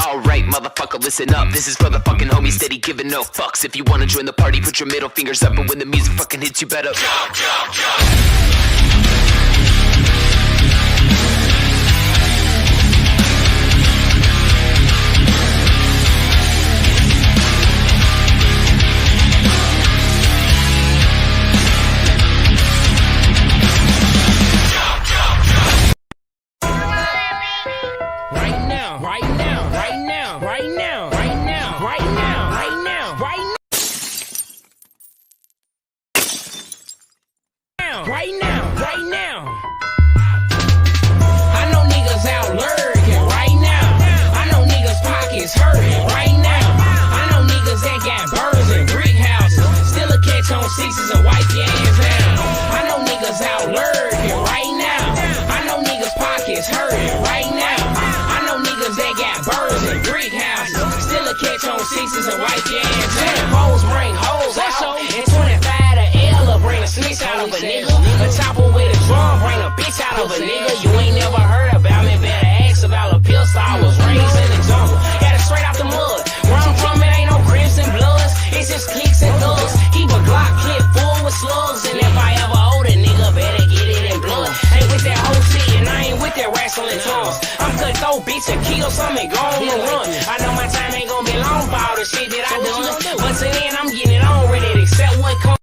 Alright, motherfucker, listen up. This is for the fucking homies steady giving no fucks. If you wanna join the party, put your middle fingers up. And when the music fucking hits, you better jump, jump, jump. Right now. I know niggas out lurking right now. I know niggas pockets hurting right now. I know niggas that got birds and brick houses. Still a catch on sixes and wipe your ass down. I know niggas out lurking right now. I know niggas pockets hurting right now. I know niggas that got birds and brick houses. Still a catch on sixes and wipe your ass down. Hoes bring hoes out. And 25 to L bring a snitch out of a nigga. A chopper with a drum, bring a bitch out of a nigga. You ain't never heard about me, better ask about a pistol. I was raised in the jungle, got it straight out the mud. Where I'm from, it ain't no crips and bloods, it's just clicks and thugs. Keep a Glock clip full with slugs, and if I ever hold a nigga, better get it in blood. Ain't with that whole shit, and I ain't with that wrestling tongues. I'm cut throw bitch and kill some and go on the run. I know my time ain't gonna be long for all the shit that I done, but till then I'm getting it on ready to accept what comes.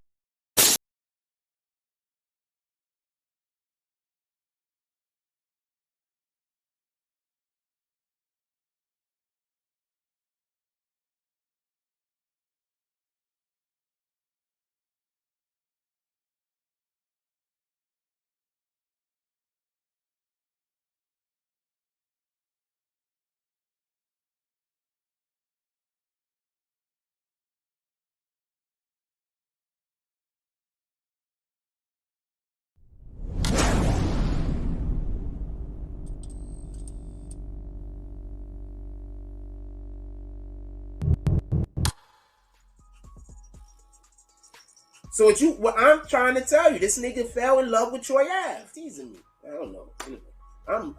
So what I'm trying to tell you, this nigga fell in love with Troy Ave. Teasing me. I don't know.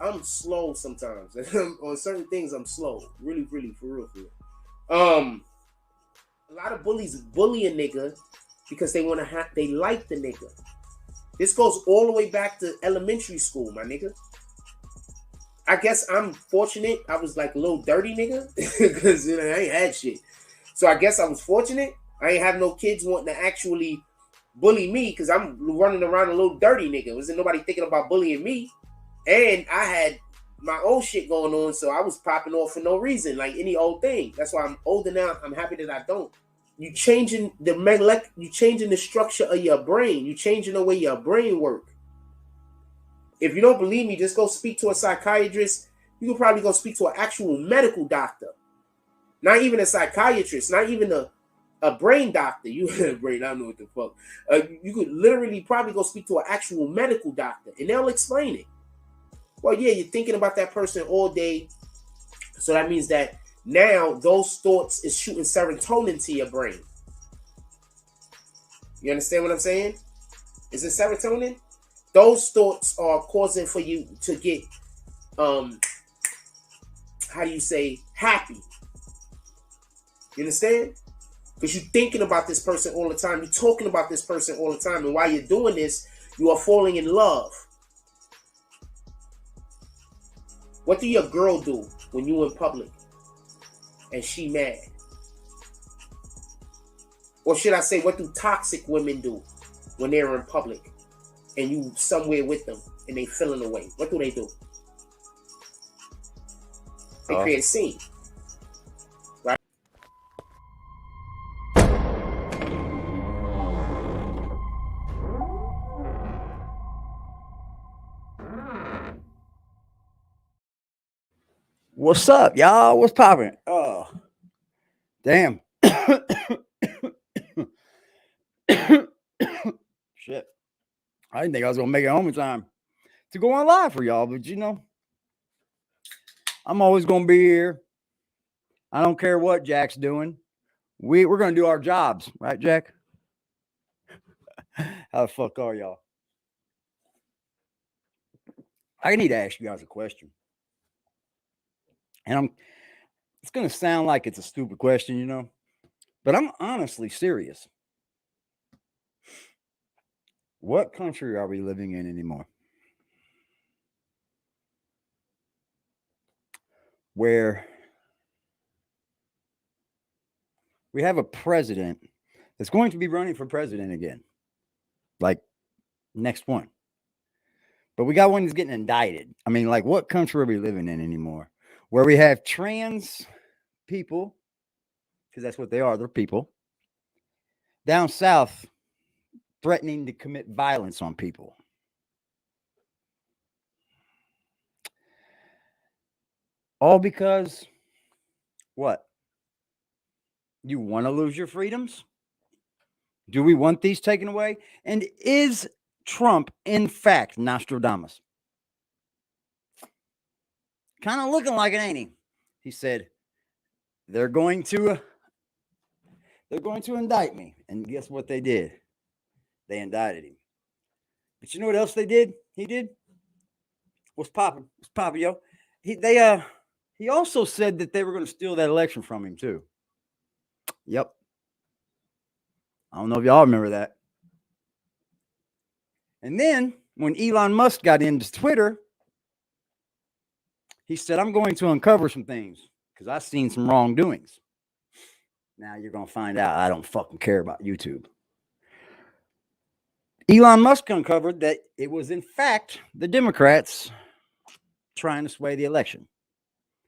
I'm slow sometimes. On certain things, I'm slow. Really, for real. A lot of bullies bully a nigga because they like the nigga. This goes all the way back to elementary school, my nigga. I guess I'm fortunate. I was like a little dirty nigga because I ain't had shit. So I guess I was fortunate. I ain't have no kids wanting to actually bully me because I'm running around a little dirty nigga. Wasn't nobody thinking about bullying me. And I had my own shit going on, so I was popping off for no reason, like any old thing. That's why I'm older now. I'm happy that I don't. You changing the structure of your brain. You changing the way your brain work. If you don't believe me, just go speak to a psychiatrist. You can probably go speak to an actual medical doctor. Not even a psychiatrist, not even a brain doctor. You have a brain, I don't know what the fuck. You could literally probably go speak to an actual medical doctor and they'll explain it. Well, yeah, you're thinking about that person all day. So that means that now those thoughts is shooting serotonin to your brain. You understand what I'm saying? Is it serotonin? Those thoughts are causing for you to get, happy. You understand? Because you're thinking about this person all the time. You're talking about this person all the time. And while you're doing this, you are falling in love. What do your girl do when you in public and she mad? Or should I say, what do toxic women do when they're in public and you somewhere with them and they feeling away? What do? They create a scene. Right? What's up, y'all? What's poppin'? Oh, damn. Shit. I didn't think I was going to make it home in time to go on live for y'all, but you know, I'm always going to be here. I don't care what Jack's doing. We're going to do our jobs, right, Jack? How the fuck are y'all? I need to ask you guys a question. And It's going to sound like it's a stupid question, you know, but I'm honestly serious. What country are we living in anymore? Where we have a president that's going to be running for president again, like next one. But we got one that's getting indicted. I mean, like, what country are we living in anymore? Where we have trans people, because that's what they are, they're people, down south threatening to commit violence on people. All because what? You want to lose your freedoms? Do we want these taken away? And is Trump, in fact, Nostradamus? Kind of looking like it, ain't he? He said, they're going to indict me. And guess what they did? They indicted him. But you know what else they did? He did? What's popping? What's popping, yo? He also said that they were going to steal that election from him, too. Yep. I don't know if y'all remember that. And then when Elon Musk got into Twitter, he said, I'm going to uncover some things because I've seen some wrongdoings. Now you're going to find out I don't fucking care about YouTube. Elon Musk uncovered that it was, in fact, the Democrats trying to sway the election.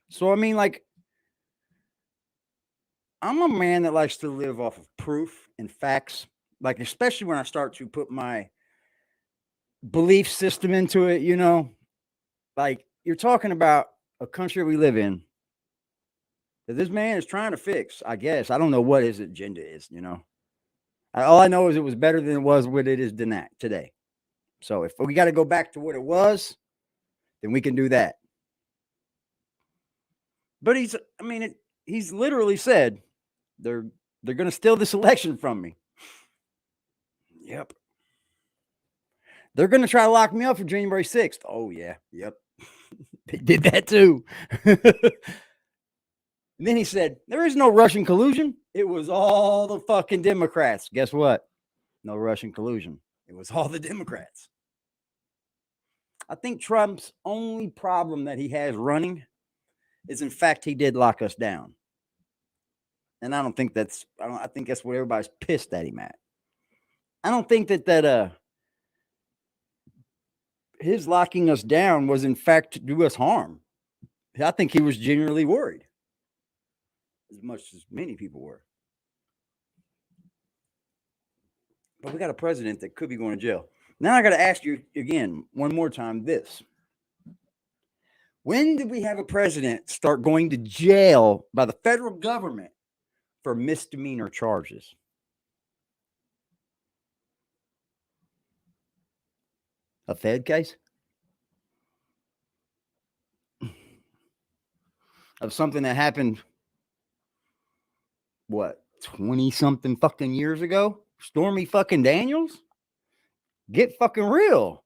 So, I mean, like, I'm a man that likes to live off of proof and facts, like, especially when I start to put my belief system into it, you know, like, you're talking about a country we live in that this man is trying to fix, I guess. I don't know what his agenda is, you know. All I know is it was better than it was what it is today. So if we got to go back to what it was, then we can do that. But he's literally said they're going to steal this election from me. Yep. They're going to try to lock me up for January 6th. Oh, yeah. Yep. They did that too. And then he said, there is no Russian collusion. It was all the fucking Democrats. Guess what? No Russian collusion. It was all the Democrats. I think Trump's only problem that he has running is, in fact, he did lock us down. And I think that's what everybody's pissed at him at. I don't think that his locking us down was, in fact, to do us harm. I think he was genuinely worried, as much as many people were. But we got a president that could be going to jail. Now I got to ask you again, one more time, this. When did we have a president start going to jail by the federal government for misdemeanor charges? A Fed case? Of something that happened, what, 20-something fucking years ago? Stormy fucking Daniels? Get fucking real.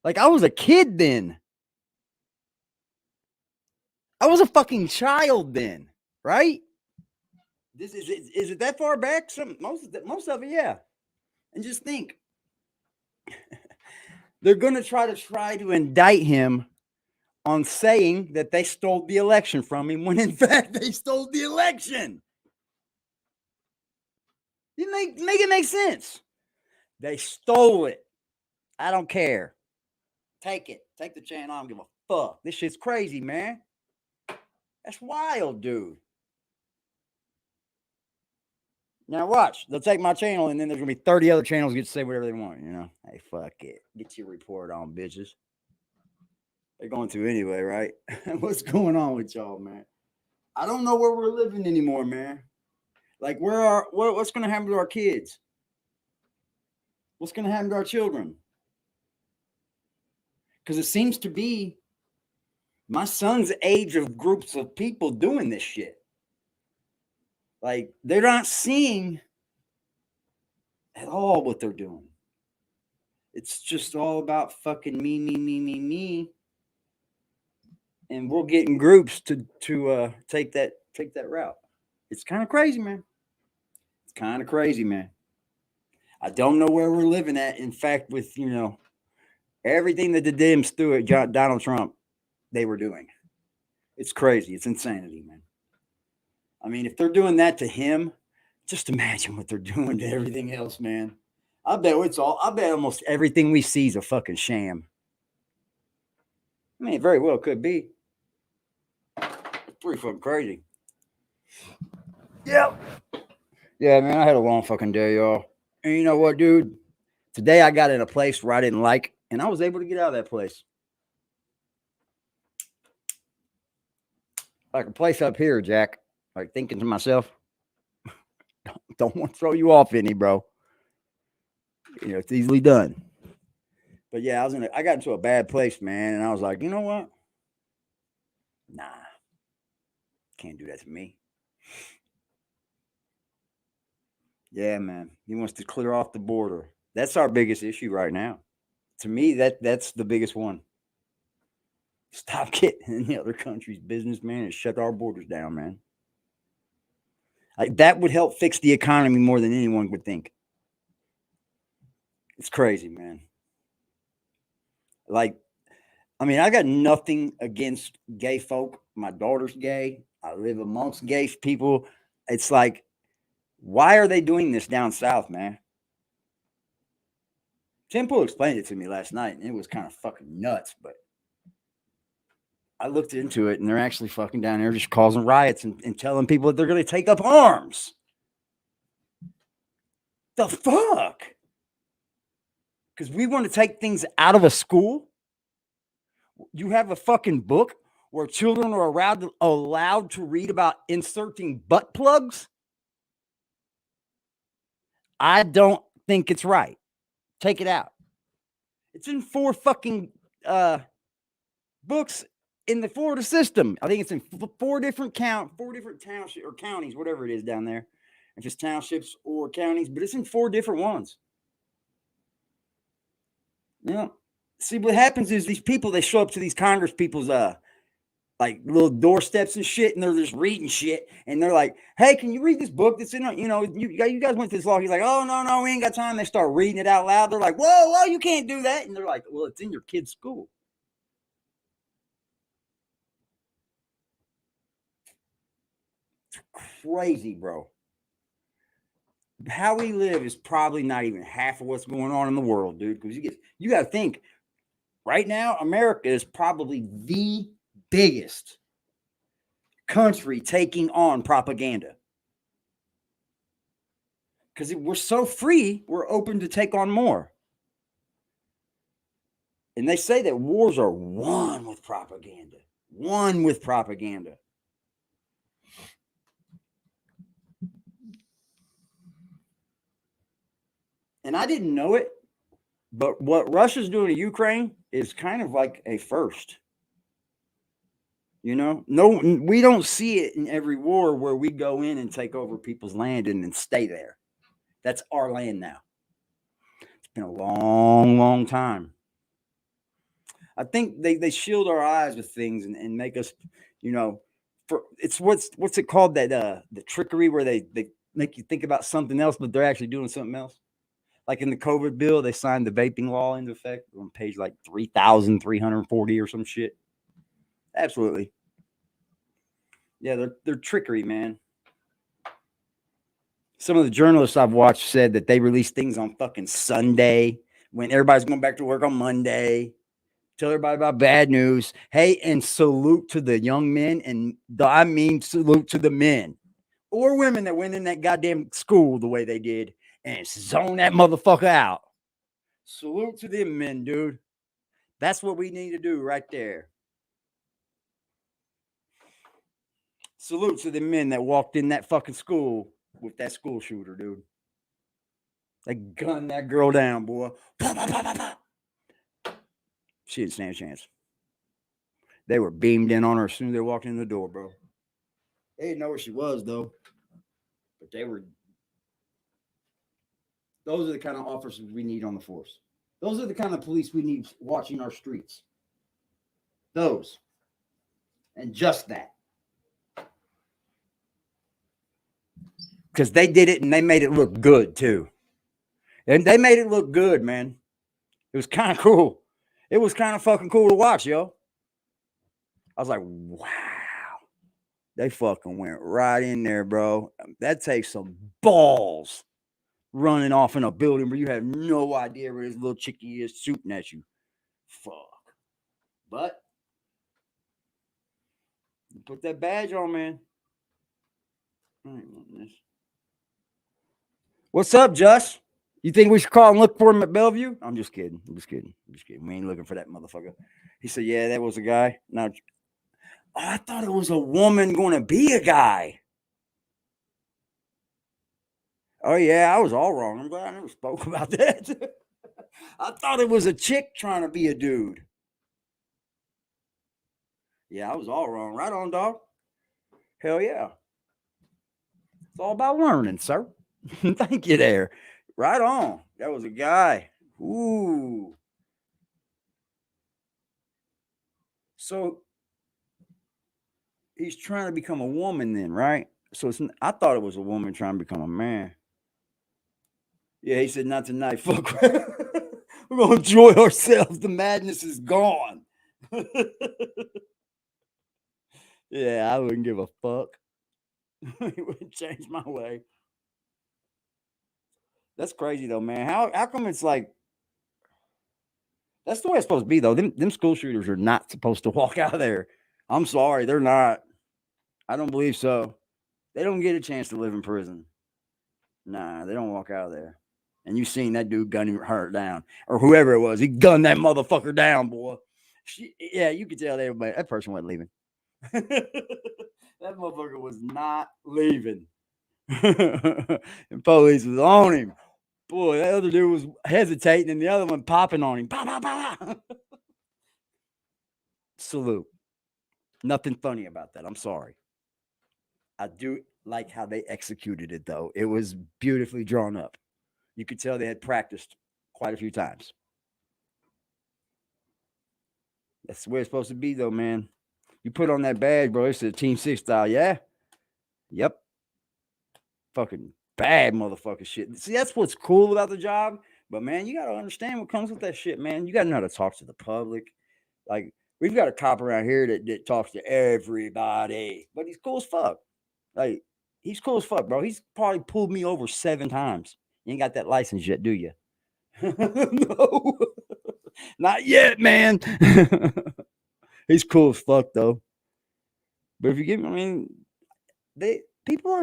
Like, I was a kid then. I was a fucking child then, right? Is it that far back? Most of it, yeah. And just think, they're going to try to indict him on saying that they stole the election from him when, in fact, they stole the election. You make it make sense. They stole it. I don't care. Take it. Take the channel. I don't give a fuck. This shit's crazy, man. That's wild, dude. Now watch. They'll take my channel, and then there's going to be 30 other channels get to say whatever they want, you know? Hey, fuck it. Get your report on, bitches. They're going to anyway, right? What's going on with y'all, man? I don't know where we're living anymore, man. Like, what's going to happen to our kids? What's going to happen to our children? Because it seems to be my son's age of groups of people doing this shit. Like, they're not seeing at all what they're doing. It's just all about fucking me. and we'll get in groups to take that route. It's kind of crazy, man. It's kind of crazy, man. I don't know where we're living at. In fact, with everything that the Dems threw at Donald Trump, they were doing. It's crazy. It's insanity, man. I mean, if they're doing that to him, just imagine what they're doing to everything else, man. I bet almost everything we see is a fucking sham. I mean, it very well could be. It's pretty fucking crazy. Yep. Yeah, man, I had a long fucking day, y'all. And you know what, dude? Today I got in a place where I didn't like, and I was able to get out of that place. Like a place up here, Jack. Like thinking to myself, don't want to throw you off any, bro. It's easily done. But yeah, I got into a bad place, man, and I was like, you know what? Nah. Can't do that to me. Yeah, man. He wants to clear off the border. That's our biggest issue right now. To me, that's the biggest one. Stop getting in the other country's business, man, and shut our borders down, man. Like that would help fix the economy more than anyone would think. It's crazy, man. Like, I mean, I got nothing against gay folk. My daughter's gay. I live amongst gay people. It's like, why are they doing this down south, man? Tim Pool explained it to me last night, and it was kind of fucking nuts, but I looked into it, and they're actually fucking down there just causing riots and telling people that they're going to take up arms. The fuck? Because we want to take things out of a school? You have a fucking book where children are allowed to read about inserting butt plugs? I don't think it's right. Take it out. It's in 4 fucking books in the Florida system. I think it's in 4 different townships or counties, whatever it is down there. If it's townships or counties, but it's in 4 different ones. See what happens is these people, they show up to these Congress people's like little doorsteps and shit, and they're just reading shit, and they're like, "Hey, can you read this book that's in? You guys went through this law." He's like, "Oh no, we ain't got time." They start reading it out loud. They're like, "Whoa, you can't do that," and they're like, "Well, it's in your kid's school." It's crazy, bro. How we live is probably not even half of what's going on in the world, dude. Because you got to think. Right now, America is probably the biggest country taking on propaganda. Because we're so free, we're open to take on more. And they say that wars are won with propaganda. Won with propaganda. And I didn't know it, but what Russia's doing to Ukraine is kind of like a first. No, we don't see it in every war where we go in and take over people's land and then stay there. That's our land now. It's been a long, long time. I think they shield our eyes with things and make us, it's what's it called, that the trickery where they make you think about something else, but they're actually doing something else. Like in the COVID bill, they signed the vaping law into effect on page like 3,340 or some shit. Absolutely. Yeah, they're trickery, man. Some of the journalists I've watched said that they release things on fucking Sunday when everybody's going back to work on Monday. Tell everybody about bad news. Hey, and salute to the young men, and salute to the men or women that went in that goddamn school the way they did and zone that motherfucker out. Salute to them men, dude. That's what we need to do right there. Salute to the men that walked in that fucking school with that school shooter, dude. They gunned that girl down, boy. She didn't stand a chance. They were beamed in on her as soon as they walked in the door, bro. They didn't know where she was, though. But those are the kind of officers we need on the force. Those are the kind of police we need watching our streets. Those. And just that. Because they did it and they made it look good too. And they made it look good, man. It was kind of cool. It was kind of fucking cool to watch, yo. I was like, wow. They fucking went right in there, bro. That takes some balls running off in a building where you have no idea where this little chickie is shooting at you. Fuck. But you put that badge on, man. I ain't wanting this. What's up, Josh? You think we should call and look for him at Bellevue? I'm just kidding. I'm just kidding. We ain't looking for that motherfucker. He said, yeah, that was a guy. Now, I thought it was a woman going to be a guy. Oh, yeah, I was all wrong. I'm glad I never spoke about that. I thought it was a chick trying to be a dude. Yeah, I was all wrong. Right on, dog. Hell yeah. It's all about learning, sir. Thank you there. Right on. That was a guy. Ooh. So he's trying to become a woman then, right? So I thought it was a woman trying to become a man. Yeah, he said, not tonight. Fuck. We're going to enjoy ourselves. The madness is gone. Yeah, I wouldn't give a fuck. It wouldn't change my way. That's crazy, though, man. How come it's like, that's the way it's supposed to be, though. Them school shooters are not supposed to walk out of there. I'm sorry, they're not. I don't believe so. They don't get a chance to live in prison. Nah, they don't walk out of there. And you seen that dude gun her down. Or whoever it was. He gunned that motherfucker down, boy. Yeah, you could tell everybody. That person wasn't leaving. That motherfucker was not leaving. And police was on him. Boy, that other dude was hesitating and the other one popping on him. Bah, bah, bah. Salute. Nothing funny about that. I'm sorry. I do like how they executed it, though. It was beautifully drawn up. You could tell they had practiced quite a few times. That's the way it's supposed to be, though, man. You put on that badge, bro. It's a Team 6 style, yeah? Yep. Fucking bad motherfucker shit. See, that's what's cool about the job. But, man, you got to understand what comes with that shit, man. You got to know how to talk to the public. Like, we've got a cop around here that talks to everybody. But he's cool as fuck. Like, he's cool as fuck, bro. He's probably pulled me over 7 times. You ain't got that license yet, do you? No. Not yet, man. He's cool as fuck, though. But if you give me, I mean, people.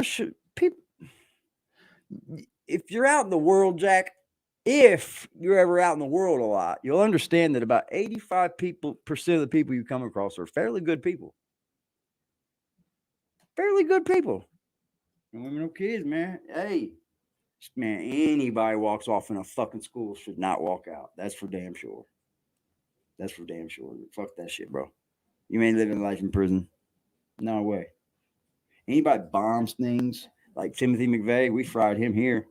If you're out in the world, Jack, if you're ever out in the world a lot, you'll understand that about 85% of the people you come across are fairly good people. Fairly good people. No women, no kids, man. Hey, man, anybody walks off in a fucking school should not walk out. That's for damn sure. That's for damn sure. Fuck that shit, bro. You ain't living life in prison. No way. Anybody bombs things like Timothy McVeigh, we fried him here.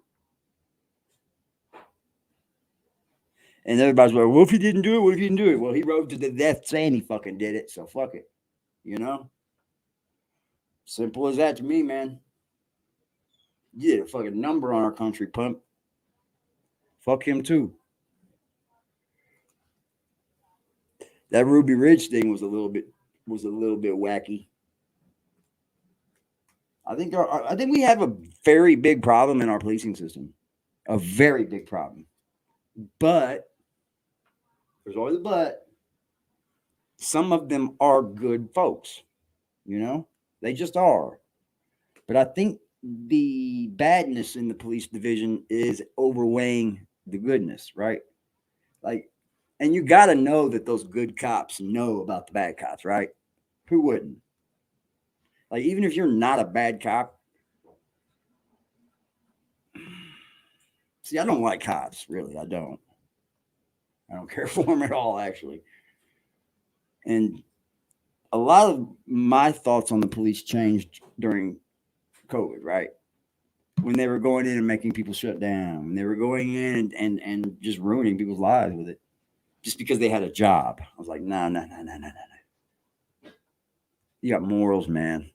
And everybody's like, well, if he didn't do it, what if he didn't do it? Well, he rode to the death saying he fucking did it, so fuck it. You know? Simple as that to me, man. You did a fucking number on our country, Pimp. Fuck him too. That Ruby Ridge thing was a little bit wacky. I think we have a very big problem in our policing system. A very big problem. But there's always a but. Some of them are good folks. You know? They just are. But I think the badness in the police division is overweighing the goodness, right? Like, and you got to know that those good cops know about the bad cops, right? Who wouldn't? Like, even if you're not a bad cop. See, I don't like cops, really. I don't care for them at all, actually. And a lot of my thoughts on the police changed during COVID, right? When they were going in and making people shut down. When they were going in and just ruining people's lives with it. Just because they had a job. I was like, no. You got morals, man.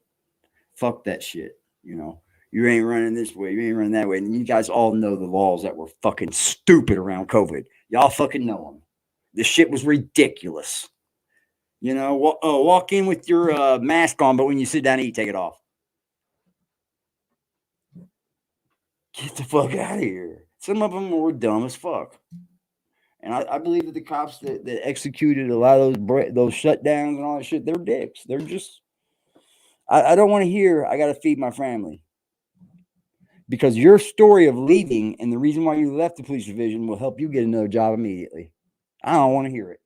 Fuck that shit. You know, you ain't running this way, you ain't running that way. And you guys all know the laws that were fucking stupid around COVID. Y'all fucking know them. This shit was ridiculous. You know, walk in with your mask on, but when you sit down to eat, take it off. Get the fuck out of here. Some of them were dumb as fuck. And I believe that the cops that executed a lot of those shutdowns and all that shit, they're dicks. They're just, I don't want to hear, I got to feed my family. Because your story of leaving and the reason why you left the police division will help you get another job immediately. I don't want to hear it.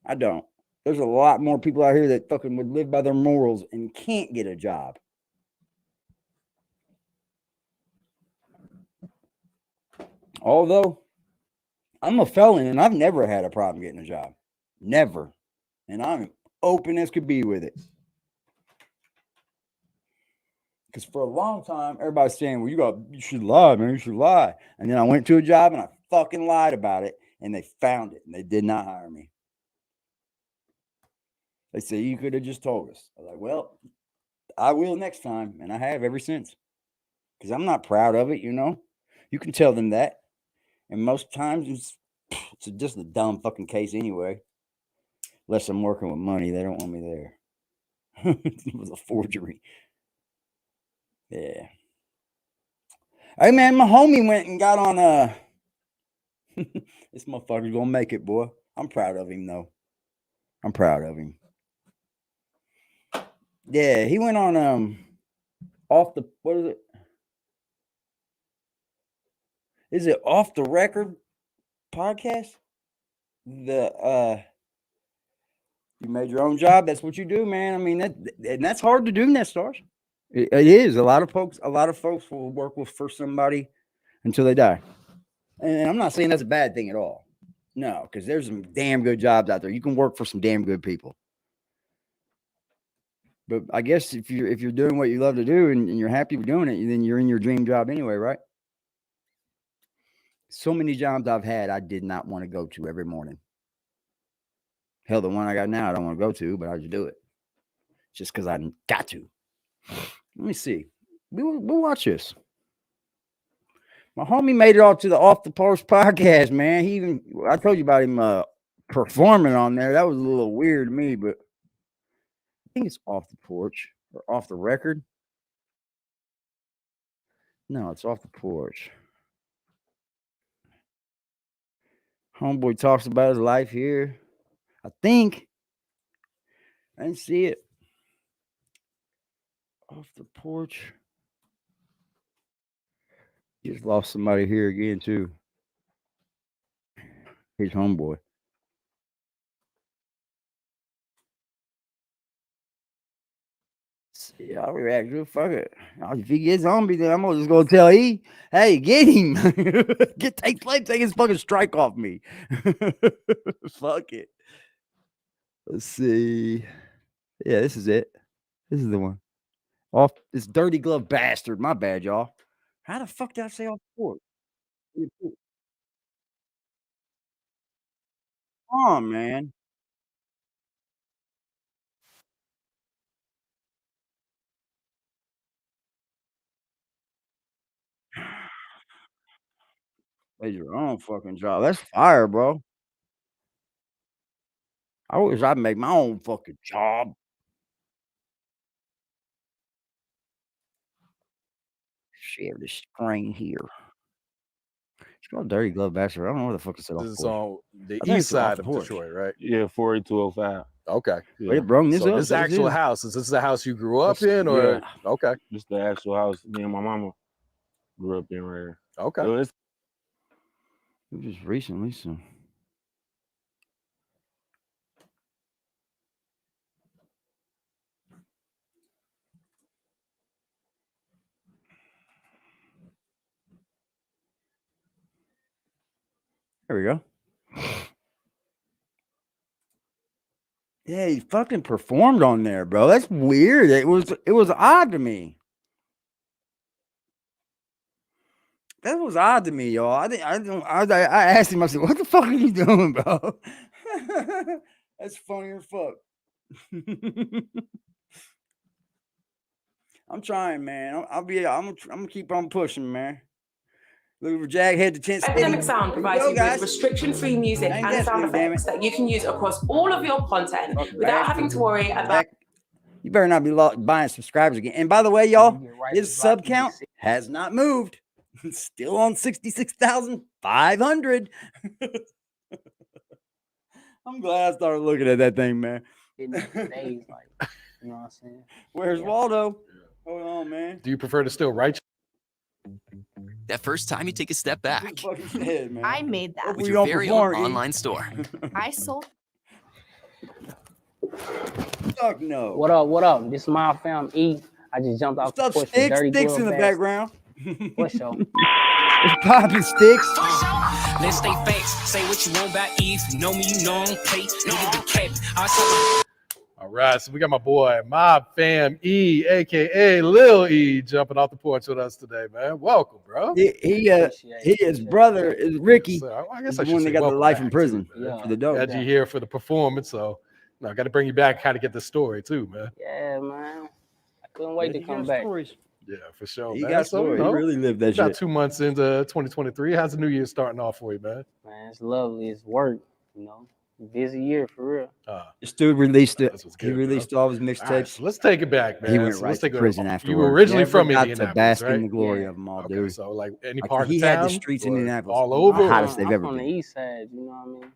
I don't. There's a lot more people out here that fucking would live by their morals and can't get a job. Although I'm a felon and I've never had a problem getting a job. Never. And I'm open as could be with it. Because for a long time, everybody's saying, well, you should lie, man. You should lie. And then I went to a job and I fucking lied about it. And they found it. And they did not hire me. They say, you could have just told us. I was like, well, I will next time. And I have ever since. Because I'm not proud of it, you know. You can tell them that. And most times, it's just a dumb fucking case anyway. Unless I'm working with money. They don't want me there. It was a forgery. Yeah. Hey, man, my homie went and got on this motherfucker's gonna make it, boy. I'm proud of him, though. I'm proud of him. Yeah, he went on off the, what is it? Is it Off the Record podcast? You made your own job. That's what you do, man. I mean, and that's hard to do, Nestars. It is. A lot of folks will work for somebody until they die. And I'm not saying that's a bad thing at all. No, because there's some damn good jobs out there. You can work for some damn good people. But I guess if you're doing what you love to do and you're happy with doing it, then you're in your dream job anyway, right? So many jobs I've had I did not want to go to every morning. Hell, the one I got now I don't want to go to, but I just do it. Just because I got to. Let me see. We'll watch this. My homie made it off to the Off the Porch podcast, man. I told you about him performing on there. That was a little weird to me, but I think it's Off the Porch or Off the Record. No, it's Off the Porch. Homeboy talks about his life here. I think. I didn't see it. Off the Porch. Just lost somebody here again, too. His homeboy. See, I'll react to it. Fuck it. If he gets zombie, then I'm just gonna tell E, hey, get him. Take his fucking strike off me. Fuck it. Let's see. Yeah, this is it. This is the one. Off this dirty glove bastard. My bad, y'all. How the fuck did I say off the porch? Come on, man. That's your own fucking job. That's fire, bro. I wish I'd make my own fucking job. Share the screen here. It's called Dirty Glove Bastard. I don't know what the fuck it said off This is the porch. on the I think east it's off side the of porch. Detroit, right? Yeah, 48205. Okay. Yeah. Wait, bro, this So up. this This actual is. house, is this the house you grew up That's- in, or yeah. okay? This the actual house me and my mama grew up in right here. Okay. So it's It was just recently, so. There we go. Yeah, he fucking performed on there, bro. That's weird. It was odd to me. That was odd to me, y'all. I asked him. I said, "What the fuck are you doing, bro?" That's funny as fuck. I'm trying, man. I'm gonna keep on pushing, man. Look for Jag Head to 10 Epidemic Sound provides you with restriction-free music Ain't and that sound sweet, damn effects it. that you can use across all of your content Fucking without bastard. having to worry about. Back. You better not be buying subscribers again. And by the way, y'all, his sub count has not moved. It's still on 66,500. I'm glad I started looking at that thing, man. Days, like, you know what I'm saying? Where's Waldo? Hold on, man. Do you prefer to still write? That first time you take a step back What the fuck he said, man? I made that. with We your don't very perform, own E. online store. I sold. Fuck no. What up? What up? This is my fam E. I just jumped off What's up, the porch with Sticks? dirty Sticks glove in the bags. background. What's up? It's popping, Sticks. Let's stay facts. Say what you want about Eve. You know me, you know I don't play. Nigga the cap. I saw All right, so we got my boy, my fam E, aka Lil E, jumping off the porch with us today, man. Welcome, bro. His brother is Ricky. So I Is guess I the should one say that got the welcome life back, in prison too, man. Yeah. for the dope. Had you here for the performance, so I got to bring you back how to get the story too, man. Yeah, man. I couldn't wait to come back. Stories. Yeah, for sure. He man. got So, stories. He really lived that got shit. 2 months into 2023. How's the new year starting off for you, man? Man, it's lovely. It's work, you know. Busy year for real. This dude released it. That's what's He good, released all his mixtapes. All right, so let's take it back, man. He went So right let's to take it- prison You afterwards. were originally Never from got to Indianapolis, bask right? in the glory Yeah. of them all, Okay, dude. so like any Like, part he of had town, the streets in or Indianapolis. all I'm over. hottest they've I'm ever from the been. east side, you know what I mean?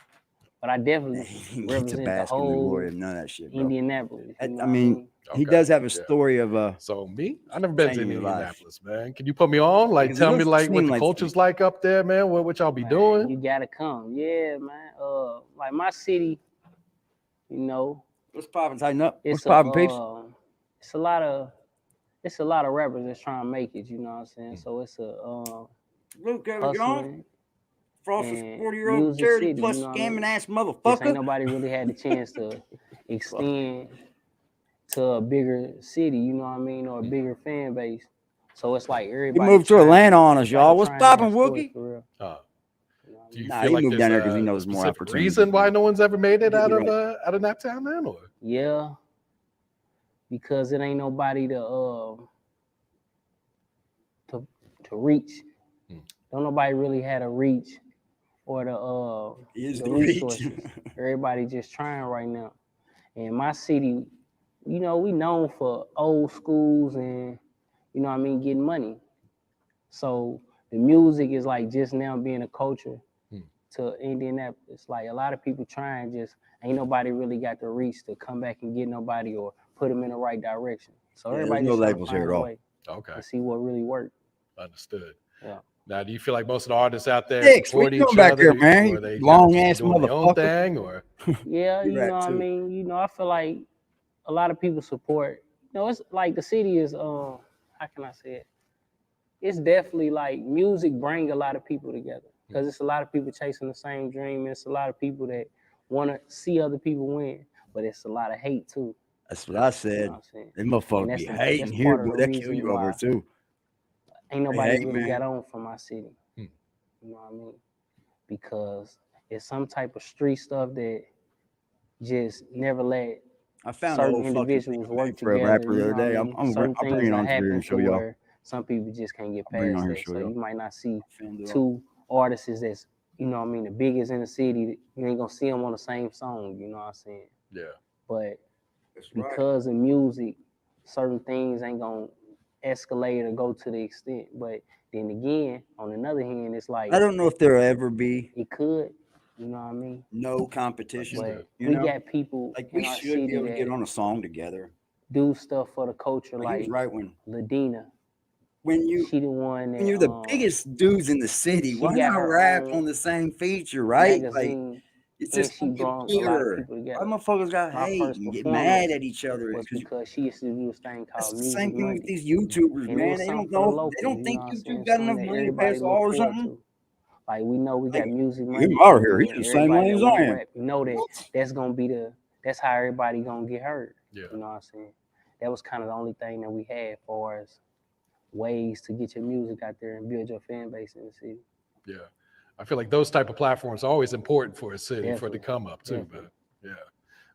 But I definitely He didn't get to represent the bask in the whole glory of none of that shit, bro. Indianapolis. You know I what mean, he Okay, does have a yeah. story of So me, I never been to Changing your life. Indianapolis, man. Can you put me on? Like, Because it tell me looks like what clean the like culture's street. like up there, man. What y'all be Man, doing? you gotta come. Yeah, man. Like my city, you know, what's popping, tighten up. What's it's popping, peeps? it's a lot of rappers that's trying to make it, you know what I'm saying? So it's a Luke, ever get on? hustling Frost's and 40-year-old music charity city, plus you know what I mean? scamming ass just ain't motherfucker. nobody really had the chance to extend to a bigger city, you know what I mean, or a bigger fan base. So it's like He everybody moved to trying Atlanta on us, everybody y'all. What's trying to have popping, stories Wookie? for real. Uh, You know what I do you mean? Nah, feel he like moved there's down there 'cause he a knows more specific opportunities reason why than no one's ever made it Get out me of right. out of that town, man? Or Yeah, because it ain't nobody to reach. Hmm. Don't nobody really had a reach or Is the the reach. resources. Everybody just trying right now. And my city, you know, we known for old schools and, you know what I mean, getting money. So the music is like just now being a culture to Indianapolis. Like a lot of people trying, just ain't nobody really got the reach to come back and get nobody or put them in the right direction. So Yeah, there's everybody no just trying to labels find here at a all. way okay, to see what really worked. understood. Yeah. Now, do you feel like most of the artists out there Sticks, support what you each doing back other, there, man? or they Long kinda ass just doing their own motherfucker. thing, or Yeah, You you rap know what I too. mean? You know, I feel like a lot of people support. You know, it's like the city is how can I say it? It's definitely like music bring a lot of people together because it's a lot of people chasing the same dream. It's a lot of people that want to see other people win, but it's a lot of hate too. That's what I You said. know what I'm saying? Them motherfuckers that's be the- hating that's here, part of boy. the That kill reason you over why too. Ain't nobody hate, really man. got on from my city. You know what I mean? Because it's some type of street stuff that just never let I found certain old fucking individuals thing work for a together. rapper the You other know what I day. mean? Certain I'll bring things it that on for you happen and to show y'all. where some people just can't get I'll bring it past on here that. and show So y'all. you might not see Found it all. two artists that's, you know what I mean, the biggest in the city. You ain't gonna see them on the same song, you know what I'm saying? yeah, But That's right. because of music, certain things ain't gonna escalate or go to the extent. But then again, on the other hand, it's like I don't know if there'll ever be it could, you know what I mean? no competition. But You we know, got people like in we our should city be able to get that on a song together. do stuff for the culture, Like, he was like right when Ladina. you She the one that when you're the biggest dudes in the city, she why got not her rap own on the same feature, right? Like magazine, it's and just she gonna get brought a lot of bigger. people Why together. motherfuckers got My hate first and get performance mad at each other? was 'Cause because she used to do this thing that's called the Music same thing with Monday. these YouTubers, And it man. was They something don't for the know. local, They don't you think know what I'm saying? YouTube got enough Something that money to pay everybody us all or look forward something. to. Like we know we got Like, Music get Monday. him out of here. coming He's in. the same Everybody way that as wanna I am. rap, you know that that's how everybody gonna get heard. yeah. You know what I'm saying? That was kind of the only thing that we had for as ways to get your music out there and build your fan base in the city. Yeah, I feel like those type of platforms are always important for a city for it to Definitely. come up too, Definitely. man. Yeah.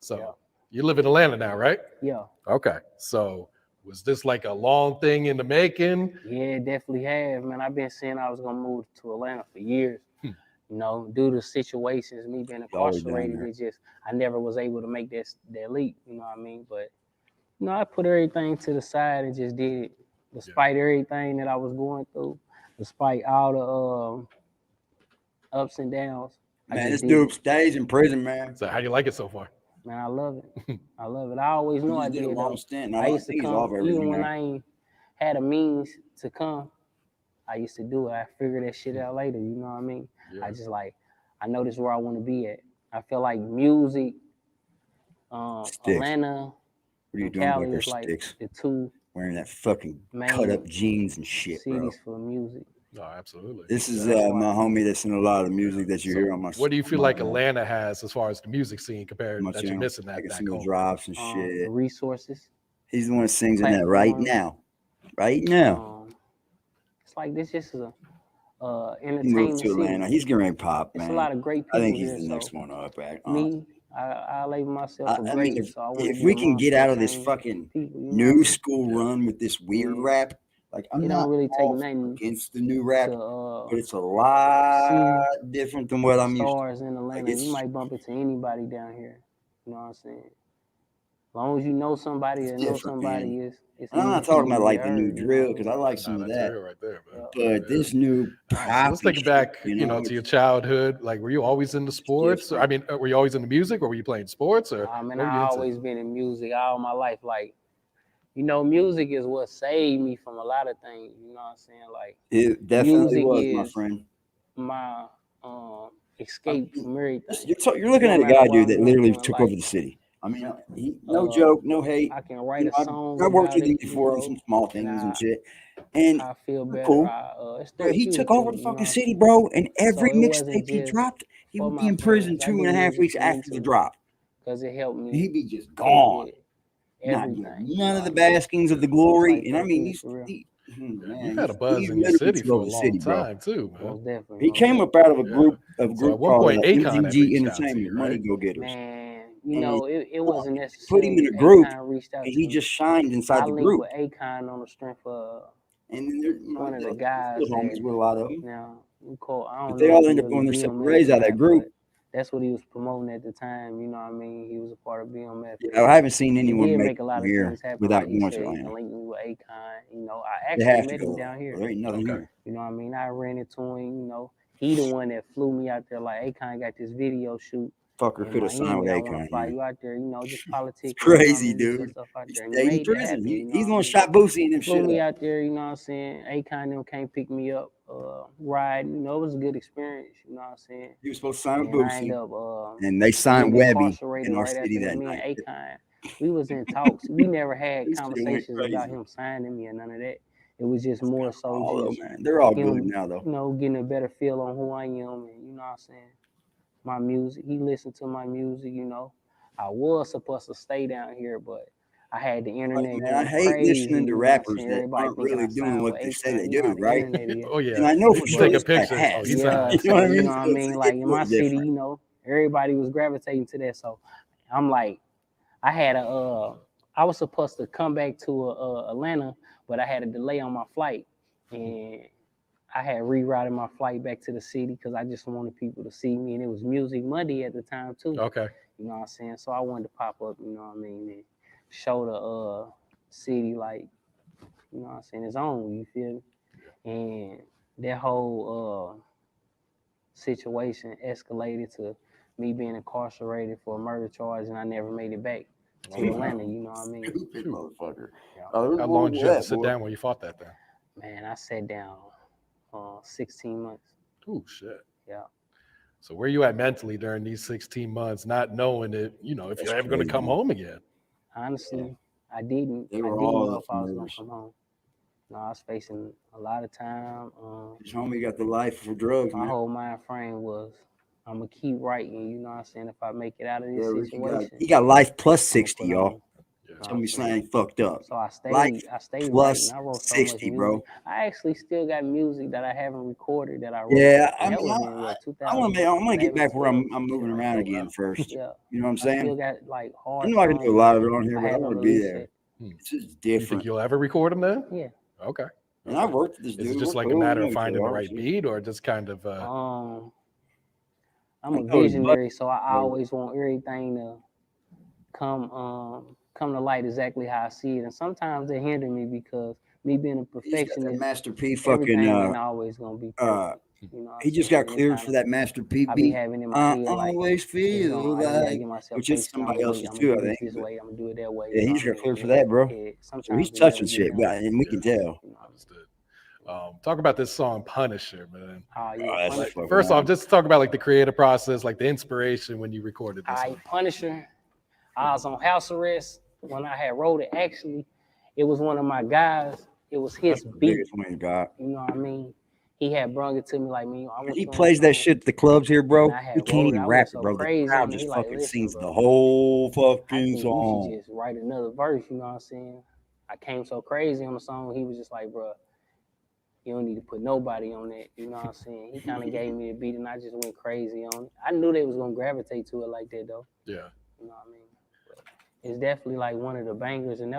So, Yeah. You live in Atlanta now, right? Yeah. Okay. So was this like a long thing in the making? Yeah, it definitely have, man. I've been saying I was gonna move to Atlanta for years. You know, due to situations, me being incarcerated, it just I never was able to make that leap. You know what I mean? But you know, I put everything to the side and just did it, despite everything that I was going through, despite all the ups and downs. Man, this dude stays in prison, man. So how do you like it so far? Man, I love it. I love it. I always knew I did. A long stint. I used to come, even when I ain't had a means to come, I used to do it. I figured that shit out later. You know what I mean? Yeah. I just like, I know this is where I want to be at. I feel like music, Atlanta, what are you doing Cali with is like sticks? the two wearing that fucking cut up jeans and shit, cities for music. No, absolutely. This is my homie that's in a lot of music that you hear on my. What do you feel like Atlanta has as far as the music scene compared that you're missing that back home? Drops and shit. The resources. He's the one that sings in that right now. Right now. It's like this just is a entertainment. He moved to Atlanta. He's getting ready to pop, man. It's a lot of great people. I think he's here, the next one up. Me, I label myself a great. If we can get out of this fucking new school run with this weird rap, like I'm not really take nothing against the new rap, but it's a lot different than what I'm used to. Stars in Atlanta, you might bump into anybody down here. You know what I'm saying? As long as you know somebody that knows somebody, it's I'm not talking about like the new drill because I like some of that. Right there, but this new pop. Let's take it back, you know, to your childhood. Like, were you always into sports? I mean, were you always into music, or were you playing sports? Or I mean, I've always been in music all my life. Like, you know, music is what saved me from a lot of things. You know what I'm saying? Like, it definitely was, my friend. My escape from everything. You're looking at a guy, dude, that literally took over the city. I mean, no joke, no hate. I can write a song. I worked with him before on some small things and shit. And I feel better. Cool. But he took over the fucking city, bro. And every mixtape he dropped, he would be in prison 2.5 weeks after the drop. Because it helped me. He'd be just gone. None of the baskings of the glory. And I mean, you had a buzz in the city for a long time too, man. He came up out of a group called MGG Entertainment, Money Go Getters. Man, you know, it wasn't necessary. Put him in a group, and he just shined inside the group. I linked with Akon on the strength of one of the guys. Homies with a lot of them. Now, I don't know. They all end up going their separate ways out of that group. That's what he was promoting at the time. You know what I mean? He was a part of BMF. Yeah, I haven't seen anyone make a lot of here without going to Atlanta. Linked me with Akon. You know, I actually met him down here. There ain't nothing here. You know what I mean? I ran into him. You know, he the one that flew me out there. Like, Akon got this video shoot. Fucker could have signed with Akon. Fly you out there, you know, just politics. It's crazy, dude. He's in prison. He's the one shot Boosie and them shit. Flew me out there, you know what I'm saying? Akon them came pick me up, ride. You know, it was a good experience. You know what I'm saying? He was supposed to sign with Boosie, and they signed Webby in our city that night. Akon, we was in talks. We never had conversations about him signing me or none of that. It was just more so just, man. They're all good now, though. You know, getting a better feel on who I am, and you know what I'm saying? My music. He listened to my music, you know. I was supposed to stay down here, but I had the internet. Man, I hate listening to rappers that aren't really doing what they say they do, right? Oh yeah. And I know for sure take a picture. You know what I mean? Like in my city, you know, everybody was gravitating to that. So I'm like, I was supposed to come back to Atlanta, but I had a delay on my flight, and I had rerouted my flight back to the city because I just wanted people to see me, and it was Music Monday at the time too. Okay. You know what I'm saying? So I wanted to pop up, you know what I mean, and show the city like, you know what I'm saying, its own, you feel me? And that whole situation escalated to me being incarcerated for a murder charge, and I never made it back to Atlanta, you know what I mean? Stupid motherfucker. Yeah. How long did you have to sit down when you fought that then? Man, I sat down 16 months. Oh shit. Yeah. So where you at mentally during these 16 months, not knowing that, you know, if you're ever going to come home again? Honestly, I didn't know if I was going to come home. No, I was facing a lot of time. His homie got the life for drugs, my whole mind frame was, I'm going to keep writing, you know what I'm saying, if I make it out of this situation. He got life plus 60, y'all. Tell me slang fucked up. So I stayed Life writing. plus I wrote so 60, much music. bro. I actually still got music that I haven't recorded that I wrote. Yeah, And that I was mean, in what, I'm gonna get back where 2011, I'm moving around again first. Yeah. You know what I'm I still saying? got like I hard know I can do a songs lot of it on here, I but I haven't want to be released there. it. It's just You think different. you'll ever record them then? Yeah. Okay. And I've worked with this dude. Is it just We're like a cool. matter We of know each finding other, the right obviously. beat, or just kind of? I'm a know his visionary, so I always want everything to come to light exactly how I see it. And sometimes they hinder me because me being a perfectionist, Master P everything fucking ain't always gonna be perfect. You know what he I'm just saying? got And it cleared kinda- for that Master P I be beat. having in my head like Always it's feel gonna, I just gotta like, get myself which is focused on somebody else's I'm too, gonna I do think. it this way, I'm gonna do it that way. Yeah, you he know just got what I cleared mean? for that, bro. So Sometimes he's it never touching get shit, done. and we can tell. You know, Understood. Talk about this song Punisher, man. oh, yeah, that's Punisher. fucking First wild. off, just talk about like the creative process, like the inspiration when you recorded this one. Punisher. I was on house arrest when I had wrote it. Actually, it was one of my guys. It was his That's the beat. biggest one you got. You know what I mean? He had brung it to me like, man, I want He you on plays the that song. shit at the clubs here, bro. And I had We can't wrote it. even I rap went it, so bro. The crazy crowd on it. just He like, fucking listen, sings bro, the whole I fucking think you song. should just write another verse. You know what I'm saying? I came so crazy on the song. He was just like, bro, you don't need to put nobody on that. You know what I'm saying? He kind of gave me a beat, and I just went crazy on it. I knew they was gonna gravitate to it like that, though. Yeah. You know what I mean? But it's definitely like one of the bangers, and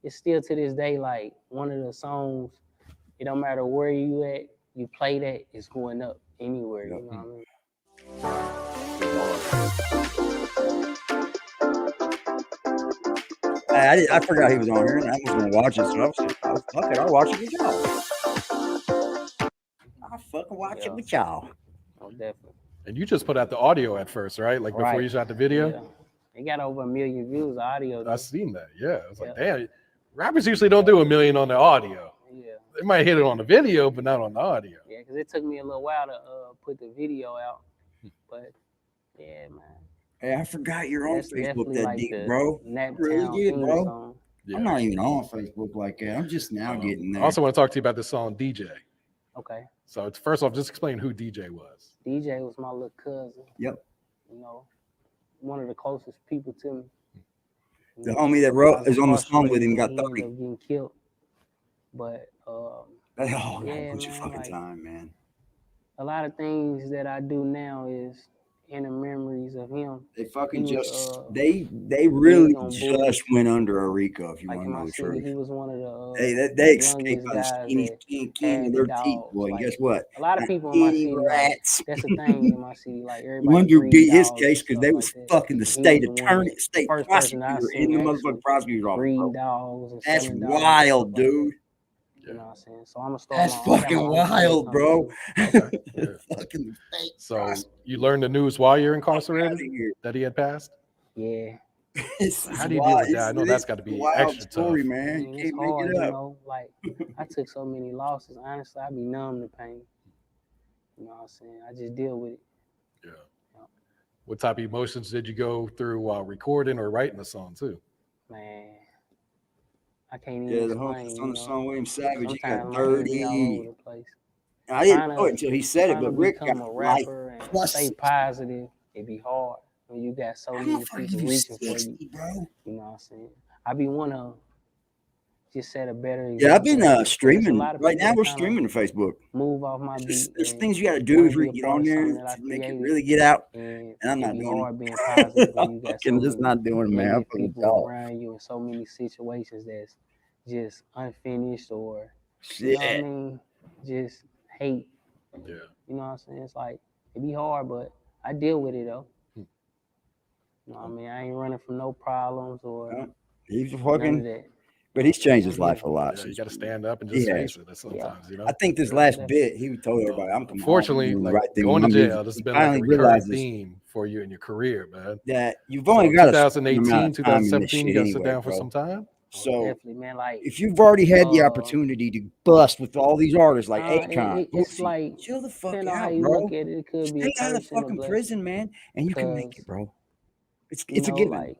it's still to this day like one of the songs. It don't matter where you at, you play that, it's going up anywhere. You know what I mean? I forgot he was on here, and I was gonna watch it, so I was like, oh, fuck it, I'll watch it with y'all. I'll fucking watch it with y'all. Oh, definitely. And you just put out the audio at first, right? Like before you shot the video? Yeah. It got over 1 million views, the audio. I seen that, yeah. I was like, damn, rappers usually don't do 1 million on their audio. Yeah. They might hit it on the video, but not on the audio. Yeah, because it took me a little while to put the video out. But, yeah, man. Hey, I forgot you're on That's Facebook definitely that like deep, the bro. Naptown Really good, theme bro. song. I'm not even on Facebook like that. I'm just now getting there. I also want to talk to you about this song, DJ. Okay. So it's, first off, just explain who DJ was. DJ was my little cousin. Yep. You know, one of the closest people to me. The homie that wrote is on the song with him got he 30. ended up getting killed. But Oh man, yeah, what's your man, fucking like, time, man? a lot of things that I do now is inner memories of him. They fucking He was, just they really on just bullets. went under a RICO, if you Like want in to know my the city, truth. he was one of the They escaped youngest by the guys skinny that king had of the their teeth, dogs. boy. And Like, guess what? a lot of Not people in my any city, like, rats. that's the thing in my city. Like, everybody One dude breed beat his dogs case and because stuff they like was that. fucking the He state was the one attorney, that- state first person I prosecutor in seen the actually motherfucking prosecutor's office, breeding bro. dogs and That's selling dogs wild, and stuff like dude. that. You know what I'm saying? So I'm gonna start That's I got my fucking own wild, company bro. Okay. Yeah. Fucking state So prosecutor. you learned the news while you're Fuck outta incarcerated here. that he had passed? Yeah. How do you deal with that? I know that's got to be wild extra story, tough. man. And You it's can't make hard, it you up. know, like I took so many losses. Honestly, I be numb to pain. You know what I'm saying? I just deal with it. Yeah. What type of emotions did you go through while recording or writing the song too? Man, I can't even Yeah, the explain. whole on the song William Savage, he Sometimes got my head be all over 30. the place. And I didn't Tryna- know it until he said it, trying to but Rick got become a life rapper and plus stay 60. positive. It be hard when you got so How many the fuck people you reaching for 60, you. bro? You know what I'm saying? I be wanna just set a better Yeah, I've been example. There's a streaming. lot of Right people now, that we're kinda streaming to Facebook. move off my beat. There's and things you got to do wanna before be you a get part on of there something that I to make it created. really get out. And I'm it not be doing hard it. being positive when you got so I'm just many not doing it, man. I'm negative fucking people dog. around you in so many situations that's just unfinished or Shit. you know what I mean, just hate. Yeah. You know what I'm saying? It's like it be hard, but I deal with it though. You know what I mean? I ain't running from no problems or He's none of fucking, that. but he's changed his life a lot. Yeah, you since got to then. stand up and just He face has. it sometimes, you know? I think this Yeah. last bit, he told everybody, I'm coming Unfortunately, home, I'm doing like the right thing going with to my music. jail, this has He been like a finally recurring realizes theme for you in your career, man. that you've only got a certain 2018, amount of time in this 2017, you shit got to sit anyway, down for bro. some time. So Definitely, man. Like if you've already had the opportunity to bust with all these artists like Akon, it's like chill the fuck depending on how out, you bro. look at it, it could be Stay a out of curse and a fucking blessing. prison, man, and you can make it, bro. It's a given. Like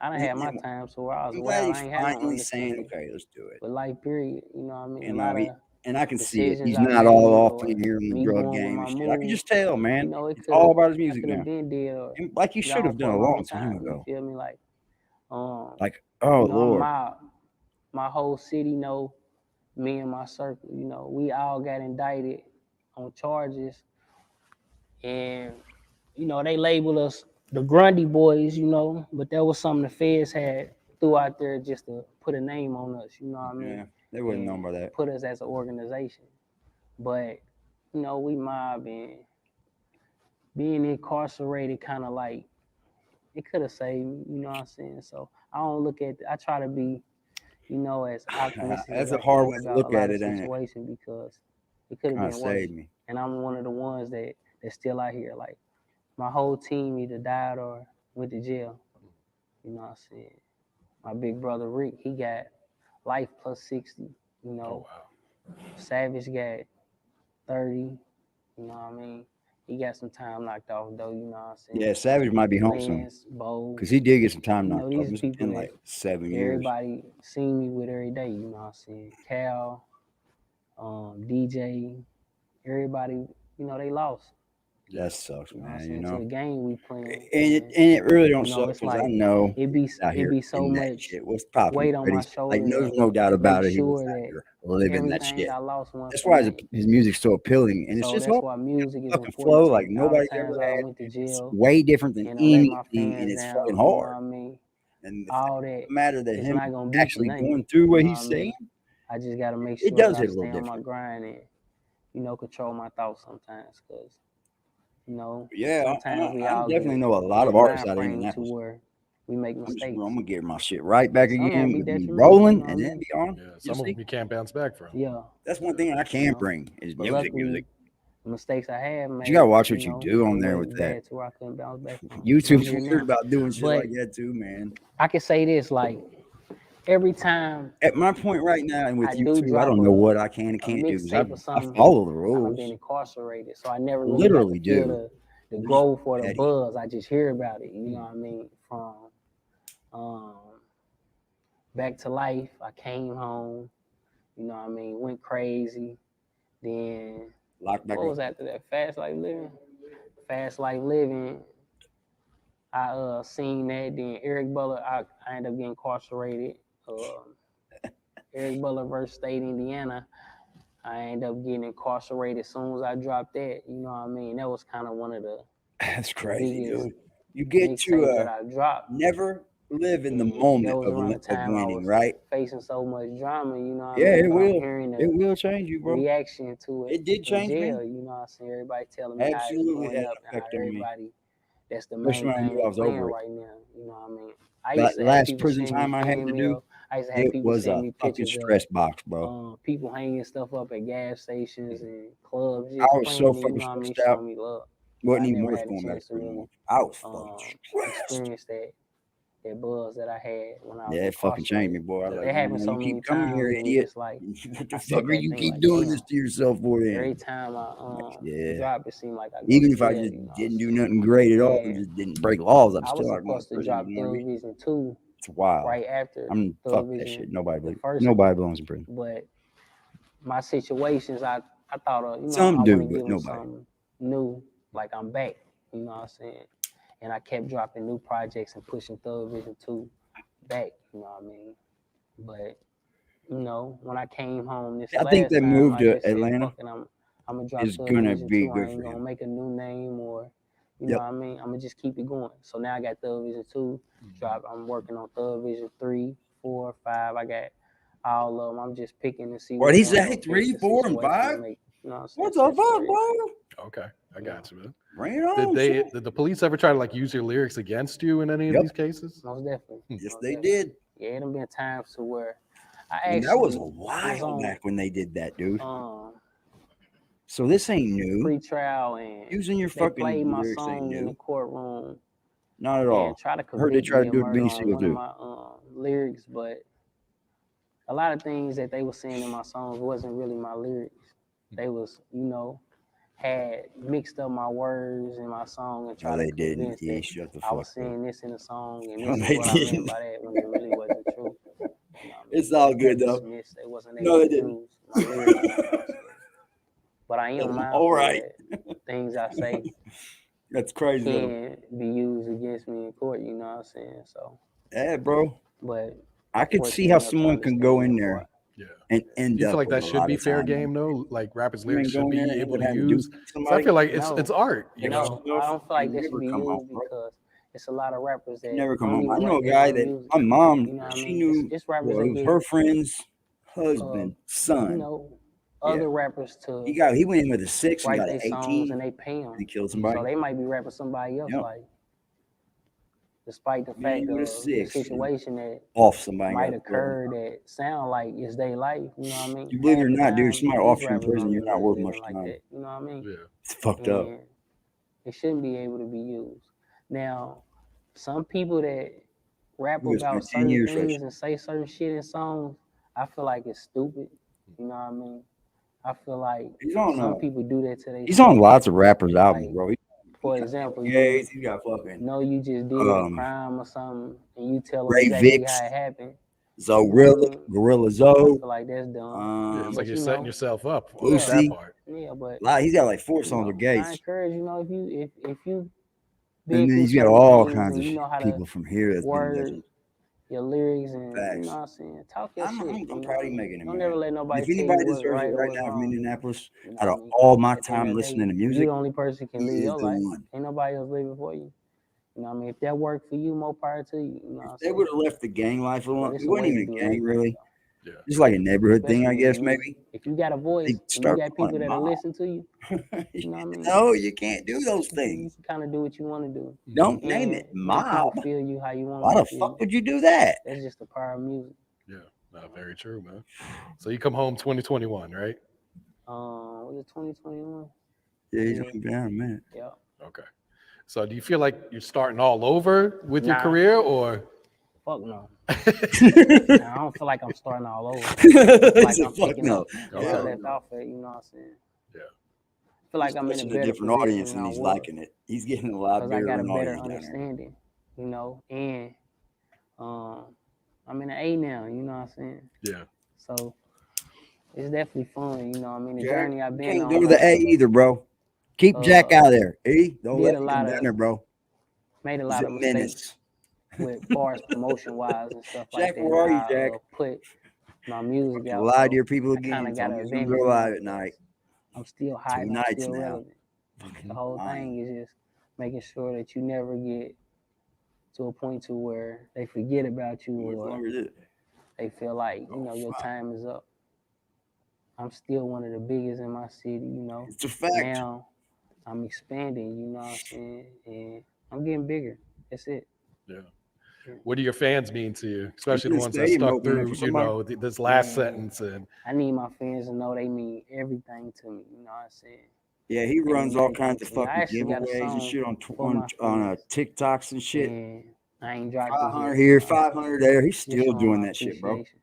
I done had my time, so where I was I'm wild, glad I he's ain't had no finally saying, understanding. okay, let's do it. But life, period. You know what I mean? You A know, lot of and I can see it. He's decisions I not made all off or in here in the me drug going with game my and shit. I can moves, just tell, man. you know, it It's could all about his I music could have now. been dead or And like you should have gone for done a long long time You ago. feel me? Like Like Oh You know, Lord. my whole city know, me and my circle, you know, we all got indicted on charges, and you know, they labeled us the Grundy boys, you know, but that was something the feds had threw out there just to put a name on us, you know what I mean? Yeah, they wouldn't know And about that. put us as an organization. But, you know, we mob and being incarcerated kind of like, it could have saved me, you know what I'm saying? So I don't look at, I try to be, you know, as optimistic That's as a I hard can way to about look a lot at of it, ain't it? situations because it could have Kind been of worse. saved me. And I'm one of the ones that's still out here. Like, my whole team either died or went to jail. You know what I'm saying? My big brother Rick, he got life plus 60. You know, wow. Savage got 30. You know what I mean? He got some time knocked off though. You know what I'm saying? Yeah, Savage might be home soon Lance, Bo, because he did get some time you know, knocked off. these It's people been that like 7 years. everybody seen me with every day. You know what I'm saying? Cal, DJ, everybody, you know, they lost. That sucks, You know what I'm man. saying? You To know, the game we playing. and it really don't You know, suck it's because I like know it be out here so in that much shit. What's popping? weight on my Like, shoulder there's that no doubt about make it. He was sure out that here living that everything shit. I lost went That's for why nothing. his music's so appealing, and it's So just that's hard. why music is Fucking important flow to like me. All the nobody's times ever I had. went to It's jail way different than and I let my anything, and fans it's down, fucking you know hard. what I mean? And the All fact that, of the matter that it's him not gonna be actually for nothing. going through what You know he's what I saying, mean? I just gotta make it sure does that I hit a little stay on my different. grind and, you know, control my thoughts sometimes, cause, you know, Yeah, sometimes we I all definitely get know a lot in a of artists mind out of frame to Indianapolis. where we make I'm mistakes. gonna get my shit right back And some of again. them be We're gonna be detrimental, you rolling know what and I then mean? be on. Yeah, You'll some of see. them you can't bounce back from. Yeah. That's one thing I can bring is But music. luckily, the mistakes I have But made, you gotta watch you what you know, do on it there with wasn't that. bad to where I couldn't bounce back from. I'm YouTube's here weird now. about doing shit But like that too, man. I can say this, like, every time At my point right now, and with I you do too, I drop don't know what I can and a can't do because mixtape or I something, follow the I've rules. been incarcerated, so I never really got Literally to feel do. the They're just growth or the petty. buzz. I just hear about it, you know what I mean? From Back to Life, I came home, you know what I mean, went crazy. Then Locked back what up. was after that? Fast Life Living. Fast Life Living. I seen that. Then Eric Butler, I ended up getting incarcerated. Eric Butler versus State Indiana. I ended up getting incarcerated as soon as I dropped that. You know what I mean? That was kind of one of the That's crazy, biggest dude. You get mixtapes that to I dropped. never live in the And moment that was of around the time I winning, was right? facing so much drama, you know what Yeah, I mean? it But I'm will. hearing It the will change you, bro. reaction to it It did in change jail. me. You know what I'm saying? Everybody telling me how it's Absolutely going had up an and how effect on me. everybody, that's the Especially main when I knew thing I they was playing over it. right now. You know what I mean? I That used to have last people prison send me time I had to do, email. I used to have it people was send a me fucking pictures stress box, bro. of people hanging stuff up at gas stations and clubs, I just was so playing it, you fucking know what I mean, stressed out. showing me love. But Wasn't I even never worth had a going back chance to to prison really anymore. I was fucking stressed. experience that buzz that I had when I was Yeah, it fucking changed me, incarcerated. boy. I was like, It happened so you many keep coming here, times. It was idiot. just like What I the sit fuck are there you thinking keep like, doing damn. this to yourself for then? Every time I Yeah. drop, it seemed like I go Even to if I jail. just You know, didn't do nothing great at all and and just didn't break laws, I'm I was still not going to supposed to prison. drop You know what I Thug mean? Vision 2 It's wild. right after Fuck Thug that Vision, shit. the first one. Nobody belongs in prison. But my situations, I thought, you know, Some I do, want to but give them nobody. something new, like I'm back. You know what I'm saying? And I kept dropping new projects and pushing Thug Vision 2 back. You know what I mean? But you know, when I came home this I think last that time, move I to just said, Atlanta fuck it, I'm gonna drop is Thug gonna Vision be 2. I good ain't for gonna him. make a new name or, you Yep. know what I mean? I'm gonna just keep it going. So now I got Thug Vision 2 drop. I'm working on Thug Vision 3, 4, 5. I got all of them. I'm just picking to see What which he one say? gonna 3, fit the 4, and situation to 5? make, you know what I'm saying? What the Sense for fuck, everybody. bro? Okay, I got you, man. Bring it on. Did the police ever try to like use your lyrics against you in any of Yep. these cases? Most definitely. Yes, Most they definitely. did. Yeah, it done been times to where I And actually that was a was while on back when they did that, dude. So this ain't new. pre-trial and Using your they fucking played my lyrics ain't song in the new. courtroom Not at and all. try to I heard they convict tried me to of do it to murder Benny on Siegel one of too. my lyrics, but a lot of things that they were saying in my songs wasn't really my lyrics. They was, you know, had mixed up my words in my song and No, tried to they didn't. convince Yeah, that shut the I fuck was up. saying this in the song and No, this is they what I meant didn't. by that when it really wasn't true. You know what I mean? It's all good Got though. dismissed. They wasn't No, able they to didn't. use my lyrics. You know what I'm saying? But I am mindful All right. that things I say That's crazy though. can be used against me in court, you know what I'm saying? So Yeah, bro. but I could fortunate see how enough to someone can go understand in that there part. Yeah. and Do end you up feel like with that a should lot be of fair time. game though? Like rappers' I mean, lyrics should go in be there and able end to up having to do use. something to So I somebody. feel like No, it's art, you no, know. I don't feel like Can that should never be come home, used bro. because it's a lot of rappers Can that never come don't home. I even know a write their guy own that music. my mom, You know what I she mean? knew, It's rappers well, that it was get her friend's husband, you son. know, Yeah. other rappers to He went in with a 6 and write got an their songs 18 and they pay them. and he killed So somebody. they might be rapping somebody else, Yep. like, despite the Man, fact with a of the 6 and situation that off somebody might got blood. occur that sound like it's their life, you know what I mean? You believe it Half or the not, dude, time, somebody these off you in rappers prison, don't you're even not really worth living much like time. that, you know what I mean? Yeah. It's fucked up. And it shouldn't be able to be used. Now, some people that rap You gonna about spend 10 certain years things right and say certain shit in songs, I feel like it's stupid. You know what I mean? I feel like He's on some people do that to he's on themselves. lots of rappers' albums, Like, bro. for example, Gays, he got fucking know you just did a crime or something and you tell them Ray exactly Vicks, how it happened. Zorilla, Gorilla I Zoe, feel like that's dumb. Yeah, it's like But you're you setting know, yourself up on yeah, that Lucy. part. yeah, but He's got like 4 you songs know, with I gays. encourage, you know, if you And been then through he's got certain all things kinds and of you know how to people from here that's been word legends. your lyrics and you Facts. know what I'm saying, talk your I'm shit. You know proud what I of you mean? making it, Don't man. never let nobody If tell you anybody what's deserves right it or right what's now from wrong. Indianapolis, You know out what of I mean? all my At the end time of the listening to day, music, you the only person can he live is your the life. one. Ain't nobody else living for you. You know what I mean? If that worked for you, more power to you. You know what I'm They saying? would have left the gang life But alone. it's It a wasn't way to even do a gang, everything, really. Yeah. Just like a neighborhood thing, I especially guess, in music. maybe. If you got a voice They and you start got calling people it that'll mob. listen to you, you know what I mean? No, you can't do those You things. can kind of do what you want to do. Don't name And it let people mob. feel you how you want Why them the to feel fuck you. would you do that? That's just the power of music. Yeah. Very true, man. So you come home 2021, right? Was it 2021? Yeah, he's Yeah. only been out a minute. Yeah. Okay. So do you feel like you're starting all over with your Nah. career or? Fuck no. I don't feel like I'm starting all over. I feel like I'm picking up where I left off at, you know what I'm saying? Yeah. I feel like I'm in a Touching better different position audience than and I he's was. liking it. He's getting a lot Because I bigger got a of an better audience down here. understanding, you know, and I'm in an A now, you know what I'm saying? Yeah. So it's definitely fun, you know what I mean? The Jack, journey I've you been can't on. go to the A either, bro. Keep Jack out of there. E, don't did let a him lot come down of- there, bro. Made a He's lot a of mistakes menace. with far as promotion wise and stuff like Jack, that. where are you, How Jack? I put my music out. Lie So to your people I again. kind of got an Tell me advantage go now live at because night. I'm still 2 hot and I'm nights still now. relevant. The whole thing is just making sure that you never get to a point to where they forget about you What or longer is it? they feel like, you know, your time is up. I'm still one of the biggest in my city, you know. It's a fact. Now I'm expanding, you know what I'm saying? And I'm getting bigger. That's it. Yeah. What do your fans mean to you, especially the the ones that stadium stuck opening up through, for you somebody? know, this last Man, sentence? And I need my fans to know they mean everything to me, you know what I'm saying? Yeah, he runs all kinds of I fucking actually got a giveaways and song shit for my on fans, TikToks and shit. and I ain't dropped it 500 yet. here, 500 there. He's Just still showing doing my that shit, bro. appreciation.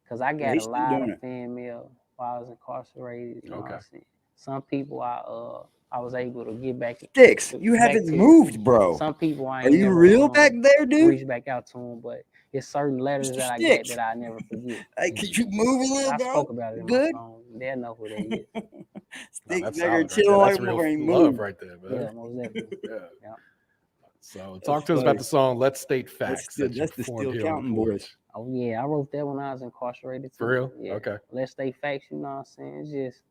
Because I Yeah, got a he's still lot doing of it. fan mail while I was incarcerated, you know what Okay. I'm saying? Some people I was able to get back. Sticks, you back haven't to. moved, bro. Some people I Are ain't you never real back there, dude? reach back out to them, but it's certain letters Mr. that I Sticks. get that I never forget. Hey, could you move a little, I bro? spoke about it in Good. my song. They'll know who they is. no, Sticks that's back here solid right there. chilling like That's a real motherfucker ain't love moved. right there, man. Yeah, most definitely. Yeah. Yeah. So talk to us about the song "Let's State Facts" that you That's the performed Steel here on Counting the porch. Boys. Oh yeah, I wrote that when I was incarcerated too. For real? Yeah. Okay. Let's stay facts, you know what I'm saying? It's just,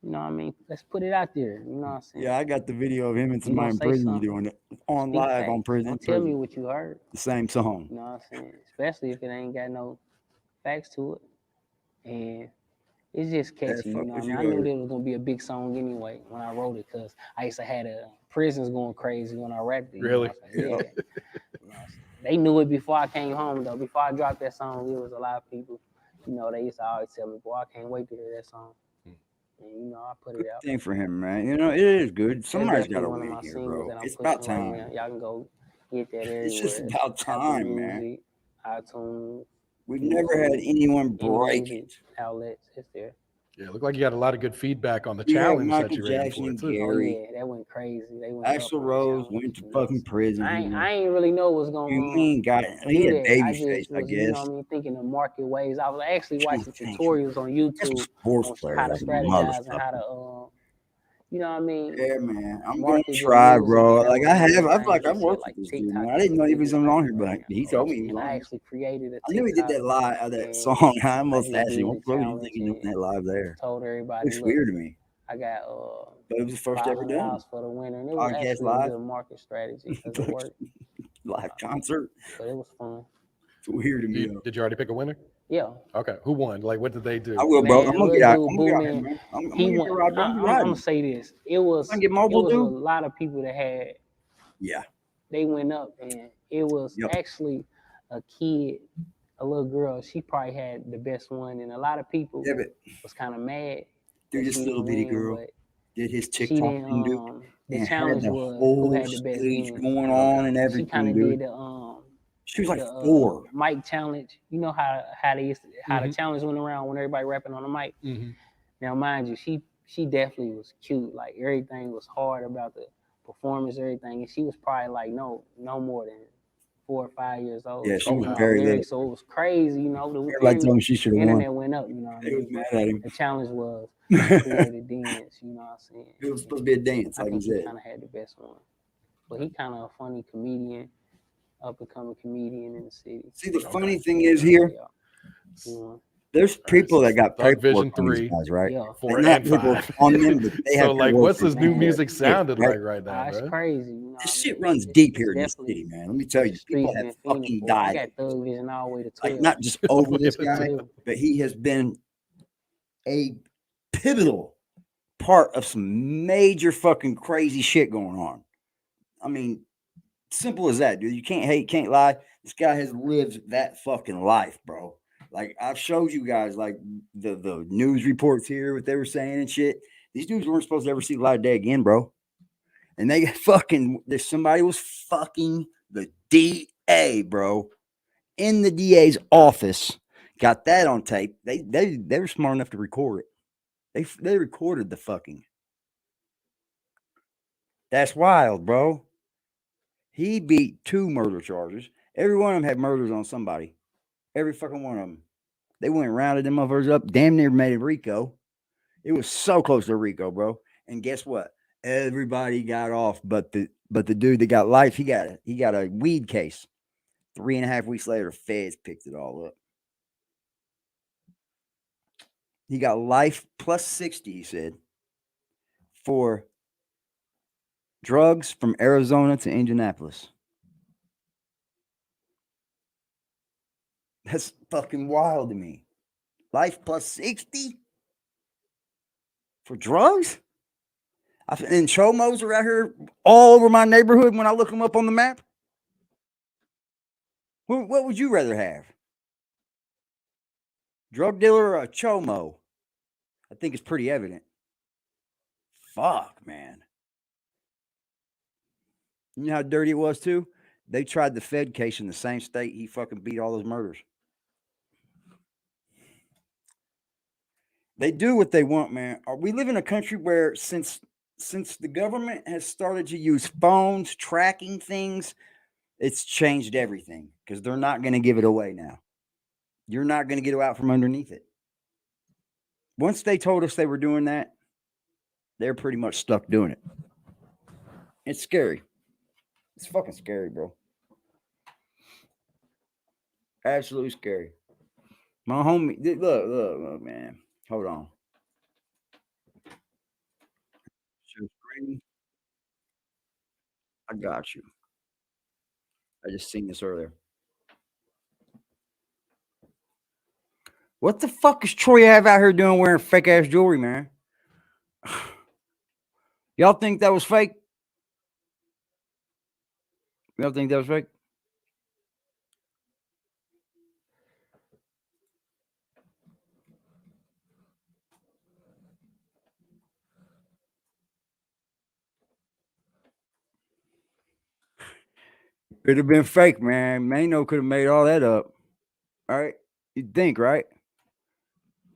you know what I mean? Let's put it out there, you know what I'm saying? Yeah, I got the video of him and somebody in say prison something, doing it on Speak live facts. on prison. Don't tell me what you heard. The same song. You know what I'm saying? Especially if it ain't got no facts to it. And it's just catchy, you know what I mean? I knew there was gonna be a big song anyway when I wrote it, because I used to have the prisons going crazy when I rapped it. Really? You know what I'm saying? Yeah. You know, they knew it before I came home though. Before I dropped that song, there was a lot of people, you know, they used to always tell me, boy, I can't wait to hear that song. And you know, I put it out. Thing for him, man. You know, it is good. Somebody's got to one of win my here, singles bro. that I'm It's about pushing right time. now. Y'all can go get that everywhere. It's just about Apple time, man. Music, iTunes. We've never had anyone break music it. outlets. It's there. Yeah, it looked like you got a lot of good feedback on the We had challenge that Michael you ran Jackson, for too. Gary. Oh yeah, that went crazy. They went Axl Rose went to fucking prison. I ain't really know what's going on. He ain't got he had baby face, I was, guess. you know what I mean, thinking of market ways. I was actually watching tutorials on YouTube sports on player how to as a strategize and motherfucker. how to you know what I mean? Yeah, man. I'm gonna Market your try, music bro. and Like I everything, have, I've things like and I've shit, worked with like this dude, TikTok man. I is didn't the know he was biggest even on here, thing but right now. he told me he was And on I here. actually created a I knew he did TikTok that live, that and song. I almost just asked him, did what the pro you challenge thinking doing and that live there? told everybody, It's look, weird to me, I got but it was the first ever done $500 for the winner, and it was podcast actually a live, good market strategy because it worked. live concert. But it was fun. It's weird to me though. Did you already pick a winner? Yeah, Okay. Who won? Like, what did they do? I will, bro. I'm man, gonna little get out. dude, I'm Boo gonna get out here, Man, man. I'm he gonna get won. your ride, bro. I'm I'm gonna riding. say this: it I was can get mobile, a dude. lot of people that had Yeah. they went up, and it was Yep. actually a kid, a little girl. She probably had the best one, and a lot of people Yeah, but was kind of mad dude, that this she little didn't bitty win, girl but did his she TikTok didn't. thing, dude, The and had challenge the was who whole had the best stage win. going on and She kind everything, of dude. did the She was like the 4. mic challenge. You know how they used to, how the Mhm. challenge went around when everybody rapping on the mic. Mm-hmm. Now, mind you, she definitely was cute. Like everything was hard about the performance, everything, and she was probably like no more than 4 or 5 years old. Yeah, So she it was was very hilarious. little. So it was crazy, you know. Everybody told me she should have won. Internet went up, you know what I They was mean. mad But at him. the challenge was create a dance, you know what I'm saying. It was supposed to be a dance, I like you think he said. kind of had the best one, but he kind of a funny comedian, up and coming comedian in the city. See, the So, funny thing is here, yeah, he won. there's people so that got Thug Vision paperwork on these 3, guys, right? Yeah. 4, They not and paperwork 5. on them, but they So, have like, paperwork what's from this new Man. music shit, sounded right? like right now, It's man? crazy, you know. This what I shit mean? runs deep here in the definitely city, man. Let me tell the you, people streets have been fiending fucking for it. I died. got Thug Vision all the way to 12. Like, not just over this All the way guy, to too. but he has been a pivotal part of some major fucking crazy shit going on. I mean, simple as that, dude. You can't hate, can't lie. This guy has lived that fucking life, bro. Like I've showed you guys, like the news reports here, what they were saying and shit. These dudes weren't supposed to ever see the light of day again, bro. And they got fucking. There's somebody was fucking the DA, bro, in the DA's office. Got that on tape. They were smart enough to record it. They recorded the fucking. That's wild, bro. He beat 2 murder charges. Every one of them had murders on somebody. Every fucking one of them. They went and rounded them motherfuckers up. Damn near made it Rico. It was so close to Rico, bro. And guess what? Everybody got off, but the dude that got life, he got a weed case. 3.5 weeks later, feds picked it all up. He got life plus 60, he said, for drugs from Arizona to Indianapolis. That's fucking wild to me. Life plus 60 for drugs? And chomos are out here all over my neighborhood when I look them up on the map. What would you rather have? Drug dealer or a chomo? I think it's pretty evident. Fuck, man. You know how dirty it was, too? They tried the Fed case in the same state he fucking beat all those murders. They do what they want, man. We live in a country where since the government has started to use phones, tracking things, it's changed everything because they're not going to give it away now. You're not going to get out from underneath it. Once they told us they were doing that, they're pretty much stuck doing it. It's scary. It's fucking scary, bro. Absolutely scary. My homie, look, man. Hold on. Show screen. I got you. I just seen this earlier. What the fuck is Troy have out here doing wearing fake ass jewelry, man? Y'all think that was fake? Y'all think that was fake? Could have been fake, man. Mano could have made all that up. All right. You'd think, right?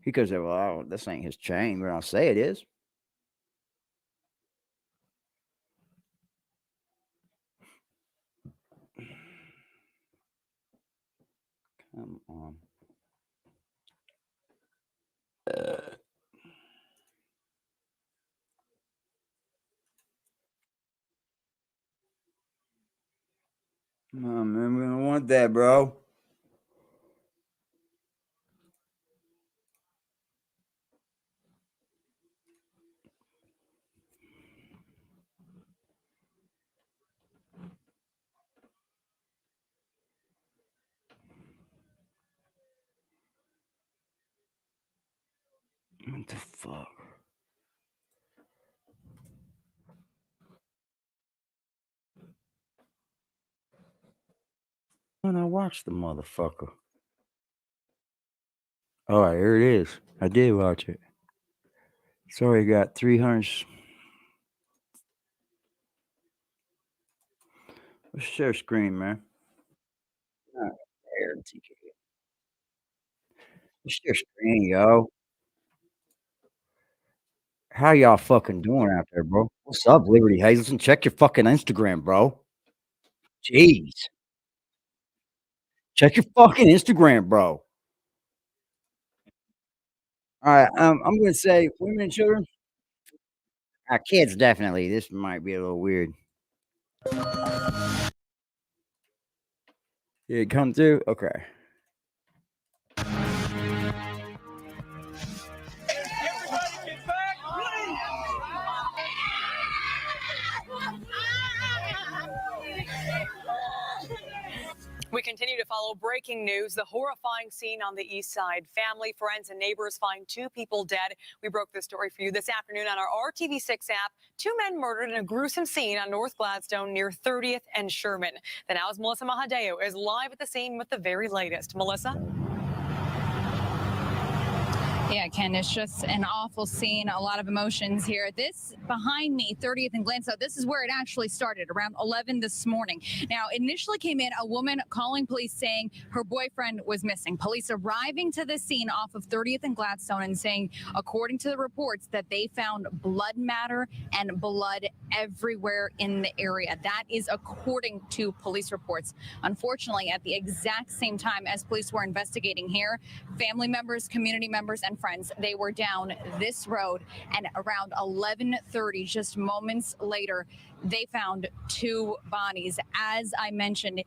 He could have said, well, this ain't his chain, but I'll say it is. Come on. No, man, we don't want that, bro. What the fuck? When I watched the motherfucker. All right, here it is. I did watch it. Sorry, I got 300. Let's share screen, man. All right, there, TK. Let's share screen, yo. How y'all fucking doing out there, bro? What's up, Liberty Hazelton? Check your fucking Instagram, bro. Jeez. Check your fucking Instagram, bro. All right, I'm gonna say women and children. Kids, definitely. This might be a little weird. Yeah, come through. Okay. We continue to follow breaking news. The horrifying scene on the east side. Family, friends, and neighbors find 2 people dead. We broke this story for you this afternoon on our RTV6 app. 2 men murdered in a gruesome scene on North Gladstone near 30th and Sherman. The Now's Melissa Mahadeo is live at the scene with the very latest. Melissa? Yeah, Ken, it's just an awful scene. A lot of emotions here. This behind me, 30th and Gladstone, this is where it actually started, around 11 this morning. Now, initially came in a woman calling police saying her boyfriend was missing. Police arriving to the scene off of 30th and Gladstone and saying, according to the reports, that they found blood matter and blood everywhere in the area. That is according to police reports. Unfortunately, at the exact same time as police were investigating here, family members, community members, and friends, they were down this road, and around 11:30, just moments later, they found 2 bodies. As I mentioned,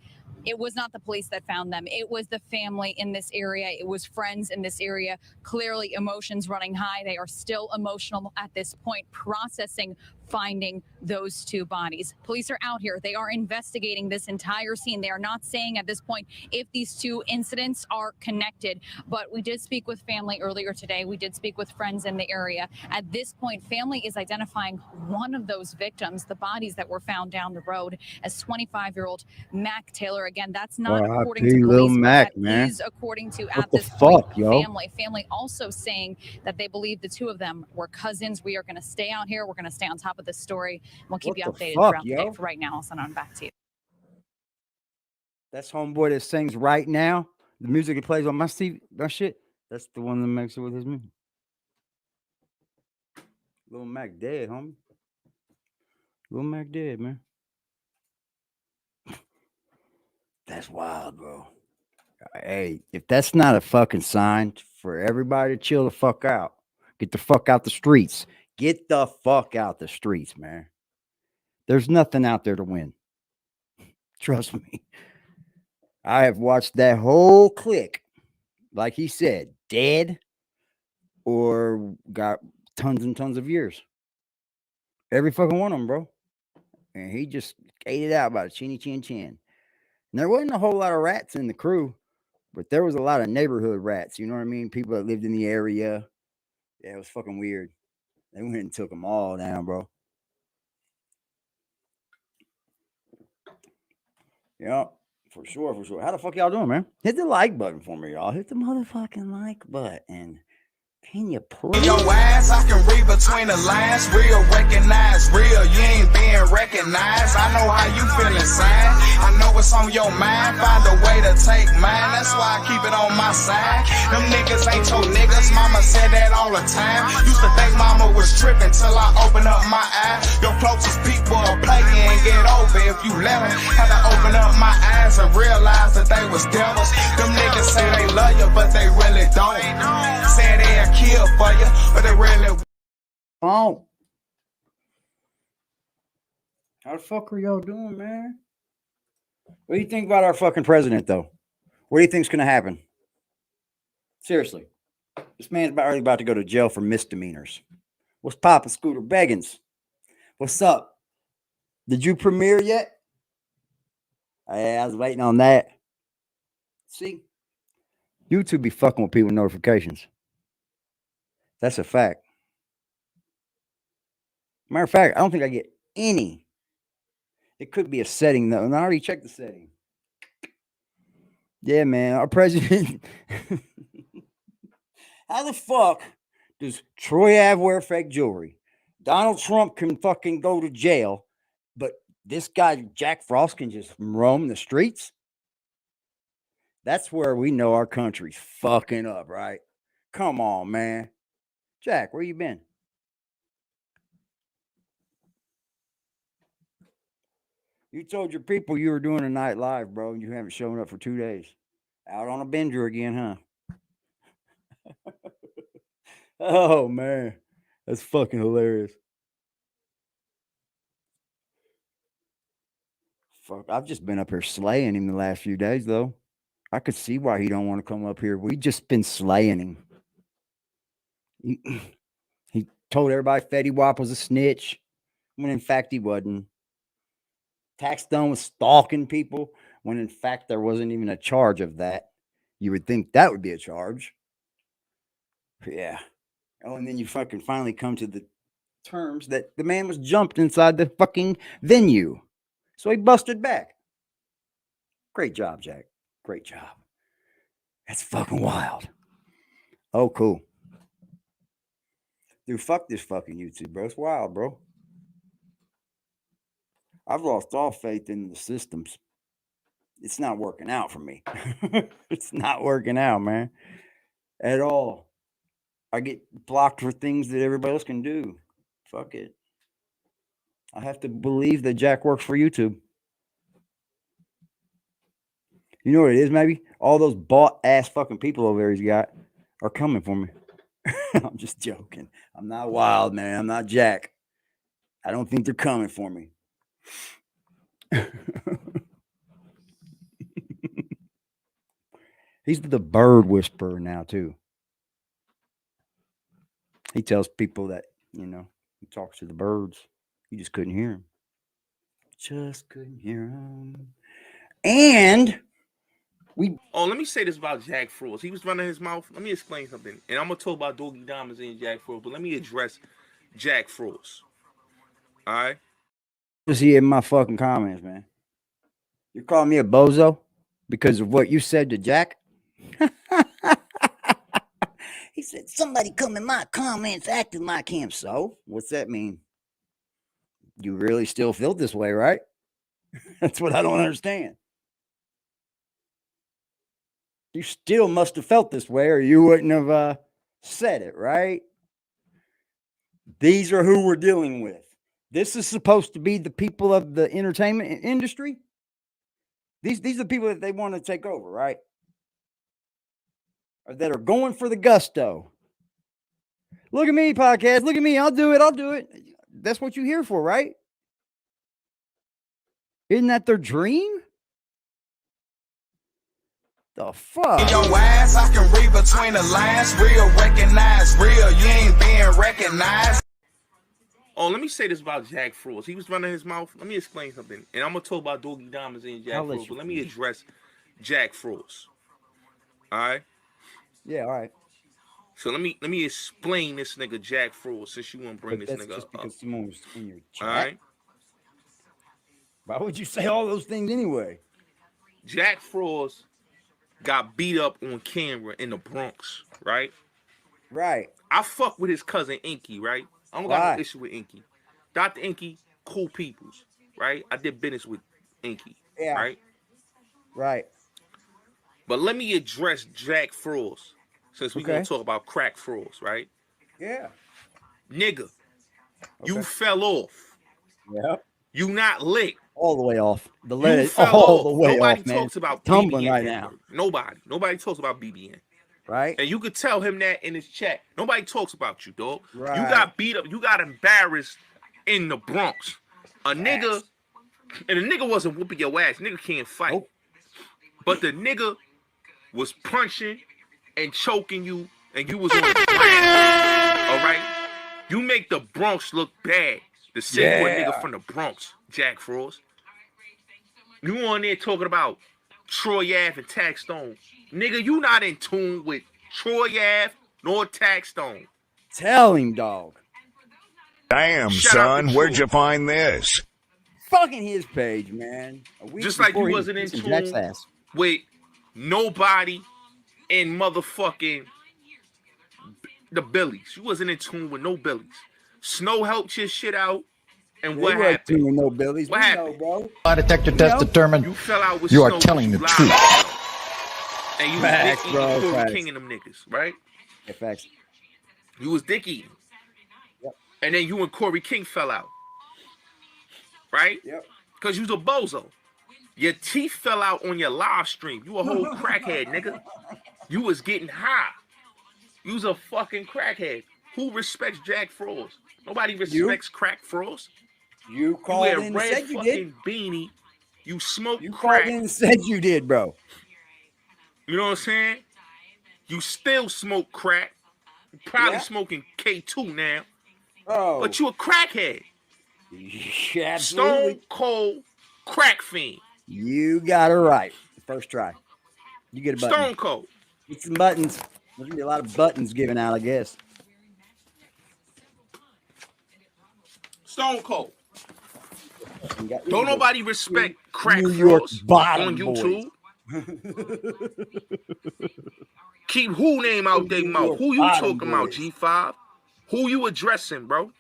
it was not the police that found them. It was the family in this area. It was friends in this area. Clearly, emotions running high. They are still emotional at this point, processing finding those 2 bodies. Police are out here. They are investigating this entire scene. They are not saying at this point if these 2 incidents are connected, but we did speak with family earlier today. We did speak with friends in the area. At this point, family is identifying one of those victims, the bodies that were found down the road, as 25-year-old Mac Taylor. Again, that's not according to Lil police, Mac, but that man. is according to, What at the this point, fuck, yo? family also saying that they believe the 2 of them were cousins. We are going to stay out here. We're going to stay on top of this story. We'll keep you What the updated fuck, throughout the yo? day. For right now, I'll send on back to you. That's homeboy that sings right now. The music he plays on my shit. That's the one that makes it with his music. Lil Mac dead, homie. Lil Mac dead, man. That's wild, bro. Hey, if that's not a fucking sign for everybody to chill the fuck out, get the fuck out the streets. Get the fuck out the streets, man. There's nothing out there to win. Trust me. I have watched that whole clique, like he said, dead or got tons and tons of years. Every fucking one of them, bro. And he just ate it out by the chinny chin chin. And there wasn't a whole lot of rats in the crew, but there was a lot of neighborhood rats. You know what I mean? People that lived in the area. Yeah, it was fucking weird. They went and took them all down, bro. Yeah, for sure, for sure. How the fuck y'all doing, man? Hit the like button for me, y'all. Hit the motherfucking like button. Can you please? Your ass, I can read between the lines. Real, recognize real. You ain't being recognized. I know how you feel inside. I know what's on your mind. Find a way to take mine. That's why I keep it on my side. Them niggas ain't your niggas. Mama said that all the time. Used to think mama was tripping till I opened up my eyes. Your closest people will play you and get over if you let them. Had to open up my eyes and realize that they was devils. Them niggas say they love you, but they really don't. Say they'll kill for you, but they really Oh. How the fuck are y'all doing, man? What do you think about our fucking president, though? What do you think's going to happen? Seriously. This man's already about to go to jail for misdemeanors. What's poppin', Scooter Beggins? What's up? Did you premiere yet? I was waiting on that. See? YouTube be fucking with people with notifications. That's a fact. Matter of fact, I don't think I get any. It could be a setting, though. And I already checked the setting. Yeah, man. Our president. How the fuck does Troy Ave wear fake jewelry? Donald Trump can fucking go to jail, but this guy, Jack Frost, can just roam the streets? That's where we know our country's fucking up, right? Come on, man. Jack, where you been? You told your people you were doing a night live, bro, and you haven't shown up for 2 days. Out on a bender again, huh? Oh, man. That's fucking hilarious. Fuck, I've just been up here slaying him the last few days, though. I could see why he don't want to come up here. We just been slaying him. He told everybody Fetty Wap was a snitch, when in fact he wasn't. Tax Stone was stalking people, when in fact there wasn't even a charge of that. You would think that would be a charge. Yeah. Oh, and then you fucking finally come to the terms that the man was jumped inside the fucking venue. So he busted back. Great job, Jack. Great job. That's fucking wild. Oh, cool. Dude, fuck this fucking YouTube, bro. It's wild, bro. I've lost all faith in the systems. It's not working out for me. It's not working out, man. At all. I get blocked for things that everybody else can do. Fuck it. I have to believe that Jack works for YouTube. You know what it is, maybe? All those bought-ass fucking people over there he's got are coming for me. I'm just joking. I'm not wild, man. I'm not Jack. I don't think they're coming for me. He's the bird whisperer now, too. He tells people that, you know, he talks to the birds. You just couldn't hear him. Just couldn't hear him. And Oh, let me say this about Jack Frost. He was running his mouth. Let me explain something. And I'm going to talk about Doogie Diamonds and Jack Frost, but let me address Jack Frost. All right? Was he in my fucking comments, man? You're calling me a bozo because of what you said to Jack? He said, somebody come in my comments acting like him. So, what's that mean? You really still feel this way, right? That's what I don't understand. You still must have felt this way or you wouldn't have said it, right? These are who we're dealing with. This is supposed to be the people of the entertainment industry. These are the people that they want to take over, right? Or that are going for the gusto. Look at me, podcast. Look at me. I'll do it. That's what you're here for, right? Isn't that their dream? The fuck? In your eyes, I can read between the lines. Real, recognize real. You ain't being recognized. Oh, let me say this about Jack Frost. He was running his mouth. Let me explain something. And I'm going to talk about Doogie Diamonds and Jack Frost, but let me address Jack Frost. All right? Yeah, all right. So let me explain this nigga Jack Frost since you want to bring this nigga just up. Because someone was in your chat. All right? Why would you say all those things anyway? Jack Frost got beat up on camera in the Bronx, right? Right. I fuck with his cousin Inky, right? I don't got no issue with Inky. Dr. Inky, cool peoples, right? I did business with Inky, right? Right. But let me address Jack Frost, since we're going to talk about crack Frost, right? Yeah. Nigga, you fell off. Yep. You not lit. All the way off. The lead is fell all off. the way Nobody off, man. talks about Tumbling BBN right now. Nobody talks about BBN. Right. And you could tell him that in his chat. Nobody talks about you, dog. Right. You got beat up. You got embarrassed in the Bronx. A nigga And the nigga wasn't whooping your ass. Nigga can't fight. Nope. But the nigga was punching and choking you, and you was on the ground. All right? You make the Bronx look bad to say you a nigga from the Bronx, Jack Frost. You on there talking about Troy Ave and Tax Stone. Nigga, you not in tune with Troy Ave nor Tax Stone. Tell him, dog. Damn, Shout out son, to where'd Troy. you find this? Fucking his page, man. Just like you wasn't in tune with nobody in motherfucking the Billies. You wasn't in tune with no Billies. Snow helped your shit out. And what happened? No Billies. What happened? Bro. Lie detector test determined You fell out with you are Snow telling the because truth. lied. And you Facts, was dick bro, eating Corey facts. King and them niggas, right? Yeah, facts. You was dick eating. Yep. And then you and Corey King fell out. Right? Yep. Because you was a bozo. Your teeth fell out on your live stream. You a whole crackhead, nigga. You was getting high. You was a fucking crackhead. Who respects Jack Frost? Nobody respects Crack Frost. You You called wear in a and red said you did. fucking beanie. You smoke You crack. called in and said you did, bro. You know what I'm saying? You still smoke crack. You probably Yeah. smoking K2 now. Oh. But you a crackhead. Yeah, absolutely. Stone cold crack fiend. You got it right. First try. You get a button. Stone cold. Get some buttons. There's gonna be a lot of buttons given out, I guess. Stone cold. You got- Don't nobody respect Crack New York Frost bottom on boys. YouTube. Keep who name out their New mouth. York Who you bottom talking about, boys. G5? Who you addressing, bro?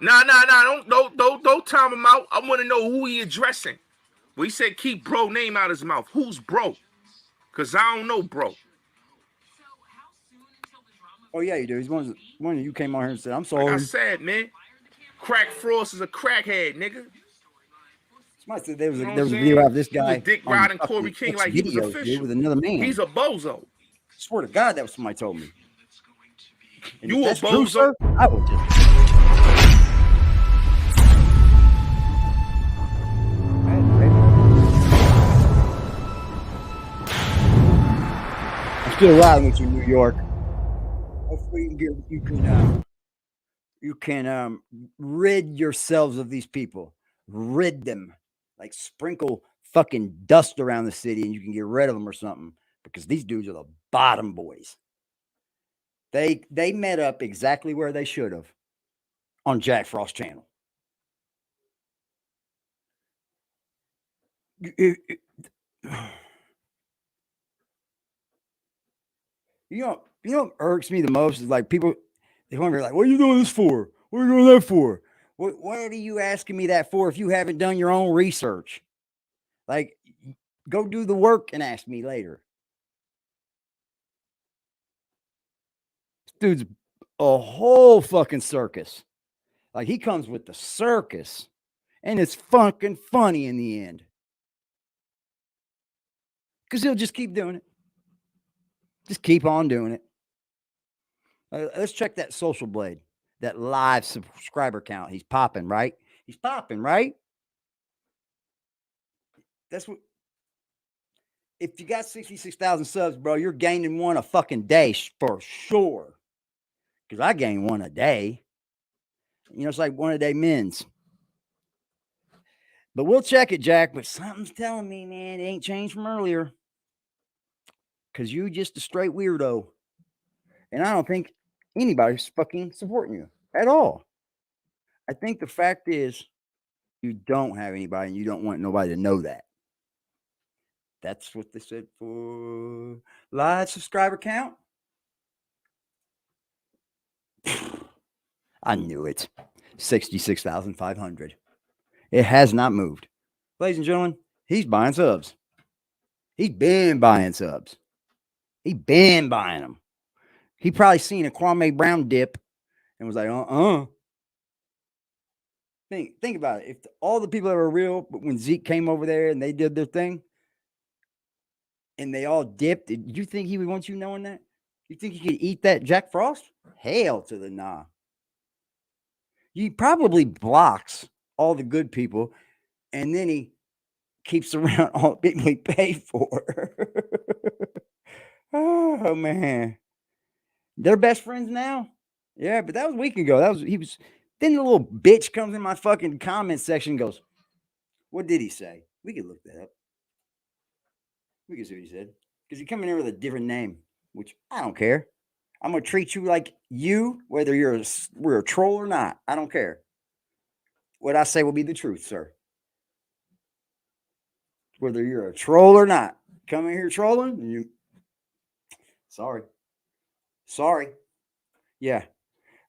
Nah. Don't time him out. I want to know who he addressing. Well, he said keep bro name out his mouth. Who's bro? Cause I don't know, bro. Oh yeah, you do. He's one of you came on here and said, "I'm sorry." Like I said, man, Crack Frost is a crackhead, nigga. Somebody said there was a, You know there what was a I'm video saying? of this He was guy dick on riding fucking Corey King X like he was videos, dude, official. with another man. He's a bozo. Swear to God, that was somebody told me. And You if a that's true, bozo? sir, I will just. I'm still riding with you, New York. Hopefully, you can rid yourselves of these people. Rid them, like sprinkle fucking dust around the city, and you can get rid of them or something. Because these dudes are the bottom boys. They met up exactly where they should have on Jack Frost channel. You know what irks me the most is like people, they want to be like, what are you doing this for? What are you doing that for? What are you asking me that for if you haven't done your own research? Like, go do the work and ask me later. This dude's a whole fucking circus. Like, he comes with the circus, and it's fucking funny in the end. Because he'll just keep doing it. Just keep on doing it. Let's check that Social Blade, that live subscriber count. He's popping, right? He's popping, right? That's what. If you got 66,000 subs, bro, you're gaining one a fucking day for sure. Because I gain one a day. You know, it's like one a day men's. But we'll check it, Jack. But something's telling me, man, it ain't changed from earlier. Because you just a straight weirdo. And I don't think anybody's fucking supporting you at all. I think the fact is you don't have anybody and you don't want nobody to know that. That's what they said for live subscriber count. I knew it. 66,500. It has not moved. Ladies and gentlemen, he's buying subs. He's been buying subs. He been buying them. He probably seen a Kwame Brown dip and was like, Think about it. If all the people that were real, but when Zeke came over there and they did their thing and they all dipped, did you think he would want you knowing that? You think he could eat that Jack Frost? Hell to the nah. He probably blocks all the good people, and then he keeps around all the people he paid for. Oh man, they're best friends now. Yeah, but that was a week ago. Then the little bitch comes in my fucking comment section and goes, "What did he say?" We can look that up. We can see what he said. Because he come in here with a different name, which I don't care. I'm gonna treat you like you, whether we're a troll or not. I don't care. What I say will be the truth, sir. Whether you're a troll or not, come in here trolling, and you. Sorry. Yeah.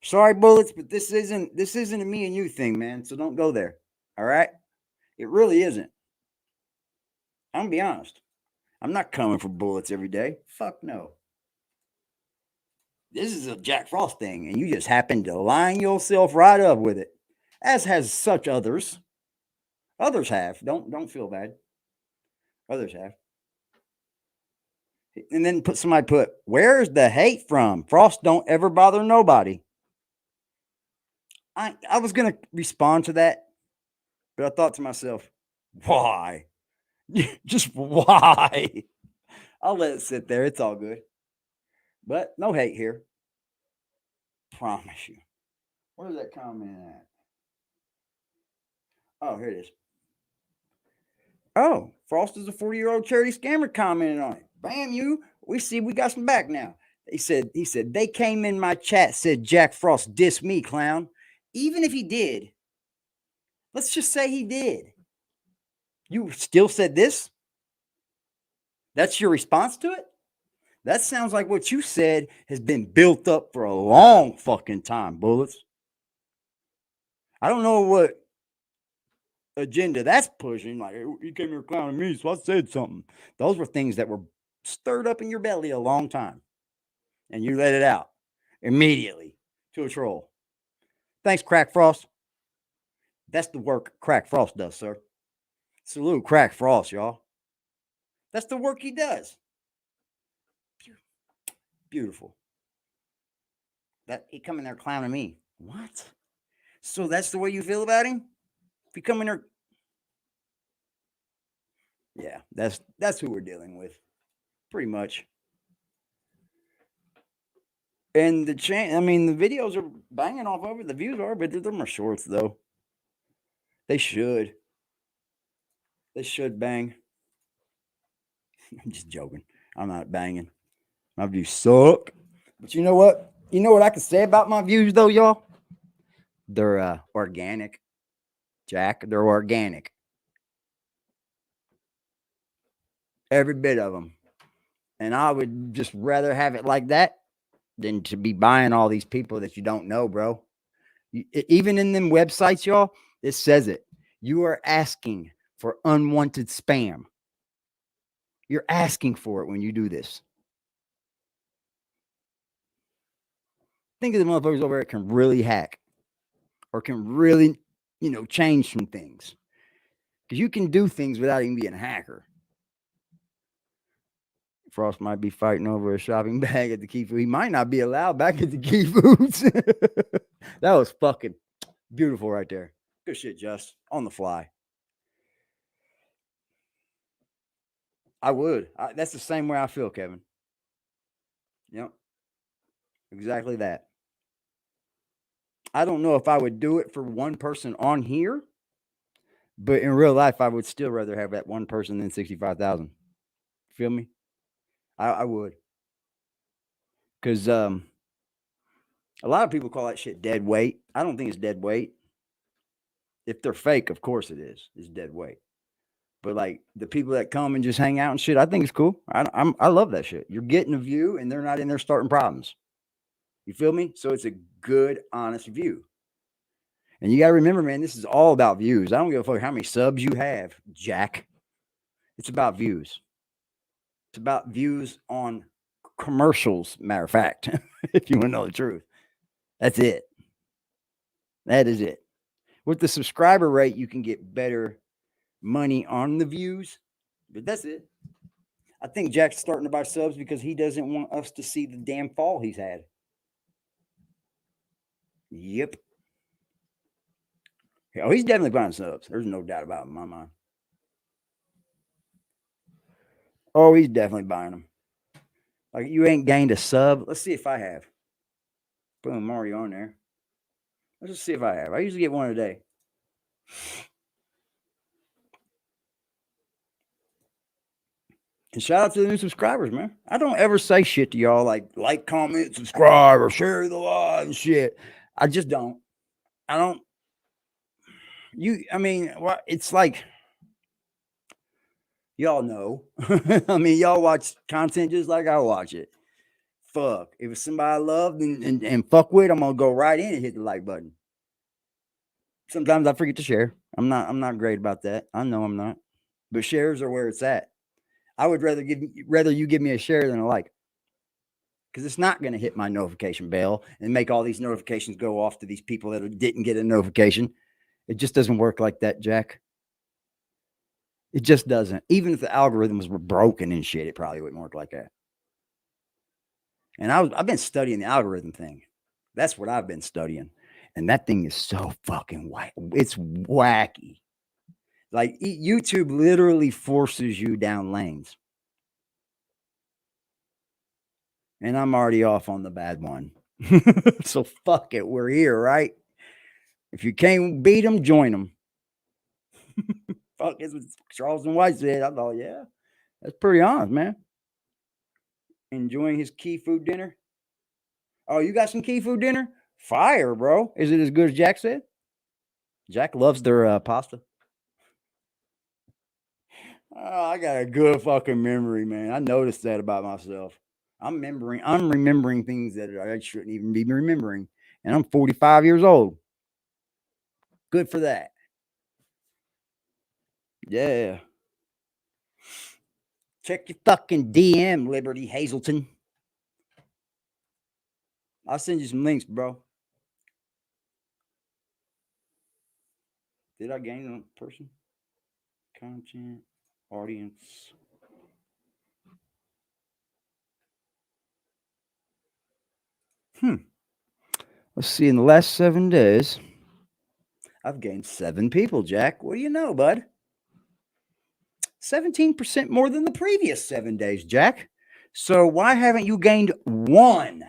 Sorry, Bullets, but this isn't a me and you thing, man. So don't go there. All right? It really isn't. I'm gonna be honest. I'm not coming for Bullets every day. Fuck no. This is a Jack Frost thing, and you just happen to line yourself right up with it, as has such others. Others have. Don't feel bad. Others have. And then somebody put, "Where's the hate from? Frost don't ever bother nobody." I was gonna respond to that, but I thought to myself, why? Just why? I'll let it sit there. It's all good. But no hate here. Promise you. Where's that comment at? Oh, here it is. Oh, Frost is a 40-year-old charity scammer commented on it. Bam, you. We got some back now. He said, they came in my chat, said Jack Frost diss me, clown. Even if he did, let's just say he did. You still said this? That's your response to it? That sounds like what you said has been built up for a long fucking time, Bullets. I don't know what agenda that's pushing. Like, you came here clowning me, so I said something. Those were things that were stirred up in your belly a long time. And you let it out immediately to a troll. Thanks, Crack Frost. That's the work Crack Frost does, sir. Salute Crack Frost, y'all. That's the work he does. Beautiful. That he come in there clowning me. What? So that's the way you feel about him? If you come in there. Yeah, that's who we're dealing with. Pretty much. And the videos are banging off over. The views are, but they're more shorts though. They should bang. I'm just joking. I'm not banging. My views suck. But you know what? You know what I can say about my views though, y'all? They're organic. Jack, they're organic. Every bit of them. And I would just rather have it like that than to be buying all these people that you don't know, bro. Even in them websites, y'all, it says it. You are asking for unwanted spam. You're asking for it when you do this. Think of the motherfuckers over there that can really hack or can really, change some things. Because you can do things without even being a hacker. Frost might be fighting over a shopping bag at the Key Food. He might not be allowed back at the Key Foods. That was fucking beautiful right there. Good shit, Just. On the fly. I would. That's the same way I feel, Kevin. Yep. Exactly that. I don't know if I would do it for one person on here, but in real life, I would still rather have that one person than 65,000. Feel me? I would. Because a lot of people call that shit dead weight. I don't think it's dead weight. If they're fake, of course it is. It's dead weight. But like the people that come and just hang out and shit, I think it's cool. I love that shit. You're getting a view and they're not in there starting problems. You feel me? So it's a good, honest view. And you got to remember, man, this is all about views. I don't give a fuck how many subs you have, Jack. It's about views. It's about views on commercials, matter of fact, if you want to know the truth. That's it. That is it. With the subscriber rate, you can get better money on the views, but that's it. I think Jack's starting to buy subs because he doesn't want us to see the damn fall he's had. Yep. Oh, he's definitely buying subs. There's no doubt about it in my mind. Oh, he's definitely buying them. Like, you ain't gained a sub. Let's see if I have. Boom, I'm already on there. Let's just see if I have. I usually get one a day. And shout out to the new subscribers, man. I don't ever say shit to y'all like, comment, subscribe, or share the live and shit. I just don't. I don't. I mean, it's like, y'all know. I mean, y'all watch content just like I watch it. Fuck. If it's somebody I love and fuck with, I'm gonna go right in and hit the like button. Sometimes I forget to share. I'm not great about that. I know I'm not. But shares are where it's at. I would rather you give me a share than a like. Because it's not going to hit my notification bell and make all these notifications go off to these people that didn't get a notification. It just doesn't work like that, Jack. It just doesn't. Even if the algorithms were broken and shit, it probably wouldn't work like that. And I've been studying the algorithm thing. That's what I've been studying. And that thing is so fucking wacky. It's wacky. Like, YouTube literally forces you down lanes. And I'm already off on the bad one. So fuck it. We're here, right? If you can't beat them, join them. Fuck, that's what Charleston White said. I thought, yeah, that's pretty honest, man. Enjoying his key food dinner. Oh, you got some key food dinner? Fire, bro. Is it as good as Jack said? Jack loves their pasta. Oh, I got a good fucking memory, man. I noticed that about myself. I'm remembering things that I shouldn't even be remembering. And I'm 45 years old. Good for that. Yeah. Check your fucking DM, Liberty Hazelton. I'll send you some links, bro. Did I gain a person? Content, audience. Let's see. In the last 7 days, I've gained 7 people, Jack. What do you know, bud? 17% more than the previous 7 days, Jack. So why haven't you gained 1?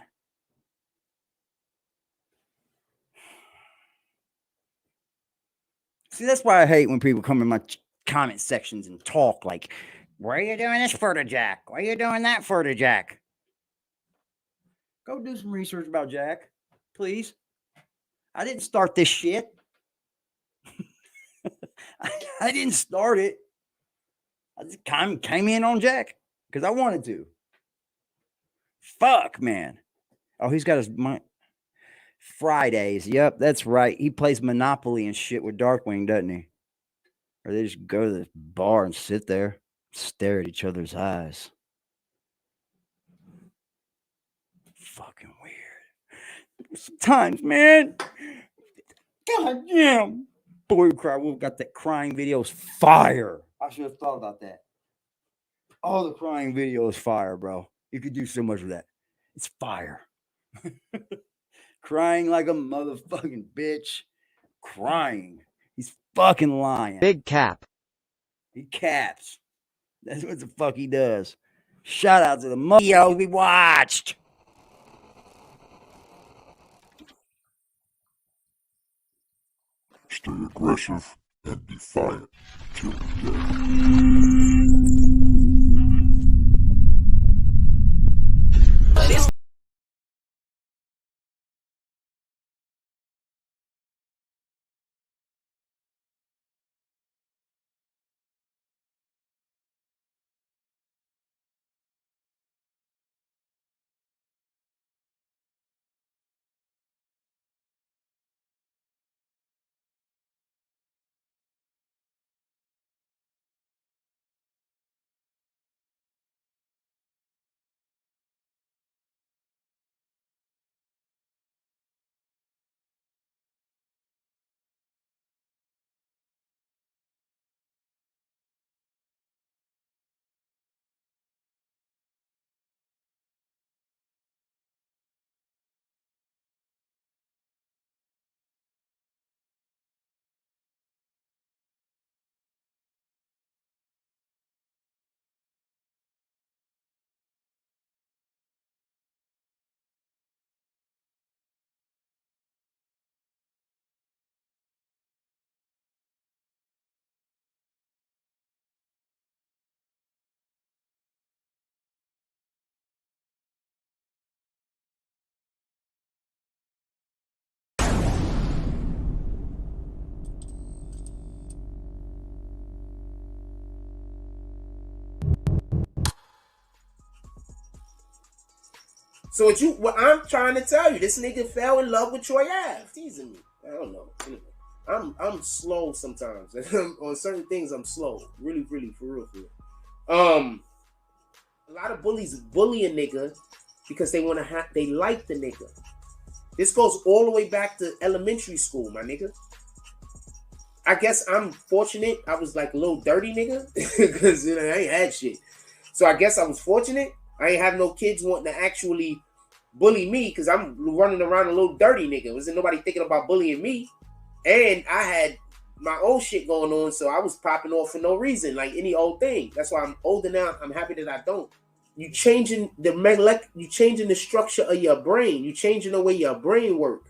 See, that's why I hate when people come in my comment sections and talk like, why are you doing this for the Jack? Why are you doing that for the Jack? Go do some research about Jack, please. I didn't start this shit. I didn't start it. I just came in on Jack because I wanted to. Fuck, man. Oh, he's got his Fridays. Yep, that's right. He plays Monopoly and shit with Darkwing, doesn't he? Or they just go to the bar and sit there, stare at each other's eyes. Fucking weird. Sometimes, man. God damn. Boy, Cry Wolf got that crying videos fire. I should have thought about that. All the crying videos fire, bro. You could do so much with that. It's fire. Crying like a motherfucking bitch. Crying. He's fucking lying. Big cap. He caps. That's what the fuck he does. Shout out to the videos we watched. Stay aggressive and defiant till the end. So what I'm trying to tell you, this nigga fell in love with Troy Ave. Teasing me. I don't know. I'm slow sometimes. On certain things, I'm slow. Really, really, for real. A lot of bullies bully a nigga because they like the nigga. This goes all the way back to elementary school, my nigga. I guess I'm fortunate. I was like a little dirty nigga because I ain't had shit. So I guess I was fortunate. I ain't have no kids wanting to actually bully me because I'm running around a little dirty nigga. Wasn't nobody thinking about bullying me. And I had my own shit going on, so I was popping off for no reason, like any old thing. That's why I'm older now. I'm happy that I don't. You changing the structure of your brain. You changing the way your brain work.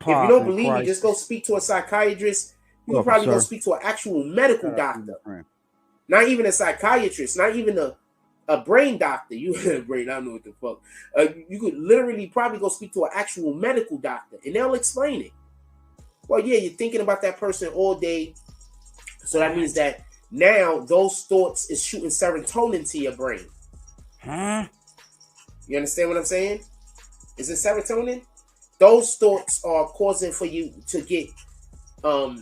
If you don't believe me, just go speak to a psychiatrist. You can probably go speak to an actual medical doctor. Not even a psychiatrist, not even a brain doctor. You brain, I don't know what the fuck. You could literally probably go speak to an actual medical doctor, and they'll explain it. Well, yeah, you're thinking about that person all day, so that means that now those thoughts is shooting serotonin to your brain. Huh? You understand what I'm saying? Is it serotonin? Those thoughts are causing for you to get, how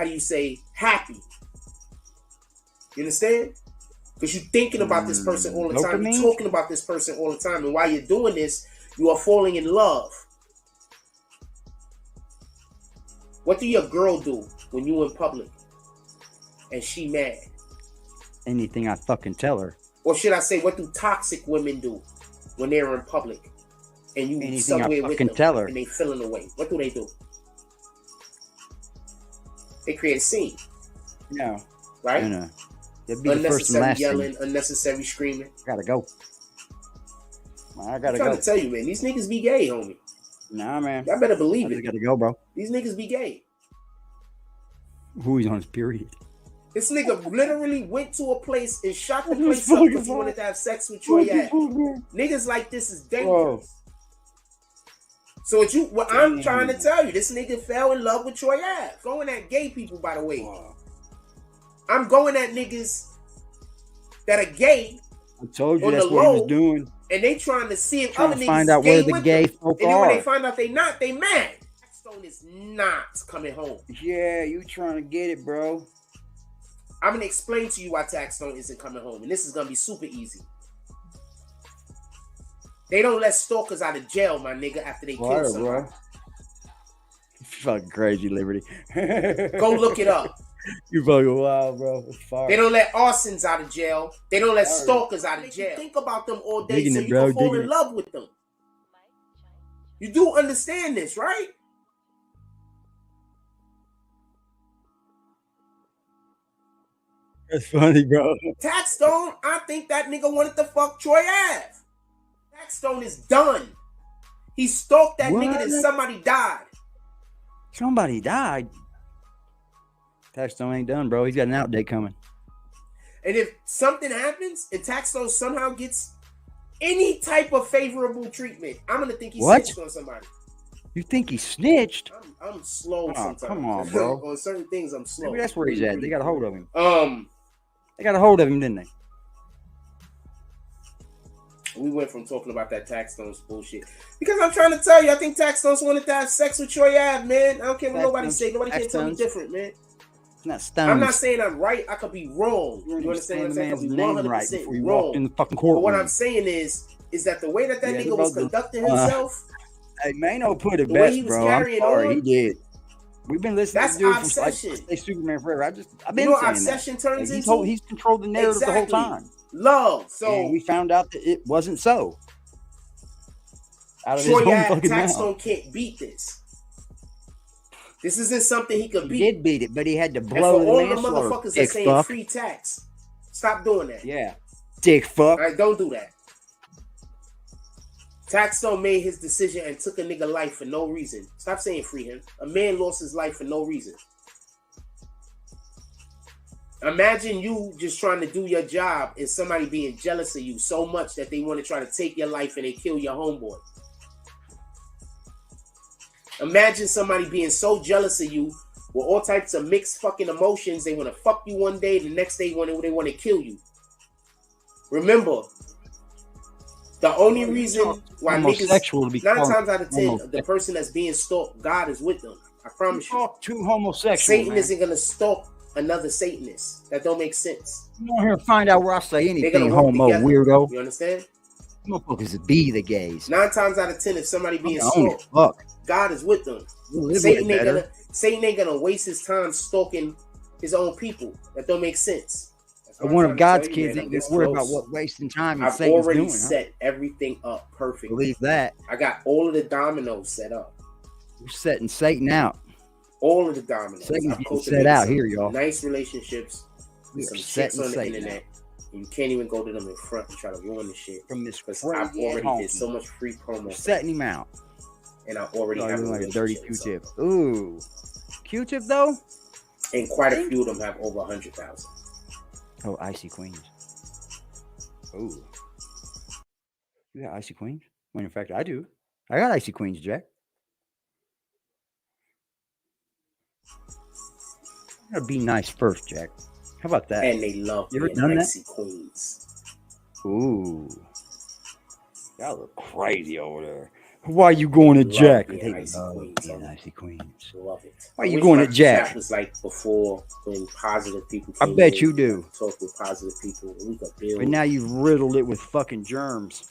do you say, happy. You understand? Because you're thinking about this person all the time. You're talking about this person all the time. And while you're doing this, you are falling in love. What do your girl do when you in public and she mad? Anything I fucking tell her. Or should I say, what do toxic women do when they're in public and you Anything somewhere I with fucking them tell her. and they feeling away? What do? They create a scene. No. Right? No. That'd be the first and Unnecessary last yelling, thing. unnecessary screaming. Gotta go. I gotta I'm trying to tell you, man. These niggas be gay, homie. Nah, man. Y'all better believe I it. gotta go, bro. These niggas be gay. Who is on his period? This nigga literally went to a place and shot the place up because he wanted to have sex with Troy Ave. Niggas like this is dangerous. So what I'm trying to tell you, this nigga fell in love with Troy Ave. Going at gay people, by the way. I'm going at niggas that are gay. I told you that's what he was doing. And they trying to see if Trying other to niggas find out gay where the with gay them. folk And then when are. they find out they not, they mad. Stone is not coming home. Yeah, you trying to get it, bro. I'm going to explain to you why Taxstone isn't coming home. And this is going to be super easy. They don't let stalkers out of jail, my nigga, after they kill somebody. Bro. Fucking crazy, Liberty. Go look it up. You fucking wild, bro. It's fire. They don't let arsons out of jail. They don't let stalkers out of jail. Think about them all day Digging so it, you bro, can fall digging in it. love with them. You do understand this, right? That's funny, bro. Taxstone, I think that nigga wanted to fuck Troy Ave. Taxstone is done. He stalked that nigga and somebody died. Somebody died. Taxstone ain't done, bro. He's got an outdate coming. And if something happens and Taxstone somehow gets any type of favorable treatment, I'm gonna think he snitched on somebody. You think he snitched? I'm slow sometimes. Come on, bro. On certain things, I'm slow. Maybe that's where he's at. They got a hold of him. They got a hold of him, didn't they? We went from talking about that Taxstone's bullshit because I'm trying to tell you, I think Taxstone's wanted to have sex with Troy Ave, man. I don't care what nobody say. Nobody can tell me different, man. It's not Stones. I'm not saying I'm right. I could be wrong. You understand what I'm saying? I could be 100% before you wrong. walked in the fucking But courtroom. what I'm saying is that the way that nigga was conducting himself. Hey, Mano put it the way best, he was bro. I'm carrying sorry, on, he did. We've been listening that's to dude obsession. from like Superman forever. I've been You know what saying obsession that. turns Like, into? He's controlled the narrative the whole time. Love. So and we found out that it wasn't so. Out of Troy his own Ave, fucking Taxstone mouth. can't beat this. This isn't something he could beat. He did beat it, but he had to And blow for the all the manslaughter. motherfuckers that Dick saying fuck. free tax, stop doing that. Yeah. Dick fuck. All right, don't do that. Taxstone made his decision and took a nigga life for no reason. Stop saying free him. A man lost his life for no reason. Imagine you just trying to do your job and somebody being jealous of you so much that they want to try to take your life and they kill your homeboy. Imagine somebody being so jealous of you with all types of mixed fucking emotions. They want to fuck you one day, the next day they want to kill you. Remember, The only reason why homosexual niggas, to be 9 called times out of 10, homosexual. the person that's being stalked, God is with them. I promise you. Too homosexual. Satan man. isn't gonna stalk another Satanist. That don't make sense. Come on here and find out where I say They're anything, gonna work homo together. weirdo. You understand? Motherfuckers be the gays. 9 times out of 10, if somebody being Own it. stalked, Fuck. God is with them. We'll Satan ain't gonna waste his time stalking his own people. That don't make sense. But one of God's kids ain't gonna worry about what wasting time and I've Satan's already doing. set everything up perfectly. Believe that. I got all of the dominoes set up. We're setting Satan out. All of the dominoes. Satan's I've getting cultivated set out some here, y'all. Nice relationships We with are some chicks setting on the Satan internet. And you can't even go to them in front and try to ruin the shit. From this Because crazy I've already honky. did so much free promo. We're setting him out. And I already Oh, have you a like a dirty relationship, Q-tip. Ooh. Q-tip, though? And quite a few of them have over 100,000. Oh, Icy Queens. Ooh. You got Icy Queens? Well, in fact, I do. I got Icy Queens, Jack. I gotta be nice first, Jack. How about that? And they love You ever being done that? icy queens. Ooh. Y'all look crazy over there. Why you going to Jack? Being They icy love queens. being Icy Queens. Love it. Why I you wish going my to Jack? chat was like before when positive people I came bet in, you do. Talk with positive people. And we could build. But now you've riddled it with fucking germs.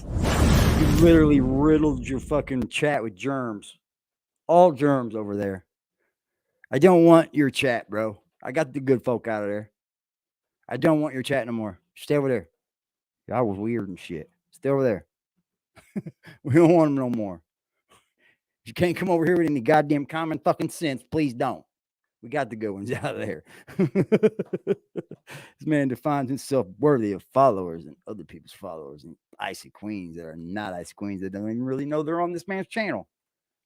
You literally riddled your fucking chat with germs. All germs over there. I don't want your chat, bro. I got the good folk out of there. I don't want your chat no more. Stay over there. Y'all was weird and shit. Stay over there. We don't want them no more. If you can't come over here with any goddamn common fucking sense, please don't. We got the good ones out of there. This man defines himself worthy of followers and other people's followers and icy queens that are not icy queens that don't even really know they're on this man's channel.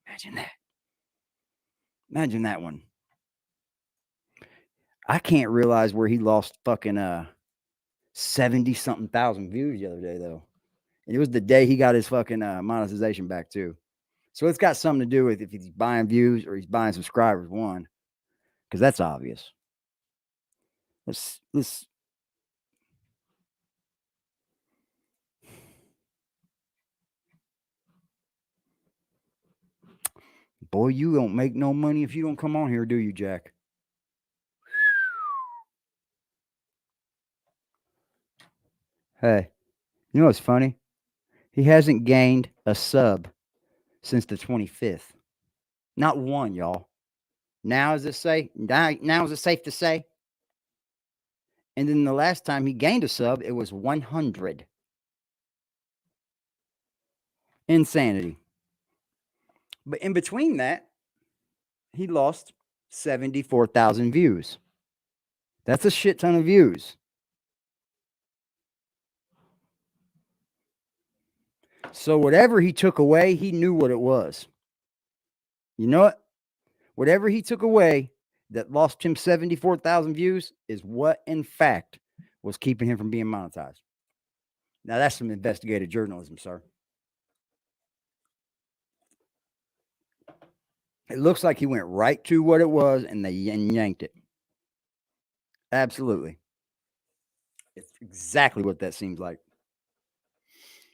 Imagine that. Imagine that one. I can't realize where he lost fucking 70-something thousand views the other day, though. And it was the day he got his fucking monetization back, too. So it's got something to do with if he's buying views or he's buying subscribers, one. Because that's obvious. Let's boy, you don't make no money if you don't come on here, do you, Jack? Hey, you know what's funny? He hasn't gained a sub since the 25th. Not one, y'all. Now is it safe? Now is it safe to say? And then the last time he gained a sub, it was 100. Insanity. But in between that, he lost 74,000 views. That's a shit ton of views. So whatever he took away, he knew what it was. You know what? Whatever he took away that lost him 74,000 views is what, in fact, was keeping him from being monetized. Now, that's some investigative journalism, sir. It looks like he went right to what it was and they yanked it. Absolutely. It's exactly what that seems like.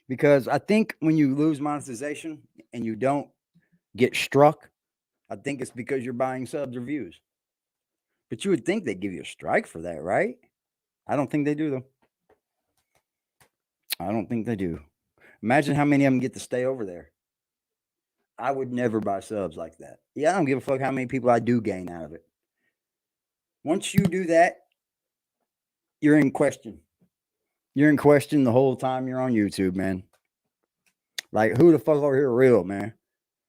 Because I think when you lose monetization and you don't get struck, I think it's because you're buying subs or views. But you would think they'd give you a strike for that, right? I don't think they do, though. I don't think they do. Imagine how many of them get to stay over there. I would never buy subs like that. Yeah, I don't give a fuck how many people I do gain out of it. Once you do that, you're in question. You're in question the whole time you're on YouTube, man. Like, who the fuck over here real, man?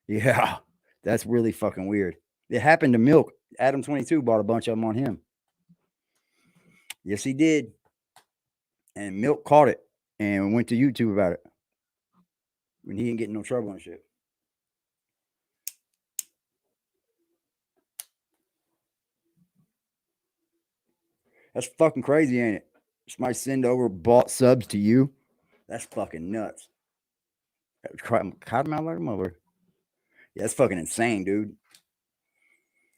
Yeah, that's really fucking weird. It happened to Milk. Adam22 bought a bunch of them on him. Yes, he did. And Milk caught it and went to YouTube about it. When he didn't get in no trouble and shit. That's fucking crazy, ain't it? Somebody send over bought subs to you. That's fucking nuts. Caught him out like a mother. Yeah, that's fucking insane, dude.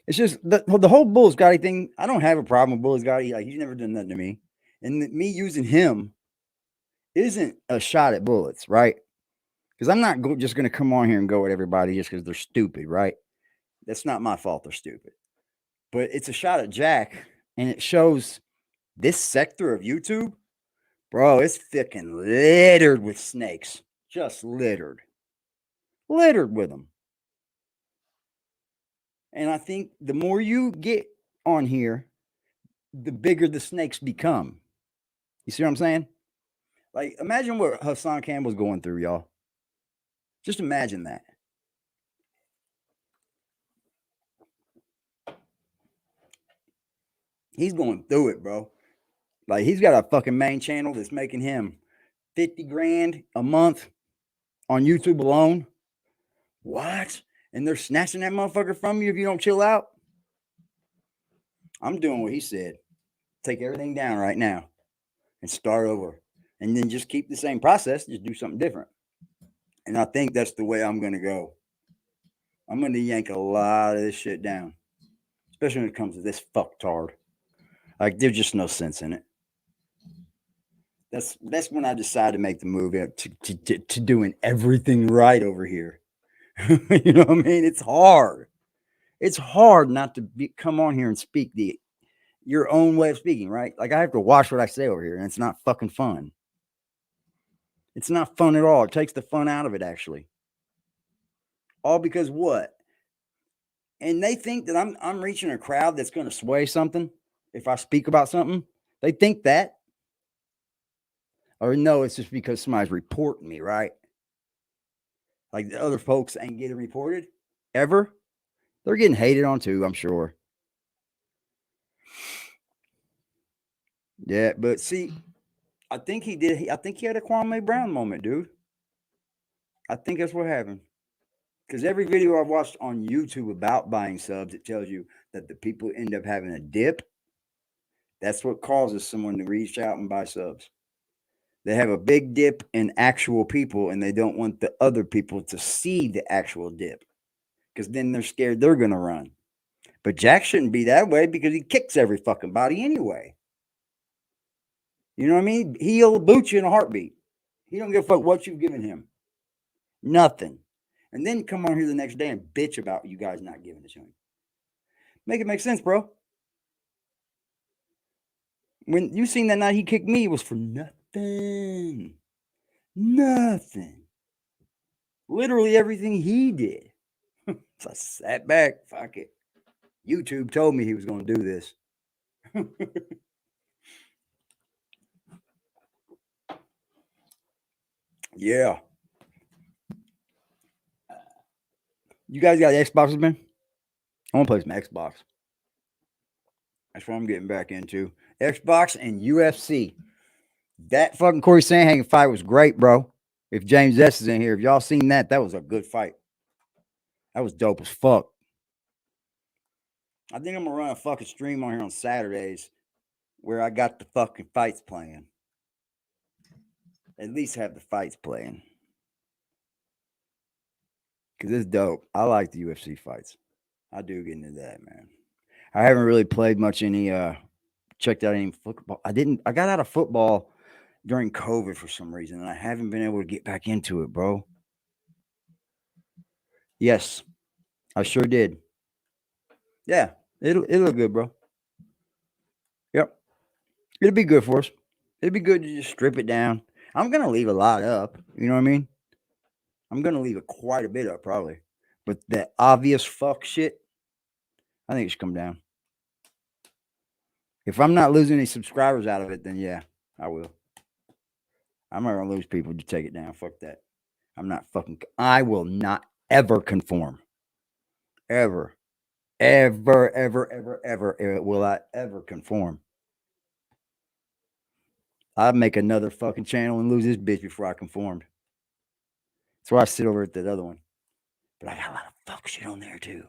It's just the whole Bull Scotty thing. I don't have a problem with Bull Scotty. Like, he's never done nothing to me. And me using him isn't a shot at bullets, right? Because I'm not just going to come on here and go at everybody just because they're stupid, right? That's not my fault they're stupid. But it's a shot at Jack, and it shows this sector of YouTube, bro, it's fucking littered with snakes. Just littered. Littered with them. And I think the more you get on here, the bigger the snakes become. You see what I'm saying? Like, imagine what Hassan Campbell's going through, y'all. Just imagine that. He's going through it, bro. Like, he's got a fucking main channel that's making him 50 grand a month on YouTube alone. What? And they're snatching that motherfucker from you if you don't chill out? I'm doing what he said. Take everything down right now and start over. And then just keep the same process, just do something different. And I think that's the way I'm going to go. I'm going to yank a lot of this shit down, especially when it comes to this fucktard. Like, there's just no sense in it. That's when I decided to make the move to doing everything right over here. You know what I mean? It's hard. It's hard not to come on here and speak your own way of speaking, right? Like, I have to watch what I say over here, and it's not fucking fun. It's not fun at all. It takes the fun out of it, actually. All because what? And they think that I'm reaching a crowd that's going to sway something if I speak about something. They think that. Or no, it's just because somebody's reporting me, right? Like, the other folks ain't getting reported ever. They're getting hated on too, I'm sure. Yeah, but see, I think he did. I think he had a Kwame Brown moment, dude. I think that's what happened. Because every video I've watched on YouTube about buying subs, it tells you that the people end up having a dip. That's what causes someone to reach out and buy subs. They have a big dip in actual people, and they don't want the other people to see the actual dip. Because then they're scared they're going to run. But Jack shouldn't be that way because he kicks every fucking body anyway. You know what I mean? He'll boot you in a heartbeat. He don't give a fuck what you've given him. Nothing. And then come on here the next day and bitch about you guys not giving it to him. Make it make sense, bro. When you seen that night he kicked me, it was for nothing. Nothing. Literally everything he did. So I sat back. Fuck it. YouTube told me he was going to do this. Yeah. You guys got Xboxes, man? I want to play some Xbox. That's what I'm getting back into. Xbox and UFC. That fucking Corey Sandhagen fight was great, bro. If James S is in here, if y'all seen that, that was a good fight. That was dope as fuck. I think I'm gonna run a fucking stream on here on Saturdays where I got the fucking fights playing. At least have the fights playing. Because it's dope. I like the UFC fights. I do get into that, man. I haven't really played much checked out any football. I got out of football during COVID for some reason, and I haven't been able to get back into it, bro. Yes, I sure did. Yeah, it'll look good, bro. Yep. It'll be good for us. It'd be good to just strip it down. I'm gonna leave a lot up. You know what I mean? I'm gonna leave it quite a bit up, probably. But that obvious fuck shit, I think it should come down. If I'm not losing any subscribers out of it, then yeah, I will. I'm not gonna lose people to take it down. Fuck that. I will not ever conform. Ever. Ever will I ever conform. I'd make another fucking channel and lose this bitch before I conformed. That's why I sit over at that other one. But I got a lot of fuck shit on there too.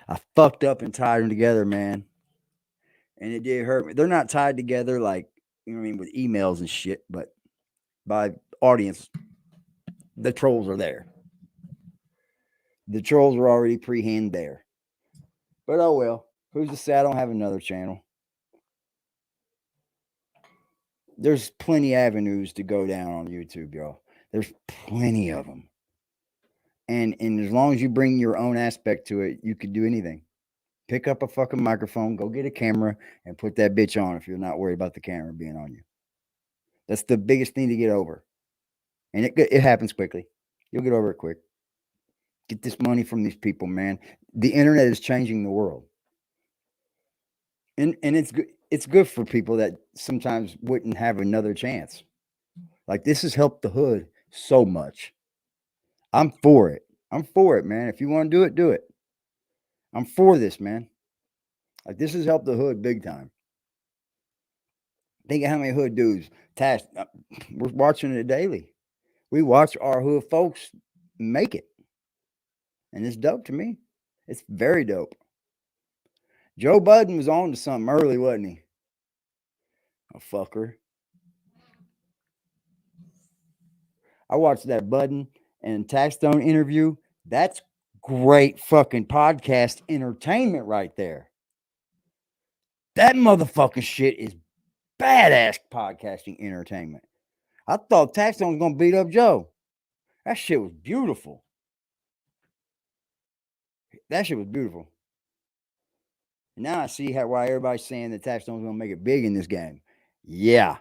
I fucked up and tied them together, man. And it did hurt me. They're not tied together like, you know what I mean, with emails and shit, but by audience, the trolls are there. The trolls are already pre-hand there. But oh well. Who's to say I don't have another channel? There's plenty avenues to go down on YouTube, y'all. There's plenty of them. And as long as you bring your own aspect to it, you could do anything. Pick up a fucking microphone, go get a camera, and put that bitch on if you're not worried about the camera being on you. That's the biggest thing to get over. And it happens quickly. You'll get over it quick. Get this money from these people, man. The internet is changing the world. And it's good for people that sometimes wouldn't have another chance. Like, this has helped the hood so much. I'm for it. I'm for it, man. If you want to do it, do it. I'm for this, man. Like, this has helped the hood big time. Think of how many hood dudes we're watching it daily. We watch our hood folks make it. And it's dope to me. It's very dope. Joe Budden was on to something early, wasn't he? A fucker. I watched that Budden and Taxstone interview. That's great fucking podcast entertainment right there. That motherfucking shit is badass podcasting entertainment. I thought Taxstone was going to beat up Joe. That shit was beautiful. That shit was beautiful. Now I see why everybody's saying that Taxstone's going to make it big in this game. Yeah.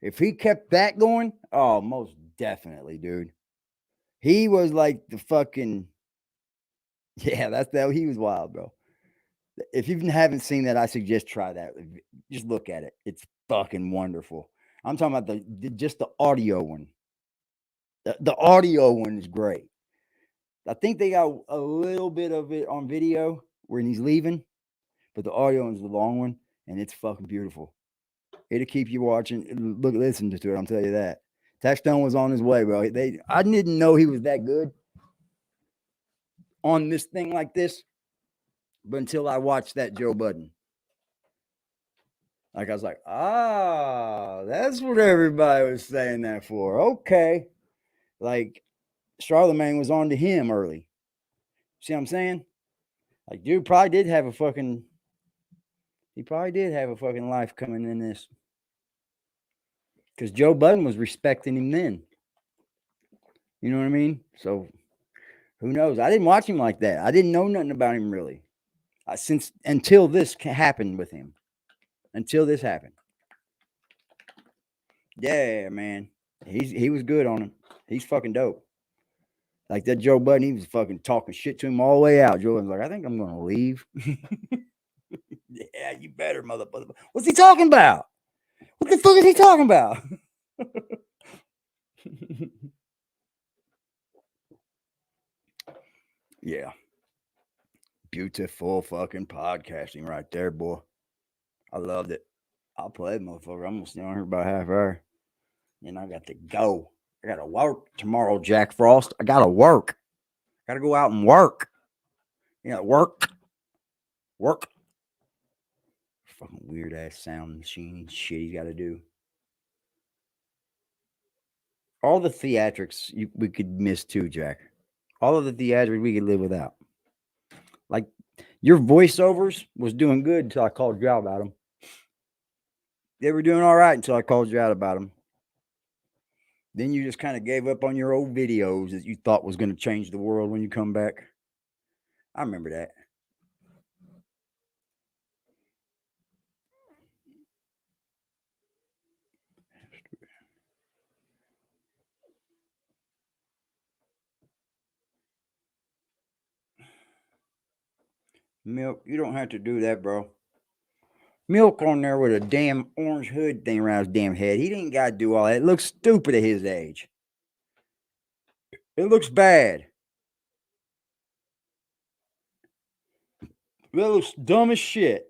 If he kept that going, oh, most definitely, dude. He was like the fucking... Yeah, he was wild, bro. If you haven't seen that, I suggest try that. Just look at it. It's fucking wonderful. I'm talking about just the audio one. The audio one is great. I think they got a little bit of it on video when he's leaving, but the audio one's the long one, and it's fucking beautiful. It'll keep you watching. Listen to it. I'll tell you that. Taxstone was on his way, bro. I didn't know he was that good on this thing like this, but until I watched that Joe Budden. Like, I was like, that's what everybody was saying that for. Okay. Like, Charlemagne was on to him early. See what I'm saying? Like, dude probably did have a fucking life coming in this. Because Joe Budden was respecting him then. You know what I mean? So, who knows? I didn't watch him like that. I didn't know nothing about him really. Until this happened with him. Until this happened. Yeah, man. He was good on him. He's fucking dope. Like that Joe Budden, he was fucking talking shit to him all the way out. Joe was like, I think I'm going to leave. Yeah, you better, motherfucker. What's he talking about? What the fuck is he talking about? Yeah. Beautiful fucking podcasting right there, boy. I loved it. I'll play it, motherfucker. I'm going to stay on here about half hour. Then I got to go. I got to work tomorrow, Jack Frost. I got to work. Got to go out and work. Work. Fucking weird ass sound machine shit he's got to do. All the theatrics we could miss too, Jack. All of the theatrics we could live without. Like, your voiceovers was doing good until I called you out about them. They were doing all right until I called you out about them. Then you just kind of gave up on your old videos that you thought was going to change the world when you come back. I remember that. Milk, you don't have to do that, bro. Milk on there with a damn orange hood thing around his damn head. He didn't got to do all that. It looks stupid at his age. It looks bad. It looks dumb as shit.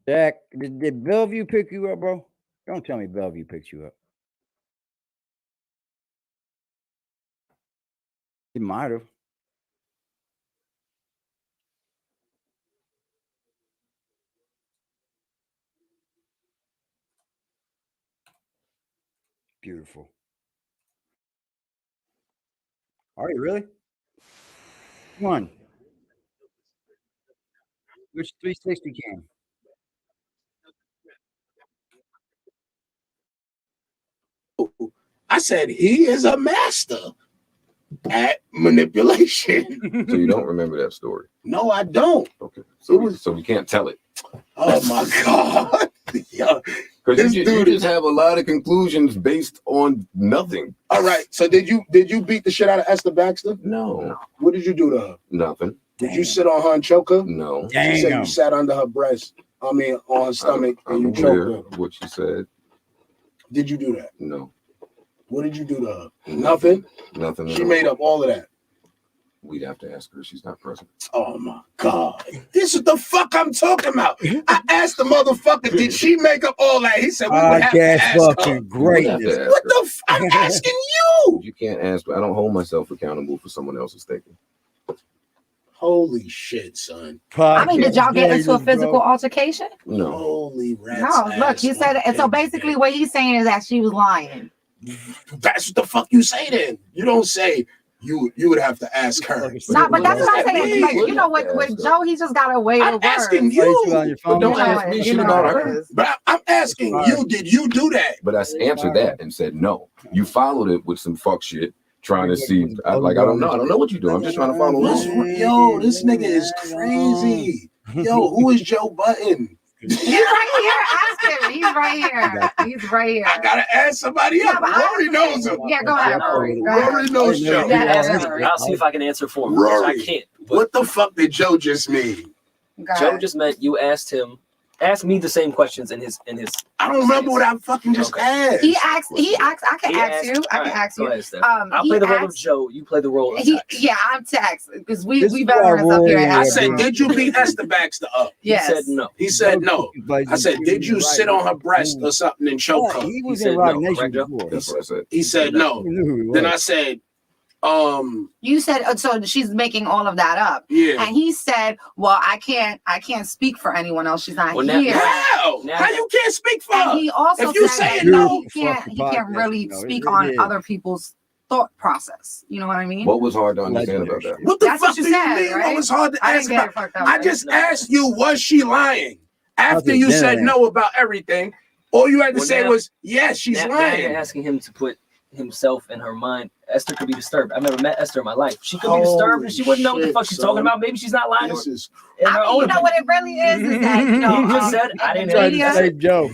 Jack, did Bellevue pick you up, bro? Don't tell me Bellevue picked you up. It might have. beautiful. Are you really? Come on. Which 360 cam? I said he is a master at manipulation. So you don't remember that story? No, I don't. Okay. So so you can't tell it. Oh my God. Yeah. Because you just have a lot of conclusions based on nothing. All right. So did you beat the shit out of Esther Baxter? No. What did you do to her? Nothing. Did you sit on her and choke her? No. She said you sat under her breast. I mean, on her stomach, and you choked her. What she said. Did you do that? No. What did you do to her? Nothing. Nothing. She made up all of that. We'd have to ask her. She's not present. Oh my God. This is the fuck I'm talking about. I asked the motherfucker, did she make up all that? He said, we would have to ask fucking her. greatness. What the I'm asking you. You can't ask. I don't hold myself accountable for someone else's thinking. Holy shit, son. I mean, did y'all get into a physical altercation? No. Holy rats. No, look, you said it. And so basically what he's saying is that she was lying. That's what the fuck you say then. You don't say you would have to ask her. No, but that's what I'm saying. Like, you know what, with Joe, he just got a way I'm to asking you. But don't ask me shit about her. But I'm asking you, did you do that? But I answered that and said no. You followed it with some fuck shit, trying to see. I don't know. I don't know what you do. I'm just trying to follow rules. Yo, this nigga is crazy. Yo, who is Joe Button? He's right here. Ask him. He's right here. He's right here. I gotta ask somebody else. Rory knows him. Yeah, go ahead, Rory. Rory knows Joe. I'll see if I can answer for him. Rory, I can't. What the fuck did Joe just mean? Joe just meant you asked me the same questions in his. I don't remember what I fucking just asked. He asked. I can ask you. I can ask you. I'll play the role of Joe. You play the role of Tex. Yeah, I'm Tex because we veterans up here. I said, did you beat Esther Baxter up? Yes. He said no. He said no. I said, did you sit on her breast or something and choke her? He said no. That's what I said. He said no. Then I said, you said so she's making all of that up. Yeah. And he said, well, I can't speak for anyone else. She's not here. How you can't speak for her? And he also if you said say no, he can't really speak on other people's thought process. You know what I mean? What was hard to understand about that? What the That's fuck what you do you said, mean? right? What was hard to I ask didn't get it about? fucked up, I right? just asked you, was she lying? After you That's said a no about everything, all you had to say now- was, yes, she's Now lying. you're asking him to put himself in her mind. Esther could be disturbed. I've never met Esther in my life. She could be disturbed and she wouldn't know what the fuck she's talking about. Maybe she's not lying. This is I mean, you know what it really is that, you know, He just said, I in didn't the know. media, Joe.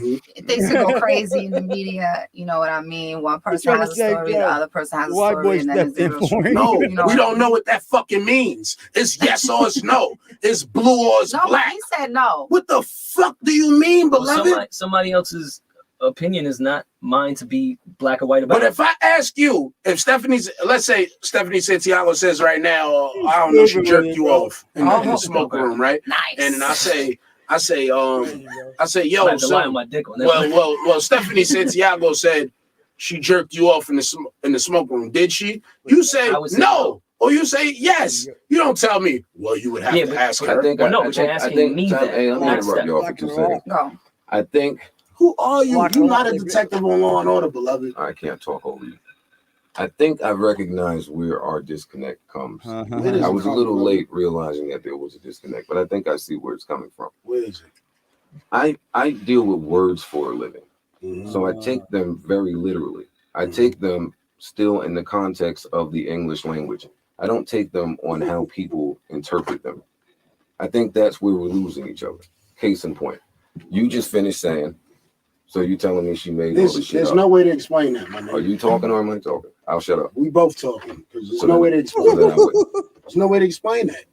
things can go crazy in the media. You know what I mean? One person trying has to a save story, Joe. the other person has a White story, boy and then stepped in it's for him. no, you know we don't know what that fucking means. It's yes or it's no. It's blue or it's No, but black. he said no. What the fuck do you mean, beloved? Somebody else's opinion is not mine to be black or white about. But if I ask you, if Stephanie's, let's say Stephanie Santiago says right now, I don't know, she jerked you off in the smoke room, right? Nice. And I say, yo, I have to lie on my dick on that. well, Stephanie Santiago said she jerked you off in the smoke room. Did she? You say I would say no. Or you say yes. You don't tell me. Well, you would have to ask her. I think. Well, no, I but you're think- I asking think- me Tom, that, Hey, let me not interrupt you all for Steph. 2 seconds. Go. I think. Who are you? You're not a detective on Law and Order, beloved. I can't talk over you. I think I recognize where our disconnect comes. Where does I it was a come little from? late realizing that there was a disconnect, but I think I see where it's coming from. Where is it? I deal with words for a living, Mm-hmm. so I take them very literally. I take them still in the context of the English language. I don't take them on how people interpret them. I think that's where we're losing each other. Case in point, you just finished saying, so you telling me she made all this shit There's up. no way to explain that, my nigga. Are you talking or am I talking? I'll shut up. We both talking. There's So no then- way to explain so then I would. that. There's no way to explain that.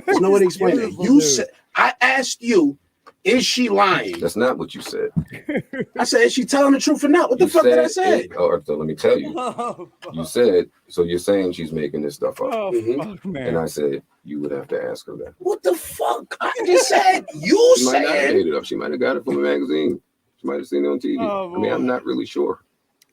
There's no way to explain that. You said, I asked you, is she lying? That's not what you said. I said, is she telling the truth or not? What the You fuck did I said say? so let me tell you. You said, so you're saying she's making this stuff up. And I said, you would have to ask her that. What the fuck? I just said, you She might not have said. made it up. She might have got it from a magazine. She might have seen it on TV. I mean, I'm not really sure.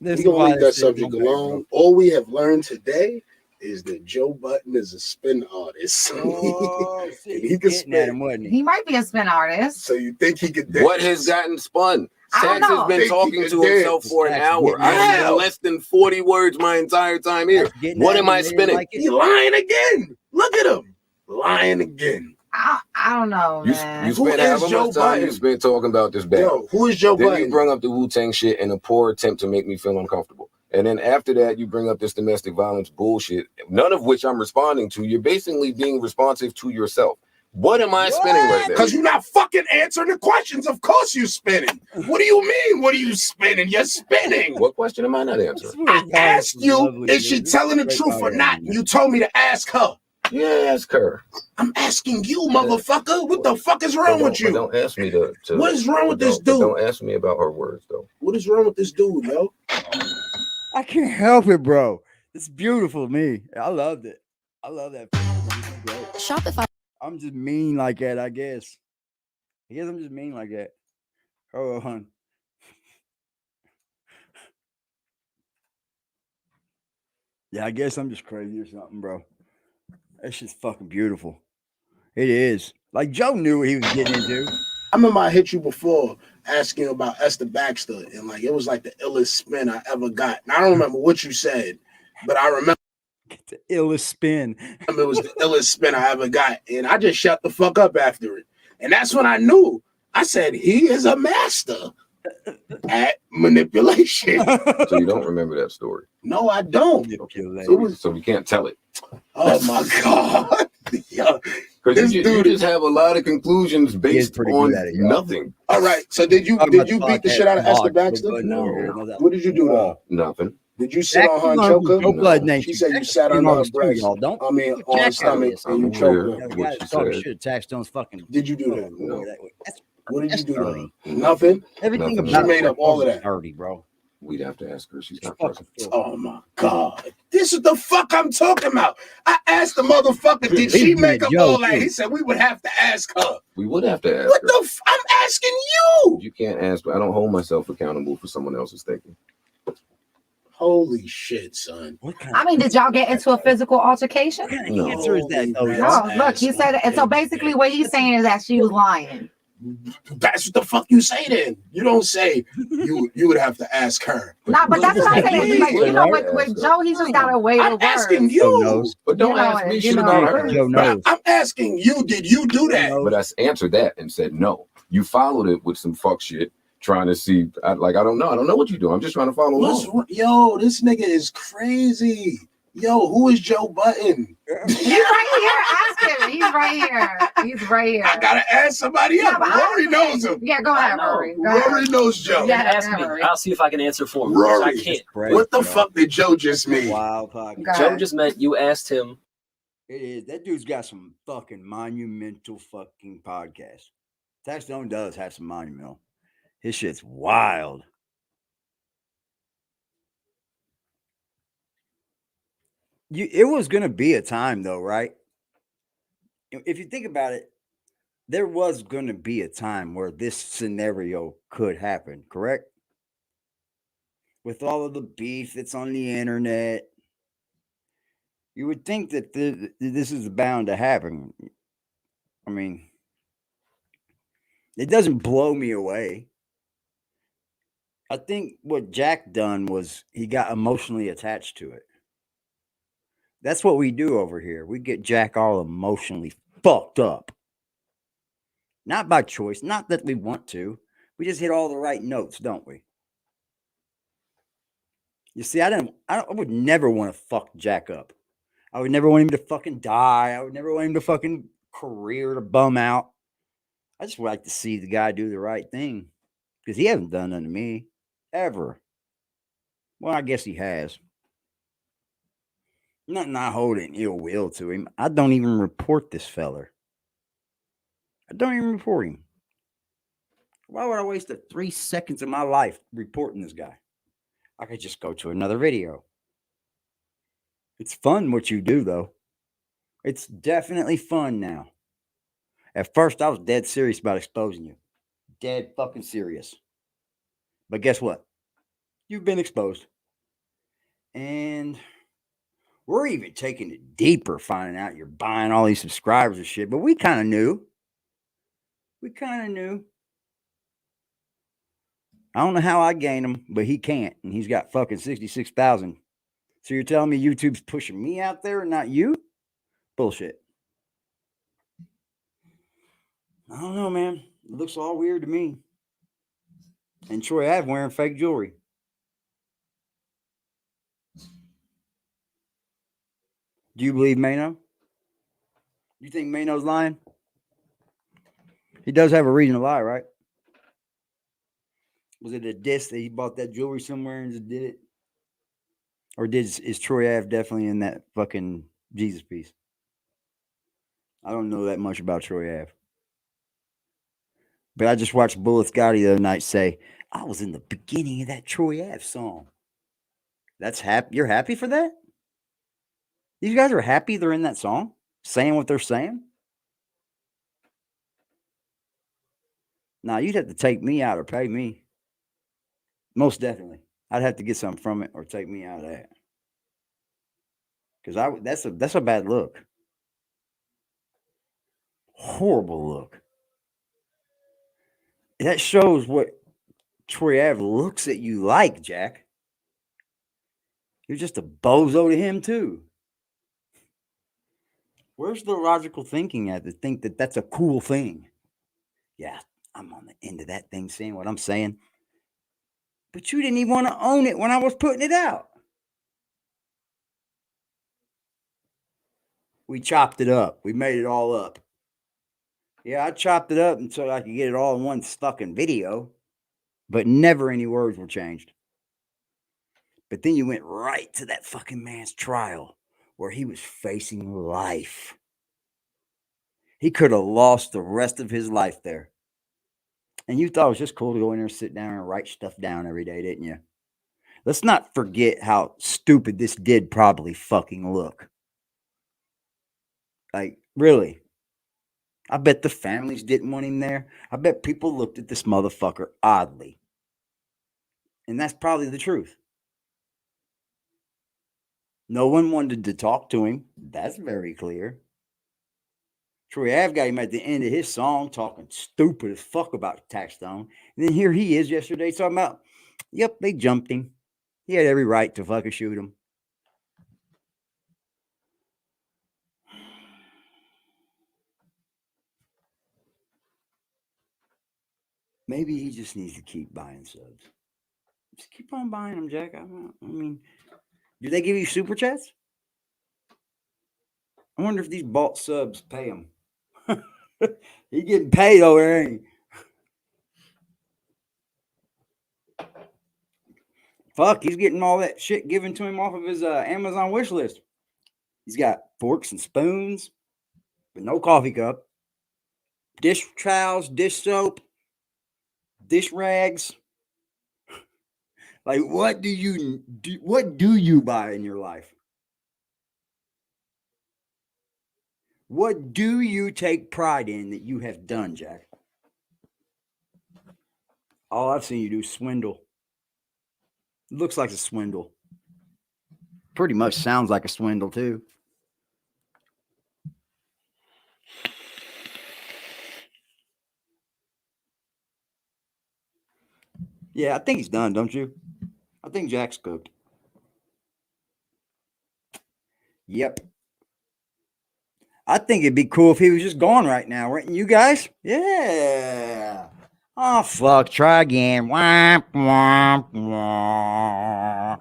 We're going to leave that subject alone. All we have learned today is that Joe Button is a spin artist. And he can spin. He might be a spin artist. So you think he could What has gotten spun? Sax has been talking to himself for an hour. I have less than 40 words my entire time here. What am I spinning? He lying again. Look at him. Lying again. I don't know, man. You spent however much time you spent talking about this battle. Yo, who is Joe Then Biden? you bring up the Wu-Tang shit in a poor attempt to make me feel uncomfortable. And then after that, you bring up this domestic violence bullshit, none of which I'm responding to. You're basically being responsive to yourself. What am I spinning right there? Because you're not fucking answering the questions. Of course you're spinning. What do you mean? What are you spinning? You're spinning. What question am I not answering? I asked you, is she telling the truth or not? You told me to ask her. Yeah, ask her. I'm asking you, motherfucker. What the fuck is wrong with you? Don't ask me to What is wrong with this dude? Don't ask me about her words, though. What is wrong with this dude, yo? I can't help it, bro. It's beautiful to me. I loved it. I love that. Shopify. I'm just mean like that, I guess. I'm just mean like that. Hold on. Yeah, I guess I'm just crazy or something, bro. That shit's fucking beautiful. It is. Like Joe knew what he was getting into. I remember I hit you before asking about Esther Baxter, and like it was like the illest spin I ever got. And I don't remember what you said, but I remember the illest spin. It was the illest spin I ever got, and I just shut the fuck up after it. And that's when I knew. I said he is a master at manipulation. So you don't remember that story? No, I don't. So we can't tell it. Oh my god. Because you just have a lot of conclusions based on nothing. All right. So did you beat the shit out of Esther Baxter? No. What did you do to her? Nothing. Did you sit on her and choke her? No. She said you sat on her breast. I mean, on her stomach and you choked her. Did you do that? No. What did you do to her? Nothing. Everything She made up all of that. Dirty, bro. We'd have to ask her. She's not present. Oh my god. This is the fuck I'm talking about. I asked the motherfucker, did she make up all that? He said we would have to ask her. We would have to ask What her. the I'm asking you. You can't ask. I don't hold myself accountable for someone else's thinking. Holy shit, son. I mean, did y'all get into a physical altercation? No. Answer is that though. No, look, you said it. And so basically what he's saying is that she was lying. That's what the fuck you say then. You don't say you would have to ask her. Nah, but that's what I'm saying. Like, you know, with Joe, he just got away with I'm words. asking you. But don't ask me shit about her. Joe knows. I'm asking you, did you do that? But I answered that and said no. You followed it with some fuck shit, trying to see. I don't know. I don't know what you do. I'm just trying to follow along. Yo, this nigga is crazy. Yo, who is Joe Button? He's right here. Ask him. He's right here. He's right here. I gotta ask somebody else. Rory knows him. Yeah, go ahead, Rory. Rory knows Joe. Yeah, Ask me. I'll see if I can answer for him. Rory, I can't. what the fuck did Joe just mean? Wow, pocket. Joe just meant you asked him. It is. That dude's got some fucking monumental fucking podcasts. Taxstone does have some monumental. His shit's wild. It was gonna be a time though, right? If you think about it, there was gonna be a time where this scenario could happen, correct? With all of the beef that's on the internet, you would think that this is bound to happen. I mean, it doesn't blow me away. I think what Jack done was he got emotionally attached to it. That's what we do over here. We get Jack all emotionally fucked up. Not by choice, not that we want to. We just hit all the right notes, don't we? You see, I would never want to fuck Jack up. I would never want him to fucking die. I would never want him to fucking career to bum out. I just would like to see the guy do the right thing. Because he hasn't done nothing to me. Ever. Well, I guess he has. I'm not holding ill will to him. I don't even report this feller. I don't even report him. Why would I waste 3 seconds of my life reporting this guy? I could just go to another video. It's fun what you do, though. It's definitely fun now. At first, I was dead serious about exposing you. Dead fucking serious. But guess what? You've been exposed. And we're even taking it deeper, finding out you're buying all these subscribers and shit. But we kind of knew. I don't know how I gain him, but he can't, and he's got fucking 66,000. So you're telling me YouTube's pushing me out there and not you? Bullshit. I don't know, man. It looks all weird to me. And Troy Ave wearing fake jewelry. Do you believe Mano? You think Mano's lying? He does have a reason to lie, right? Was it a diss that he bought that jewelry somewhere and just did it? Or is Troy Ave definitely in that fucking Jesus piece? I don't know that much about Troy Ave. But I just watched Bullet Gotti the other night say, I was in the beginning of that Troy Ave song. That's happy. You're happy for that? These guys are happy they're in that song? Saying what they're saying? Nah, you'd have to take me out or pay me. Most definitely. I'd have to get something from it or take me out of that. Because that's a bad look. Horrible look. That shows what Troy Ave looks at you like, Jack. You're just a bozo to him, too. Where's the logical thinking at to think that that's a cool thing? Yeah, I'm on the end of that thing saying what I'm saying. But you didn't even want to own it when I was putting it out. We chopped it up. We made it all up. Yeah, I chopped it up until I could get it all in one fucking video. But never any words were changed. But then you went right to that fucking man's trial where he was facing life. He could have lost the rest of his life there. And you thought it was just cool to go in there and sit down and write stuff down every day, didn't you? Let's not forget how stupid this did probably fucking look. Like, really. I bet the families didn't want him there. I bet people looked at this motherfucker oddly. And that's probably the truth. No one wanted to talk to him. That's very clear. Troy Ave got him at the end of his song talking stupid as fuck about Taxstone. And then here he is yesterday talking about, yep, they jumped him. He had every right to fucking shoot him. Maybe he just needs to keep buying subs. Just keep on buying them, Jack. I mean, do they give you super chats? I wonder if these bought subs pay him. He getting paid over there, ain't he? Fuck, he's getting all that shit given to him off of his Amazon wish list. He's got forks and spoons, but no coffee cup, dish towels, dish soap, dish rags. Like, what do you buy in your life? What do you take pride in that you have done, Jack? All I've seen you do is swindle. It looks like a swindle. Pretty much sounds like a swindle, too. Yeah, I think he's done, don't you? I think Jack's cooked. Yep. I think it'd be cool if he was just gone right now, wouldn't you guys? Yeah. Oh, fuck. Try again. Womp, womp, womp.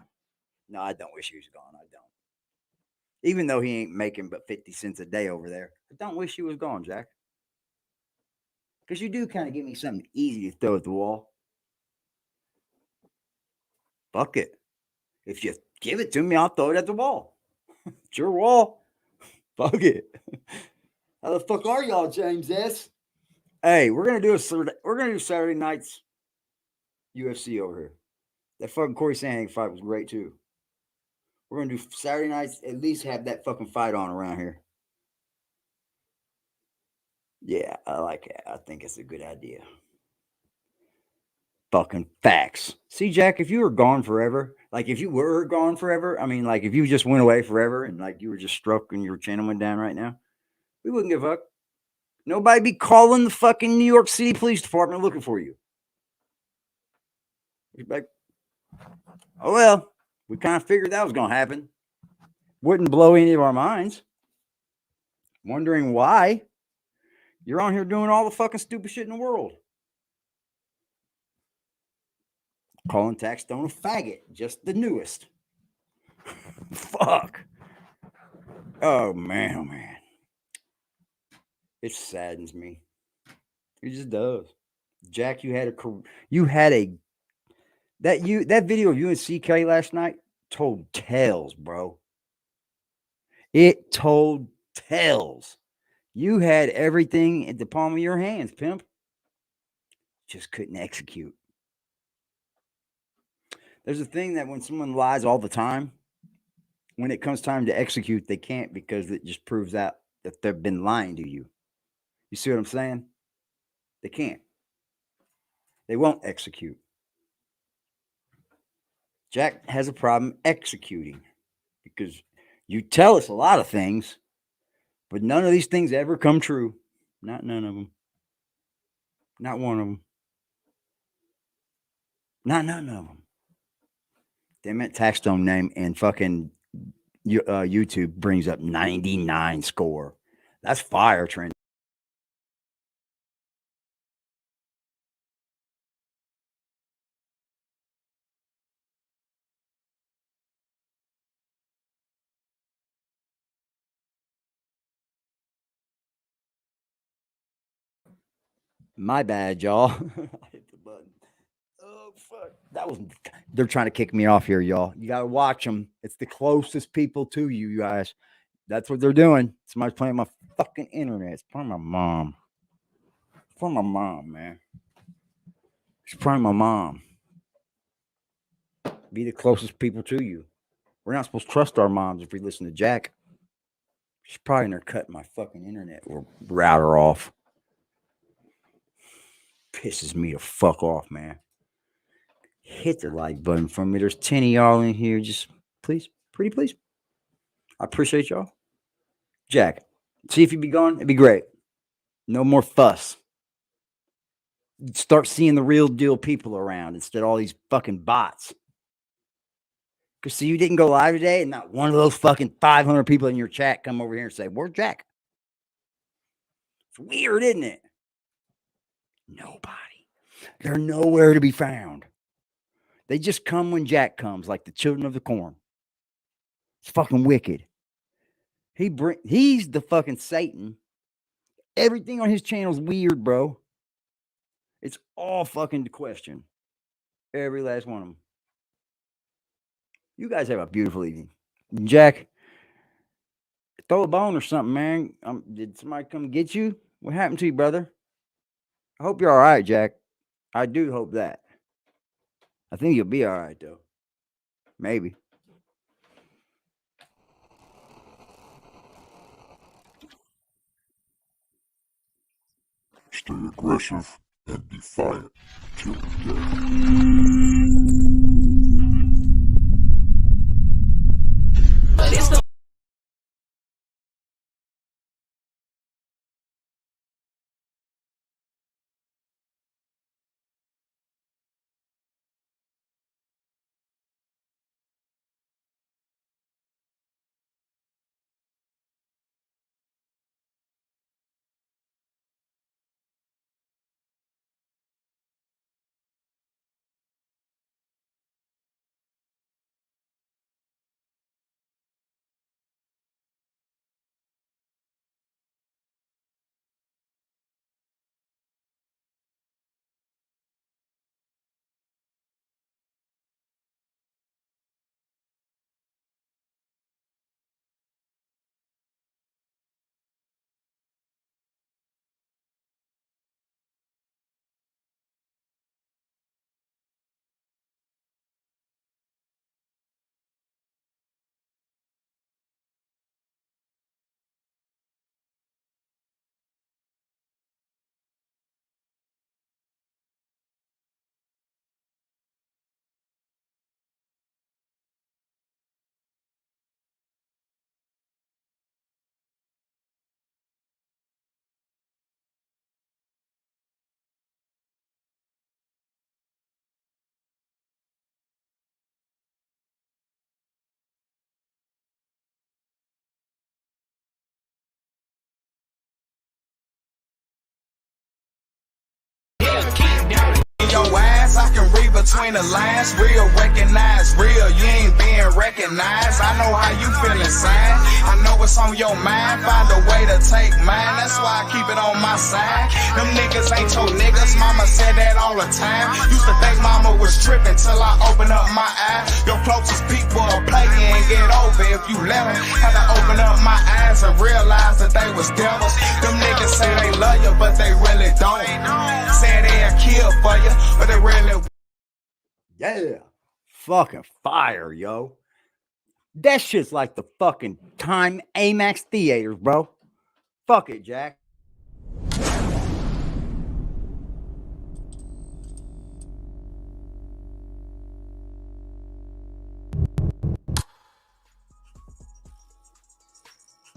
No, I don't wish he was gone. I don't. Even though he ain't making but 50 cents a day over there. I don't wish he was gone, Jack. Because you do kind of give me something easy to throw at the wall. Fuck it. If you give it to me, I'll throw it at the wall. It's your wall. Fuck it. How the fuck are y'all, James S? Hey, we're gonna do Saturday night's UFC over here. That fucking Corey Sandhagen fight was great too. We're gonna do Saturday nights, at least have that fucking fight on around here. Yeah, I like it. I think it's a good idea. Fucking facts. See, Jack, if you were gone forever, like if you were gone forever, I mean, like if you just went away forever and like you were just struck and your chin went down right now, we wouldn't give a fuck. Nobody be calling the fucking New York City Police Department looking for you. Like, oh well, we kind of figured that was gonna happen. Wouldn't blow any of our minds. Wondering why you're on here doing all the fucking stupid shit in the world. Calling Taxstone a faggot, just the newest. Fuck. Oh man. It saddens me. It just does. Jack, you had that video of you and CK last night told tales, bro. It told tales. You had everything at the palm of your hands, Pimp. Just couldn't execute. There's a thing that when someone lies all the time, when it comes time to execute, they can't because it just proves that they've been lying to you. You see what I'm saying? They can't. They won't execute. Jack has a problem executing because you tell us a lot of things, but none of these things ever come true. Not none of them. Not one of them. Not none of them. They meant Taxstone name and fucking YouTube brings up 99 score. That's fire, Trent. My bad, y'all. I hit the button. Oh, fuck. They're trying to kick me off here, y'all. You got to watch them. It's the closest people to you guys. That's what they're doing. Somebody's playing my fucking internet. It's probably my mom. It's probably my mom, man. It's probably my mom. Be the closest people to you. We're not supposed to trust our moms if we listen to Jack. She's probably in there cutting my fucking internet or router off. Pisses me the fuck off, man. Hit the like button for me. There's 10 of y'all in here. Just please, pretty please. I appreciate y'all. Jack, see if you'd be gone. It'd be great. No more fuss. Start seeing the real deal people around instead of all these fucking bots. Because see, you didn't go live today, and not one of those fucking 500 people in your chat come over here and say, "Where's Jack?" It's weird, isn't it? Nobody. They're nowhere to be found. They just come when Jack comes, like the children of the corn. It's fucking wicked. He's the fucking Satan. Everything on his channel is weird, bro. It's all fucking the question. Every last one of them. You guys have a beautiful evening. Jack, throw a bone or something, man. Did somebody come get you? What happened to you, brother? I hope you're all right, Jack. I do hope that. I think you'll be all right, though. Maybe. Stay aggressive and defiant till the It's the between the lines. Real recognize real, you ain't being recognized. I know how you feel inside. I know what's on your mind. Find a way to take mine. That's why I keep it on my side. Them niggas ain't your niggas. Mama said that all the time. Used to think mama was tripping till I opened up my eyes. Your closest people will play you and get over if you let them. Had to open up my eyes and realize that they was devils. Them niggas say they love you, but they really don't. Say they'll kill for you, but they really. Yeah. Fucking fire, yo. That shit's like the fucking Time AMAX theaters, bro. Fuck it, Jack.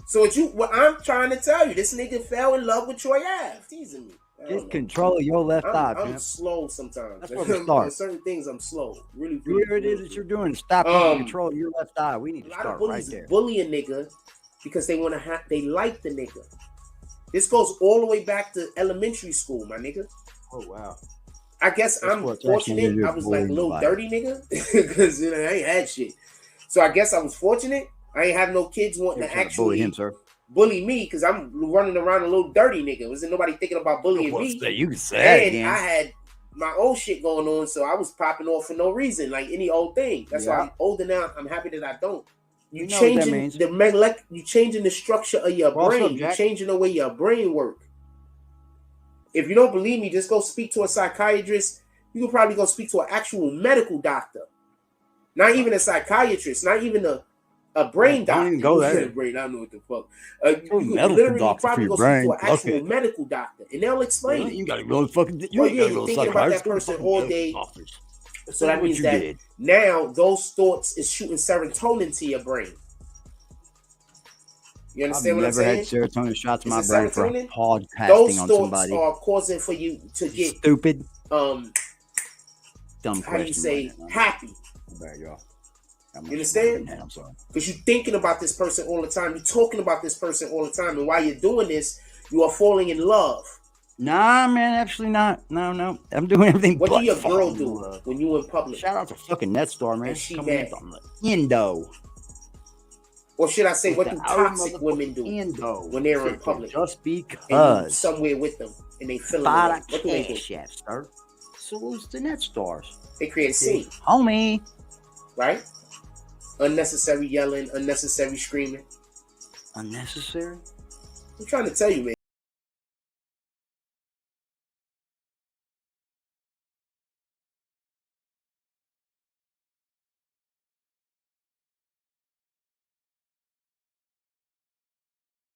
So what I'm trying to tell you, this nigga fell in love with Troy Ave. Teasing me. Just control your left eye, I'm man. slow sometimes. That's where we start. On certain things, I'm slow. Really, Whatever it is that you're doing, stop control your left eye. We need to a lot start of bullies right there. bully a nigga because they want to have, they like the nigga. This goes all the way back to elementary school, my nigga. Oh wow. I guess I'm fortunate. I was like a little dirty nigga because I ain't had shit. So I guess I was fortunate. I ain't have no kids wanting to actually bully him, sir. Bully me because I'm running around a little dirty nigga. Wasn't nobody thinking about bullying me. You can say that again. I had my own shit going on, so I was popping off for no reason, like any old thing. That's why I'm older now. I'm happy that I don't. You changing you changing the structure of your brain. You're changing the way your brain work. If you don't believe me, just go speak to a psychiatrist. You can probably go speak to an actual medical doctor. Not even a psychiatrist. Not even a brain doctor. Don't even go there. Brain, I don't know what the fuck. You can literally probably go speak to an actual medical doctor, and they'll explain it. You gotta go fucking. You ain't thinking about that person all day. So that means that now those thoughts is shooting serotonin to your brain. You understand what I'm saying? I've never had serotonin shots in my brain for podcasting those on thoughts somebody. Are causing for you to get stupid. Dumb question. How do you say happy? There you go. You understand? I'm sorry. Because you're thinking about this person all the time. You're talking about this person all the time. And while you're doing this, you are falling in love. Nah, man, absolutely not. No. I'm doing everything. What do your girl do when you in public? Shout out to fucking Netstar, man. And she mad. Indo. Or should I say, what do toxic women do when they're in public? Just because. And you somewhere with them and they feel it. What do they do? Sir. Salutes to Netstars. They create a scene. Homie. Right? Unnecessary yelling, unnecessary screaming. Unnecessary? I'm trying to tell you, man.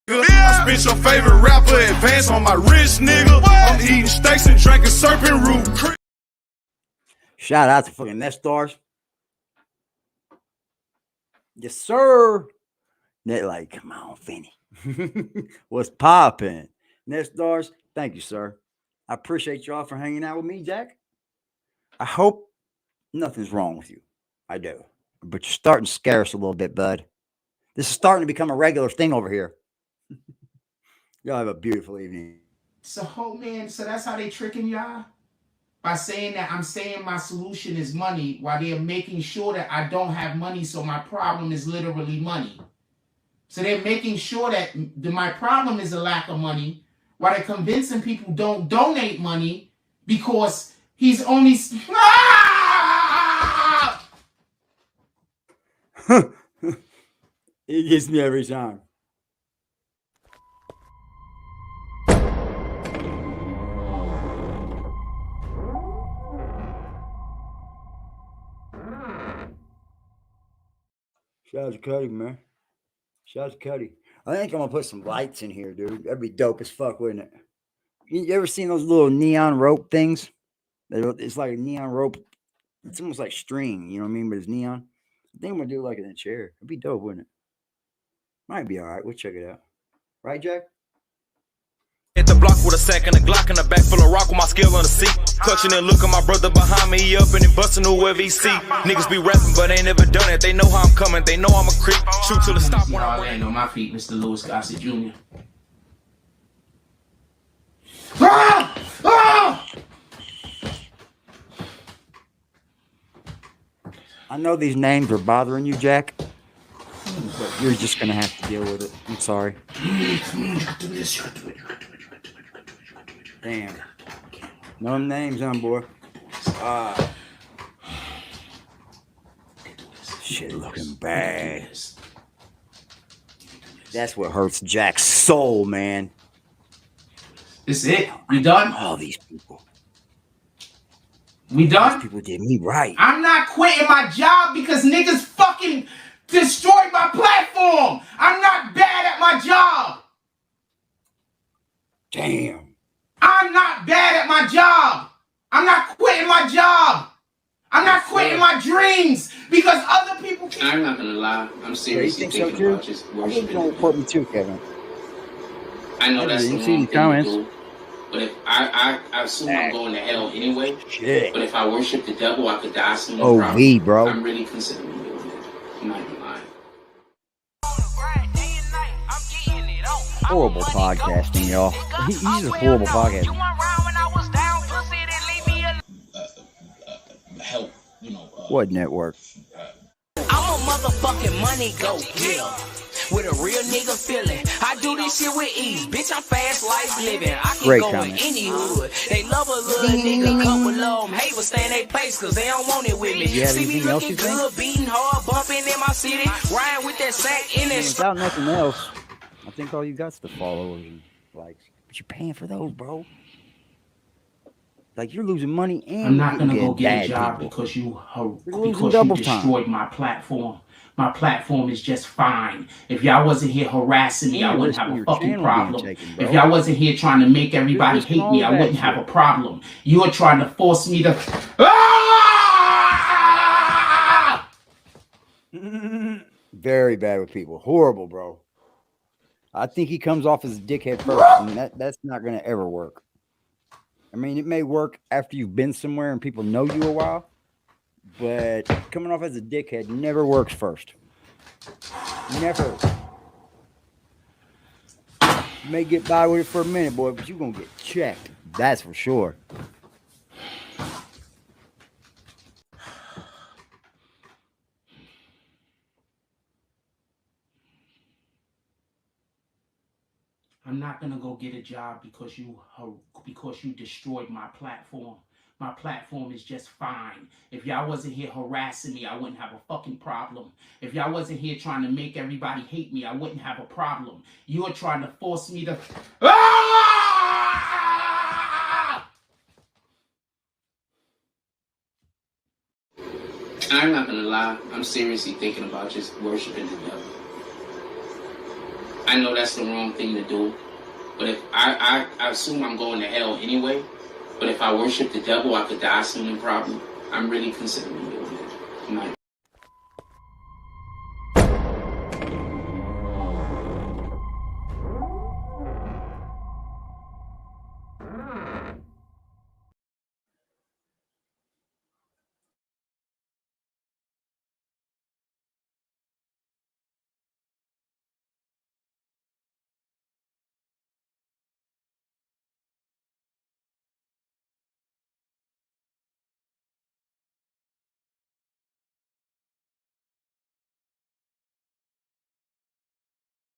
I spit your favorite rapper advance on my wrist, nigga. I'm eating steaks and drinking serpent root. Shout out to fucking Nestars. Yes, sir. They're like, come on, Finny. What's popping? Nestars, thank you, sir. I appreciate y'all for hanging out with me, Jack. I hope nothing's wrong with you. I do. But you're starting to scare us a little bit, bud. This is starting to become a regular thing over here. Y'all have a beautiful evening. So, man, so that's how they tricking y'all? By saying that I'm saying my solution is money while they're making sure that I don't have money, so my problem is literally money. So they're making sure that my problem is a lack of money while they're convincing people don't donate money because he's only... It gets me every time. Shout out to Cuddy, man. Shout out to Cuddy. I think I'm gonna put some lights in here, dude. That'd be dope as fuck, wouldn't it? You ever seen those little neon rope things? It's like a neon rope. It's almost like string, you know what I mean? But it's neon. I think I'm gonna do like in a chair. It'd be dope, wouldn't it? Might be all right. We'll check it out. Right, Jack? Hit the block with a sack and a Glock in the back full of rock with my skill on the seat. Clutching and looking my brother behind me, he up and he busting whoever he see. Niggas be rapping, but ain't never done it. They know how I'm coming, they know I'm a creep. Shoot till it stop when I land on my feet, Mr. Louis Gossett Jr. know these names are bothering you, Jack, but you're just gonna have to deal with it. I'm sorry. Damn. No names on, boy. Shit looking bad. That's what hurts Jack's soul, man. This it? We done? All these people. We done? These people did me right. I'm not quitting my job because niggas fucking destroyed my platform. I'm not bad at my job. Damn. I'm not bad at my job. I'm not quitting my job. I'm not quitting my dreams because other people can. I'm not gonna lie. I'm seriously thinking about just worshiping. You don't report me too, Kevin. I know that's the wrong thing to do. But if I assume I'm going to hell anyway. Shit. But if I worship the devil, I could die soon. OV, bro. I'm really considering doing it. I'm not gonna lie. Horrible podcasting, y'all. He's a horrible podcaster. Help, you know. What network? I'm a motherfucking money go getter with a real nigga feeling. I do this shit with ease, bitch. I'm fast life living. I can Great go comment. in any hood. They love a little nigga, couple of them hate, but stay in their place cause they don't want it with me. You have See me anything else looking you think? good, beating hard, bumping in my city, riding with that sack in that. Without nothing else, I think all you got's the followers and likes. But you're paying for those, bro. Like, you're losing money and I'm not gonna you're go getting get a bad job people. because you destroyed my platform. My platform is just fine. If y'all wasn't here harassing me, I wouldn't have a fucking problem. If y'all wasn't here trying to make everybody hate me, I wouldn't have a problem. You are trying to force me to. Very bad with people. Horrible, bro. I think he comes off as a dickhead first, and that's not going to ever work. I mean, it may work after you've been somewhere and people know you a while, but coming off as a dickhead never works first. Never. You may get by with it for a minute, boy, but you're going to get checked. That's for sure. I'm not gonna go get a job because you destroyed my platform. My platform is just fine. If y'all wasn't here harassing me, I wouldn't have a fucking problem. If y'all wasn't here trying to make everybody hate me, I wouldn't have a problem. You are trying to force me to. I'm not gonna lie. I'm seriously thinking about just worshiping the devil. I know that's the wrong thing to do, but if I assume I'm going to hell anyway. But if I worship the devil, I could die soon and probably. I'm really considering doing it.